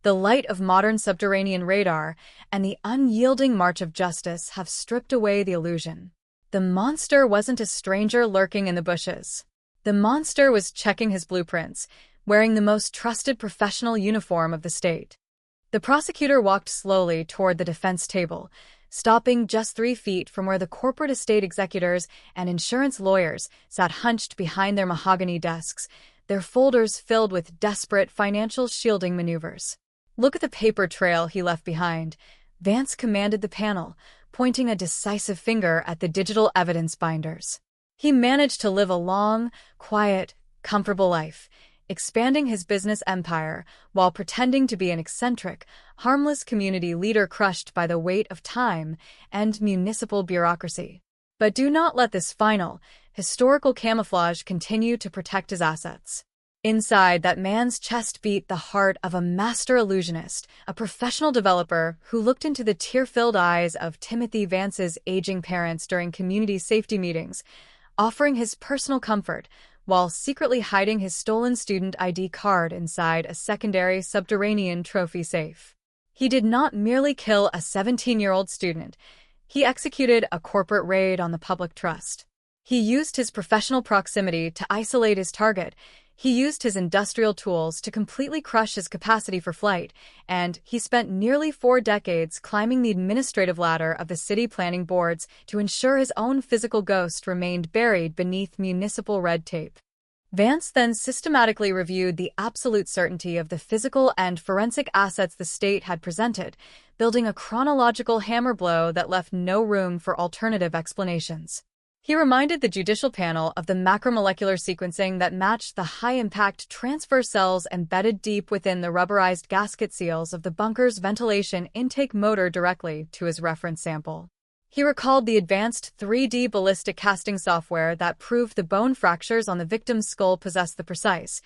the light of modern subterranean radar and the unyielding march of justice have stripped away the illusion. The monster wasn't a stranger lurking in the bushes. The monster was checking his blueprints, wearing the most trusted professional uniform of the state. The prosecutor walked slowly toward the defense table, stopping just 3 feet from where the corporate estate executors and insurance lawyers sat hunched behind their mahogany desks, their folders filled with desperate financial shielding maneuvers. "Look at the paper trail he left behind," Vance commanded the panel, pointing a decisive finger at the digital evidence binders. He managed to live a long, quiet, comfortable life, expanding his business empire while pretending to be an eccentric, harmless community leader crushed by the weight of time and municipal bureaucracy. But do not let this final, historical camouflage continue to protect his assets. Inside that man's chest beat the heart of a master illusionist, a professional developer who looked into the tear-filled eyes of Timothy Vance's aging parents during community safety meetings, offering his personal comfort while secretly hiding his stolen student ID card inside a secondary subterranean trophy safe. He did not merely kill a 17-year-old student. He executed a corporate raid on the public trust. He used his professional proximity to isolate his target. He used his industrial tools to completely crush his capacity for flight, and he spent nearly 4 decades climbing the administrative ladder of the city planning boards to ensure his own physical ghost remained buried beneath municipal red tape. Vance then systematically reviewed the absolute certainty of the physical and forensic assets the state had presented, building a chronological hammer blow that left no room for alternative explanations. He reminded the judicial panel of the macromolecular sequencing that matched the high-impact transfer cells embedded deep within the rubberized gasket seals of the bunker's ventilation intake motor directly to his reference sample. He recalled the advanced 3D ballistic casting software that proved the bone fractures on the victim's skull possessed the precise,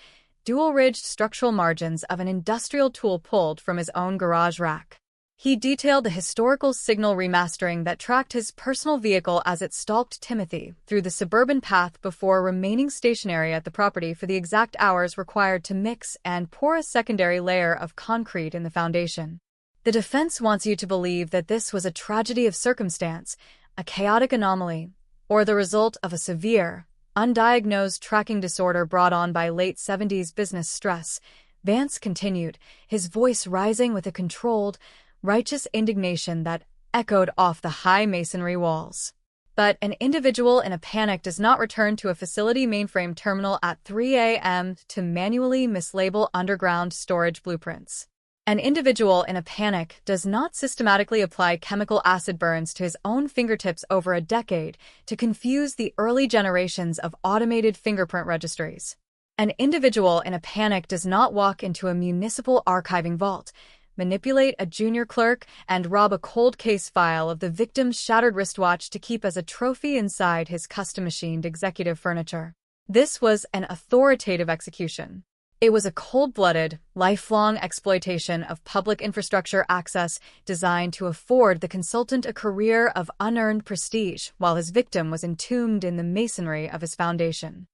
dual-ridged structural margins of an industrial tool pulled from his own garage rack. He detailed the historical signal remastering that tracked his personal vehicle as it stalked Timothy through the suburban path before remaining stationary at the property for the exact hours required to mix and pour a secondary layer of concrete in the foundation. The defense wants you to believe that this was a tragedy of circumstance, a chaotic anomaly, or the result of a severe, undiagnosed tracking disorder brought on by late 70s business stress. Vance continued, his voice rising with a controlled, righteous indignation that echoed off the high masonry walls. But an individual in a panic does not return to a facility mainframe terminal at 3 a.m. to manually mislabel underground storage blueprints. An individual in a panic does not systematically apply chemical acid burns to his own fingertips over a decade to confuse the early generations of automated fingerprint registries. An individual in a panic does not walk into a municipal archiving vault, manipulate a junior clerk, and rob a cold case file of the victim's shattered wristwatch to keep as a trophy inside his custom-machined executive furniture. This was an authoritative execution. It was a cold-blooded, lifelong exploitation of public infrastructure access designed to afford the consultant a career of unearned prestige while his victim was entombed in the masonry of his foundation.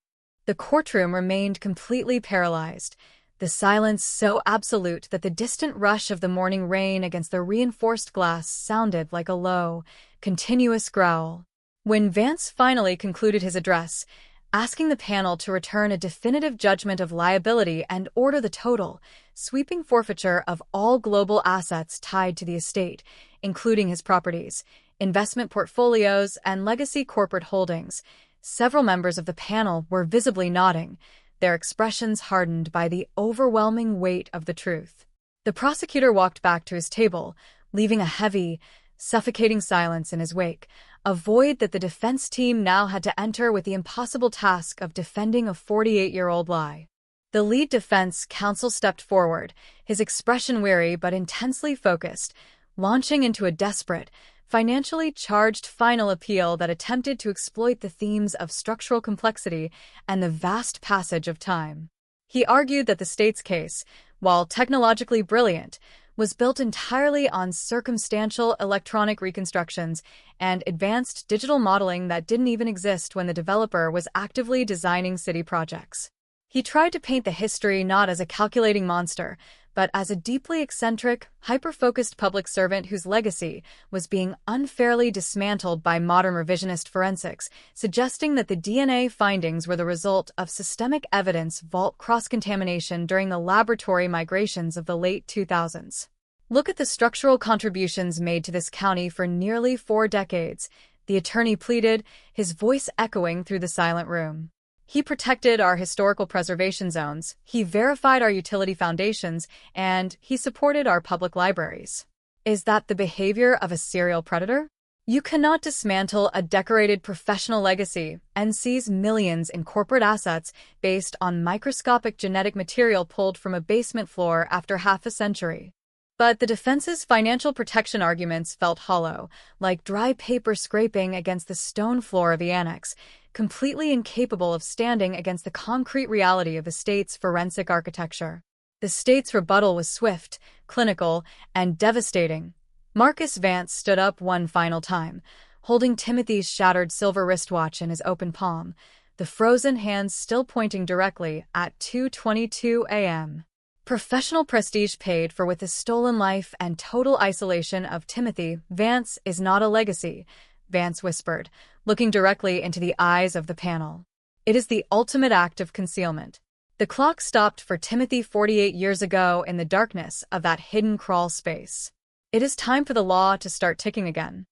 The courtroom remained completely paralyzed, the silence so absolute that the distant rush of the morning rain against the reinforced glass sounded like a low, continuous growl. When Vance finally concluded his address, asking the panel to return a definitive judgment of liability and order the total, sweeping forfeiture of all global assets tied to the estate, including his properties, investment portfolios, and legacy corporate holdings, several members of the panel were visibly nodding, their expressions hardened by the overwhelming weight of the truth. The prosecutor walked back to his table, leaving a heavy, suffocating silence in his wake, a void that the defense team now had to enter with the impossible task of defending a 48-year-old lie. The lead defense counsel stepped forward, his expression weary but intensely focused, launching into a desperate, financially charged final appeal that attempted to exploit the themes of structural complexity and the vast passage of time. He argued that the state's case, while technologically brilliant, was built entirely on circumstantial electronic reconstructions and advanced digital modeling that didn't even exist when the developer was actively designing city projects. He tried to paint the history not as a calculating monster, but as a deeply eccentric, hyper-focused public servant whose legacy was being unfairly dismantled by modern revisionist forensics, suggesting that the DNA findings were the result of systemic evidence vault cross-contamination during the laboratory migrations of the late 2000s. Look at the structural contributions made to this county for nearly 4 decades, the attorney pleaded, his voice echoing through the silent room. He protected our historical preservation zones, he verified our utility foundations, and he supported our public libraries. Is that the behavior of a serial predator? You cannot dismantle a decorated professional legacy and seize millions in corporate assets based on microscopic genetic material pulled from a basement floor after half a century. But the defense's financial protection arguments felt hollow, like dry paper scraping against the stone floor of the annex, completely incapable of standing against the concrete reality of the state's forensic architecture. The state's rebuttal was swift, clinical, and devastating. Marcus Vance stood up one final time, holding Timothy's shattered silver wristwatch in his open palm, the frozen hands still pointing directly at 2:22 a.m. Professional prestige paid for with the stolen life and total isolation of Timothy Vance is not a legacy, Vance whispered, looking directly into the eyes of the panel. It is the ultimate act of concealment. The clock stopped for Timothy 48 years ago in the darkness of that hidden crawl space. It is time for the law to start ticking again.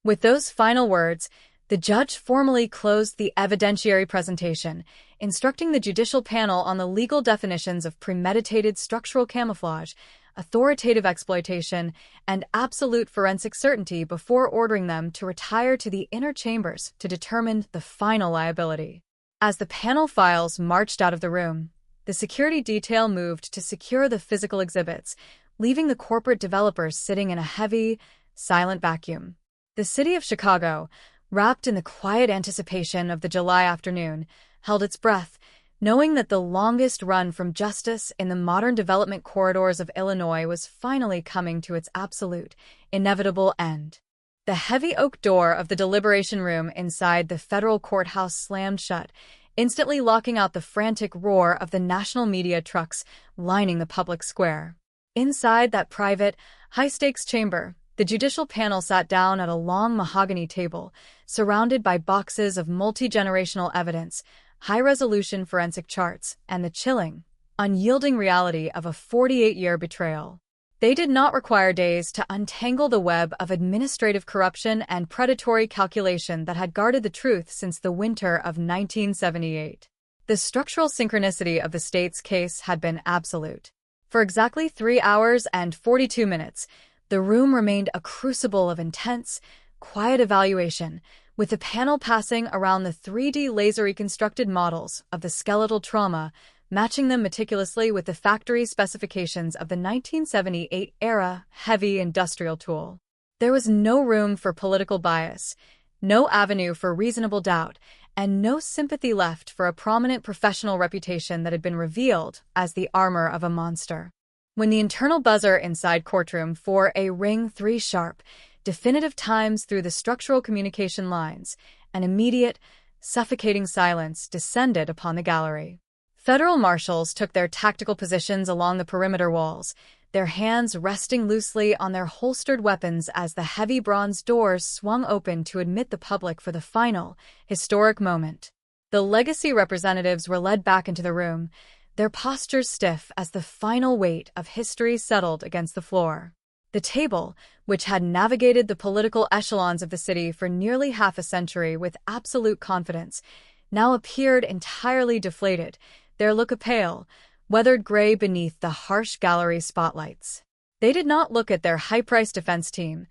With those final words, the judge formally closed the evidentiary presentation, instructing the judicial panel on the legal definitions of premeditated structural camouflage, authoritative exploitation, and absolute forensic certainty before ordering them to retire to the inner chambers to determine the final liability. As the panel files marched out of the room, the security detail moved to secure the physical exhibits, leaving the corporate developers sitting in a heavy, silent vacuum. The city of Chicago, wrapped in the quiet anticipation of the July afternoon, held its breath, knowing that the longest run from justice in the modern development corridors of Illinois was finally coming to its absolute, inevitable end. The heavy oak door of the deliberation room inside the federal courthouse slammed shut, instantly locking out the frantic roar of the national media trucks lining the public square. Inside that private, high-stakes chamber, the judicial panel sat down at a long mahogany table, surrounded by boxes of multi-generational evidence, high-resolution forensic charts, and the chilling, unyielding reality of a 48-year betrayal. They did not require days to untangle the web of administrative corruption and predatory calculation that had guarded the truth since the winter of 1978. The structural synchronicity of the state's case had been absolute. For exactly 3 hours and 42 minutes, the room remained a crucible of intense, quiet evaluation, with the panel passing around the 3D laser-reconstructed models of the skeletal trauma, matching them meticulously with the factory specifications of the 1978-era heavy industrial tool. There was no room for political bias, no avenue for reasonable doubt, and no sympathy left for a prominent professional reputation that had been revealed as the armor of a monster. When the internal buzzer inside courtroom for a ring 3 sharp, definitive times through the structural communication lines, an immediate, suffocating silence descended upon the gallery. Federal marshals took their tactical positions along the perimeter walls, their hands resting loosely on their holstered weapons as the heavy bronze doors swung open to admit the public for the final, historic moment. The legacy representatives were led back into the room, their postures stiff as the final weight of history settled against the floor. The table, which had navigated the political echelons of the city for nearly half a century with absolute confidence, now appeared entirely deflated, their look a pale, weathered gray beneath the harsh gallery spotlights. They did not look at their high-priced defense team.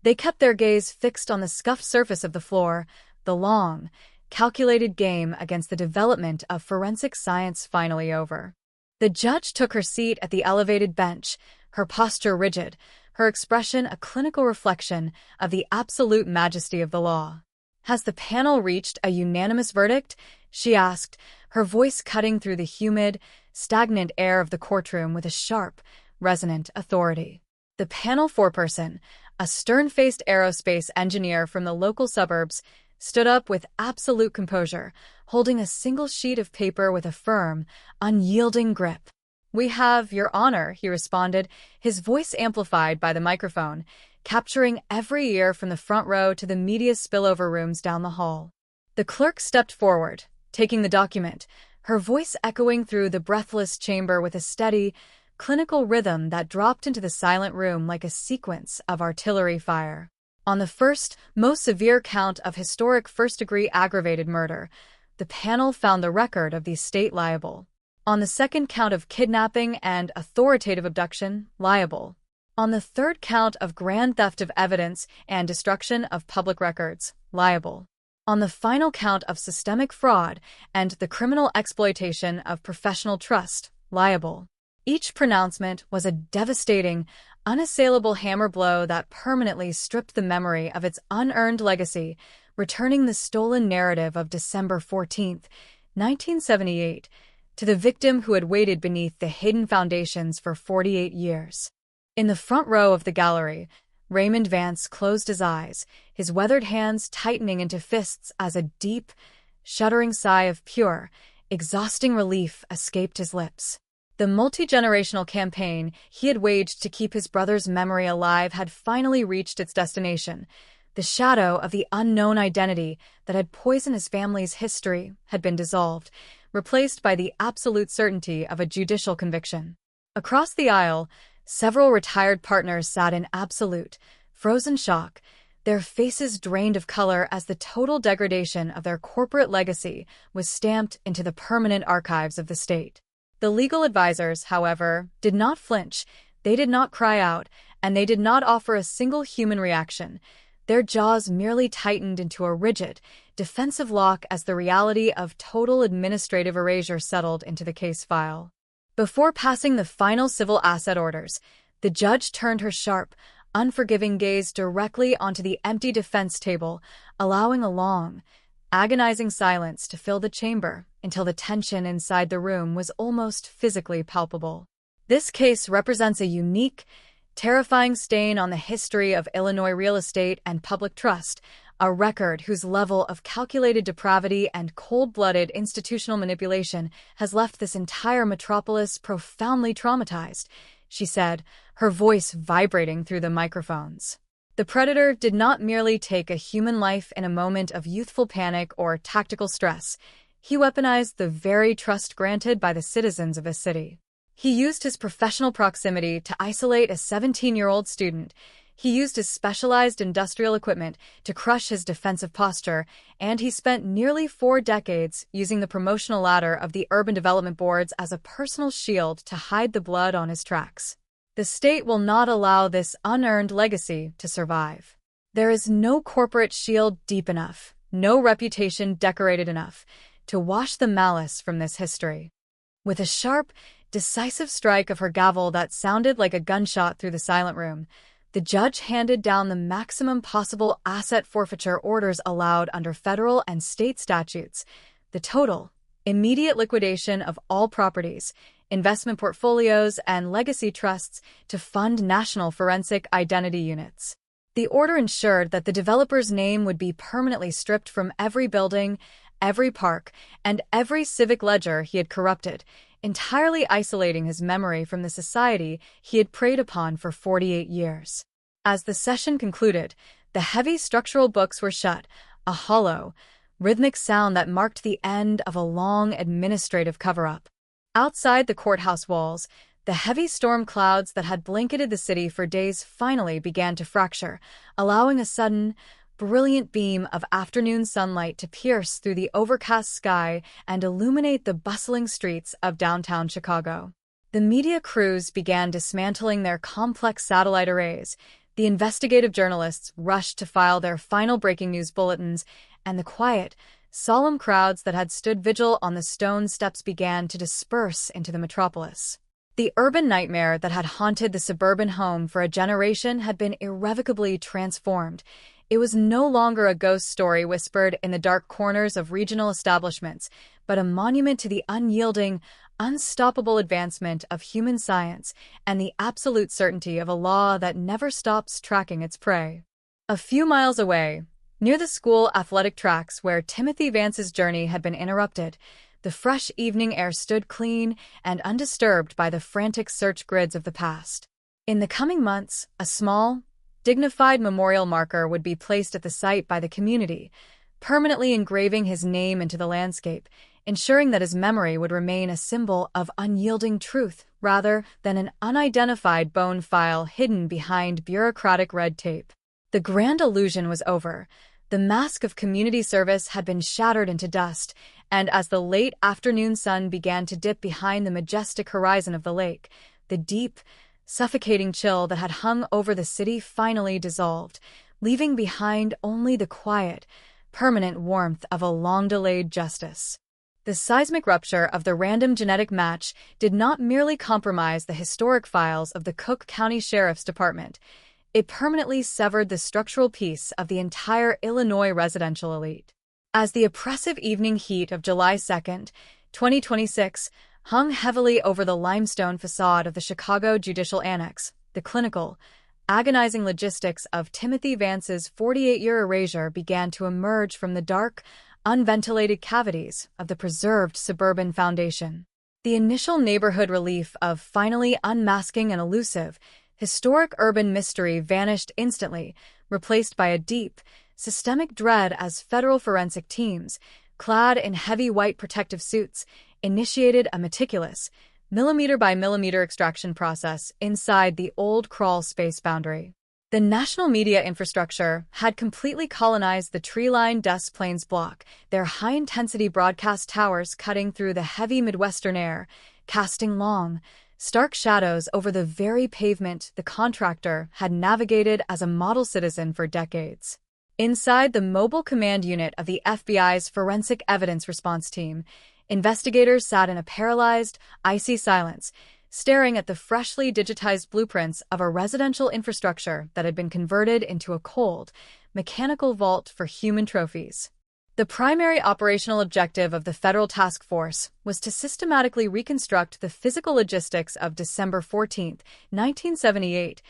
They kept their gaze fixed on the scuffed surface of the floor, the long, calculated game against the development of forensic science finally over. The judge took her seat at the elevated bench, her posture rigid, her expression a clinical reflection of the absolute majesty of the law. "Has the panel reached a unanimous verdict?" she asked, her voice cutting through the humid, stagnant air of the courtroom with a sharp, resonant authority. The panel foreperson, a stern-faced aerospace engineer from the local suburbs, stood up with absolute composure, holding a single sheet of paper with a firm, unyielding grip. "We have, Your Honor," he responded, his voice amplified by the microphone, capturing every ear from the front row to the media spillover rooms down the hall. The clerk stepped forward, taking the document, her voice echoing through the breathless chamber with a steady, clinical rhythm that dropped into the silent room like a sequence of artillery fire. On the first, most severe count of historic first-degree aggravated murder, the panel found the record of the state liable. On the second count of kidnapping and authoritative abduction, liable. On the third count of grand theft of evidence and destruction of public records, liable. On the final count of systemic fraud and the criminal exploitation of professional trust, liable. Each pronouncement was a devastating, unassailable hammer blow that permanently stripped the memory of its unearned legacy, returning the stolen narrative of December 14, 1978, to the victim who had waited beneath the hidden foundations for 48 years. In the front row of the gallery, Raymond Vance closed his eyes, his weathered hands tightening into fists as a deep, shuddering sigh of pure, exhausting relief escaped his lips. The multi-generational campaign he had waged to keep his brother's memory alive had finally reached its destination. The shadow of the unknown identity that had poisoned his family's history had been dissolved, replaced by the absolute certainty of a judicial conviction. Across the aisle, several retired partners sat in absolute, frozen shock, their faces drained of color as the total degradation of their corporate legacy was stamped into the permanent archives of the state. The legal advisors, however, did not flinch, they did not cry out, and they did not offer a single human reaction. Their jaws merely tightened into a rigid, defensive lock as the reality of total administrative erasure settled into the case file. Before passing the final civil asset orders, the judge turned her sharp, unforgiving gaze directly onto the empty defense table, allowing a long, agonizing silence to fill the chamber until the tension inside the room was almost physically palpable. This case represents a unique, terrifying stain on the history of Illinois real estate and public trust, a record whose level of calculated depravity and cold-blooded institutional manipulation has left this entire metropolis profoundly traumatized, she said, her voice vibrating through the microphones. The predator did not merely take a human life in a moment of youthful panic or tactical stress. He weaponized the very trust granted by the citizens of a city. He used his professional proximity to isolate a 17-year-old student. He used his specialized industrial equipment to crush his defensive posture, and he spent nearly 4 decades using the promotional ladder of the urban development boards as a personal shield to hide the blood on his tracks. The state will not allow this unearned legacy to survive. There is no corporate shield deep enough, no reputation decorated enough, to wash the malice from this history. With a sharp, decisive strike of her gavel that sounded like a gunshot through the silent room, the judge handed down the maximum possible asset forfeiture orders allowed under federal and state statutes. The total, immediate liquidation of all properties, investment portfolios, and legacy trusts to fund national forensic identity units. The order ensured that the developer's name would be permanently stripped from every building, every park, and every civic ledger he had corrupted, entirely isolating his memory from the society he had preyed upon for 48 years. As the session concluded, the heavy structural books were shut, a hollow, rhythmic sound that marked the end of a long administrative cover-up. Outside the courthouse walls, the heavy storm clouds that had blanketed the city for days finally began to fracture, allowing a sudden, brilliant beam of afternoon sunlight to pierce through the overcast sky and illuminate the bustling streets of downtown Chicago. The media crews began dismantling their complex satellite arrays, the investigative journalists rushed to file their final breaking news bulletins, and the quiet, solemn crowds that had stood vigil on the stone steps began to disperse into the metropolis. The urban nightmare that had haunted the suburban home for a generation had been irrevocably transformed. It was no longer a ghost story whispered in the dark corners of regional establishments, but a monument to the unyielding, unstoppable advancement of human science and the absolute certainty of a law that never stops tracking its prey. A few miles away, near the school athletic tracks where Timothy Vance's journey had been interrupted, the fresh evening air stood clean and undisturbed by the frantic search grids of the past. In the coming months, a small, dignified memorial marker would be placed at the site by the community, permanently engraving his name into the landscape, ensuring that his memory would remain a symbol of unyielding truth rather than an unidentified bone file hidden behind bureaucratic red tape. The grand illusion was over. The mask of community service had been shattered into dust, and as the late afternoon sun began to dip behind the majestic horizon of the lake, the deep, suffocating chill that had hung over the city finally dissolved, leaving behind only the quiet, permanent warmth of a long-delayed justice. The seismic rupture of the random genetic match did not merely compromise the historic files of the Cook County Sheriff's Department. It permanently severed the structural peace of the entire Illinois residential elite. As the oppressive evening heat of July 2nd, 2026, hung heavily over the limestone facade of the Chicago Judicial Annex, the clinical, agonizing logistics of Timothy Vance's 48-year erasure began to emerge from the dark, unventilated cavities of the preserved suburban foundation. The initial neighborhood relief of finally unmasking an elusive, historic urban mystery vanished instantly, replaced by a deep, systemic dread as federal forensic teams, clad in heavy white protective suits, initiated a meticulous, millimeter-by-millimeter extraction process inside the old crawl space boundary. The national media infrastructure had completely colonized the tree-lined Des Plaines block, their high-intensity broadcast towers cutting through the heavy Midwestern air, casting long, stark shadows over the very pavement the contractor had navigated as a model citizen for decades. Inside the mobile command unit of the FBI's Forensic Evidence Response Team, investigators sat in a paralyzed, icy silence, staring at the freshly digitized blueprints of a residential infrastructure that had been converted into a cold, mechanical vault for human trophies. The primary operational objective of the federal task force was to systematically reconstruct the physical logistics of December 14, 1978,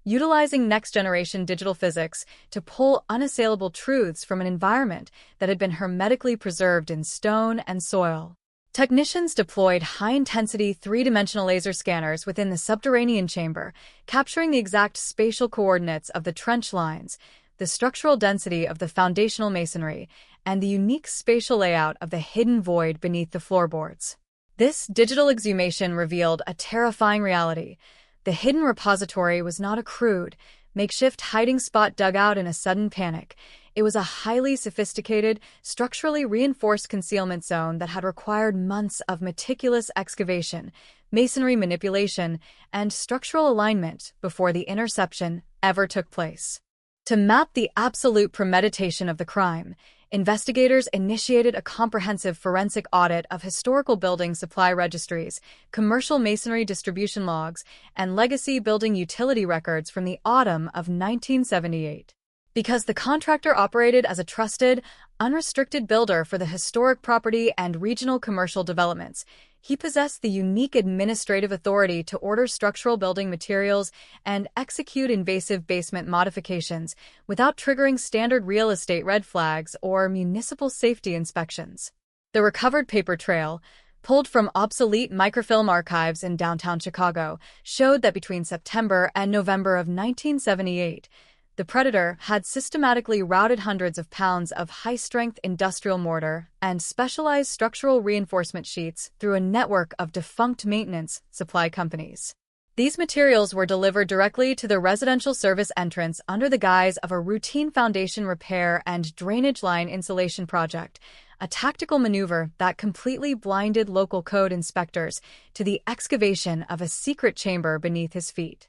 utilizing next-generation digital physics to pull unassailable truths from an environment that had been hermetically preserved in stone and soil. Technicians deployed high-intensity three-dimensional laser scanners within the subterranean chamber, capturing the exact spatial coordinates of the trench lines, the structural density of the foundational masonry, and the unique spatial layout of the hidden void beneath the floorboards. This digital exhumation revealed a terrifying reality. The hidden repository was not a crude, makeshift hiding spot dug out in a sudden panic. It was a highly sophisticated, structurally reinforced concealment zone that had required months of meticulous excavation, masonry manipulation, and structural alignment before the interception ever took place. To map the absolute premeditation of the crime, investigators initiated a comprehensive forensic audit of historical building supply registries, commercial masonry distribution logs, and legacy building utility records from the autumn of 1978. Because the contractor operated as a trusted, unrestricted builder for the historic property and regional commercial developments, he possessed the unique administrative authority to order structural building materials and execute invasive basement modifications without triggering standard real estate red flags or municipal safety inspections. The recovered paper trail, pulled from obsolete microfilm archives in downtown Chicago, showed that between September and November of 1978, the predator had systematically routed hundreds of pounds of high-strength industrial mortar and specialized structural reinforcement sheets through a network of defunct maintenance supply companies. These materials were delivered directly to the residential service entrance under the guise of a routine foundation repair and drainage line insulation project, a tactical maneuver that completely blinded local code inspectors to the excavation of a secret chamber beneath his feet.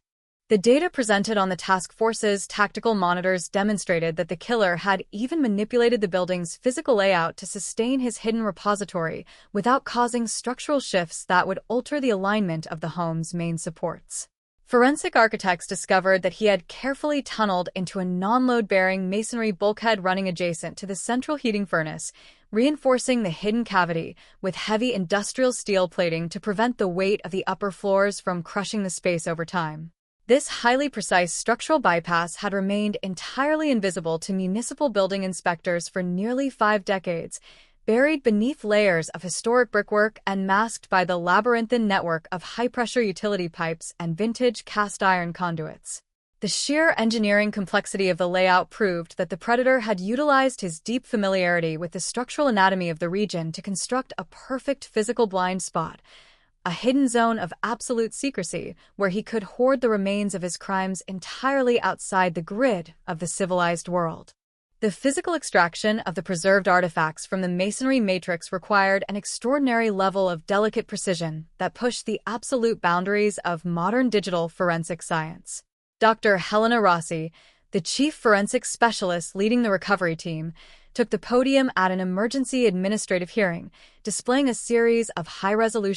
The data presented on the task force's tactical monitors demonstrated that the killer had even manipulated the building's physical layout to sustain his hidden repository without causing structural shifts that would alter the alignment of the home's main supports. Forensic architects discovered that he had carefully tunneled into a non-load-bearing masonry bulkhead running adjacent to the central heating furnace, reinforcing the hidden cavity with heavy industrial steel plating to prevent the weight of the upper floors from crushing the space over time. This highly precise structural bypass had remained entirely invisible to municipal building inspectors for nearly 5 decades, buried beneath layers of historic brickwork and masked by the labyrinthine network of high-pressure utility pipes and vintage cast-iron conduits. The sheer engineering complexity of the layout proved that the predator had utilized his deep familiarity with the structural anatomy of the region to construct a perfect physical blind spot, a hidden zone of absolute secrecy where he could hoard the remains of his crimes entirely outside the grid of the civilized world. The physical extraction of the preserved artifacts from the masonry matrix required an extraordinary level of delicate precision that pushed the absolute boundaries of modern digital forensic science. Dr. Helena Rossi, the chief forensic specialist leading the recovery team, took the podium at an emergency administrative hearing, displaying a series of high-resolution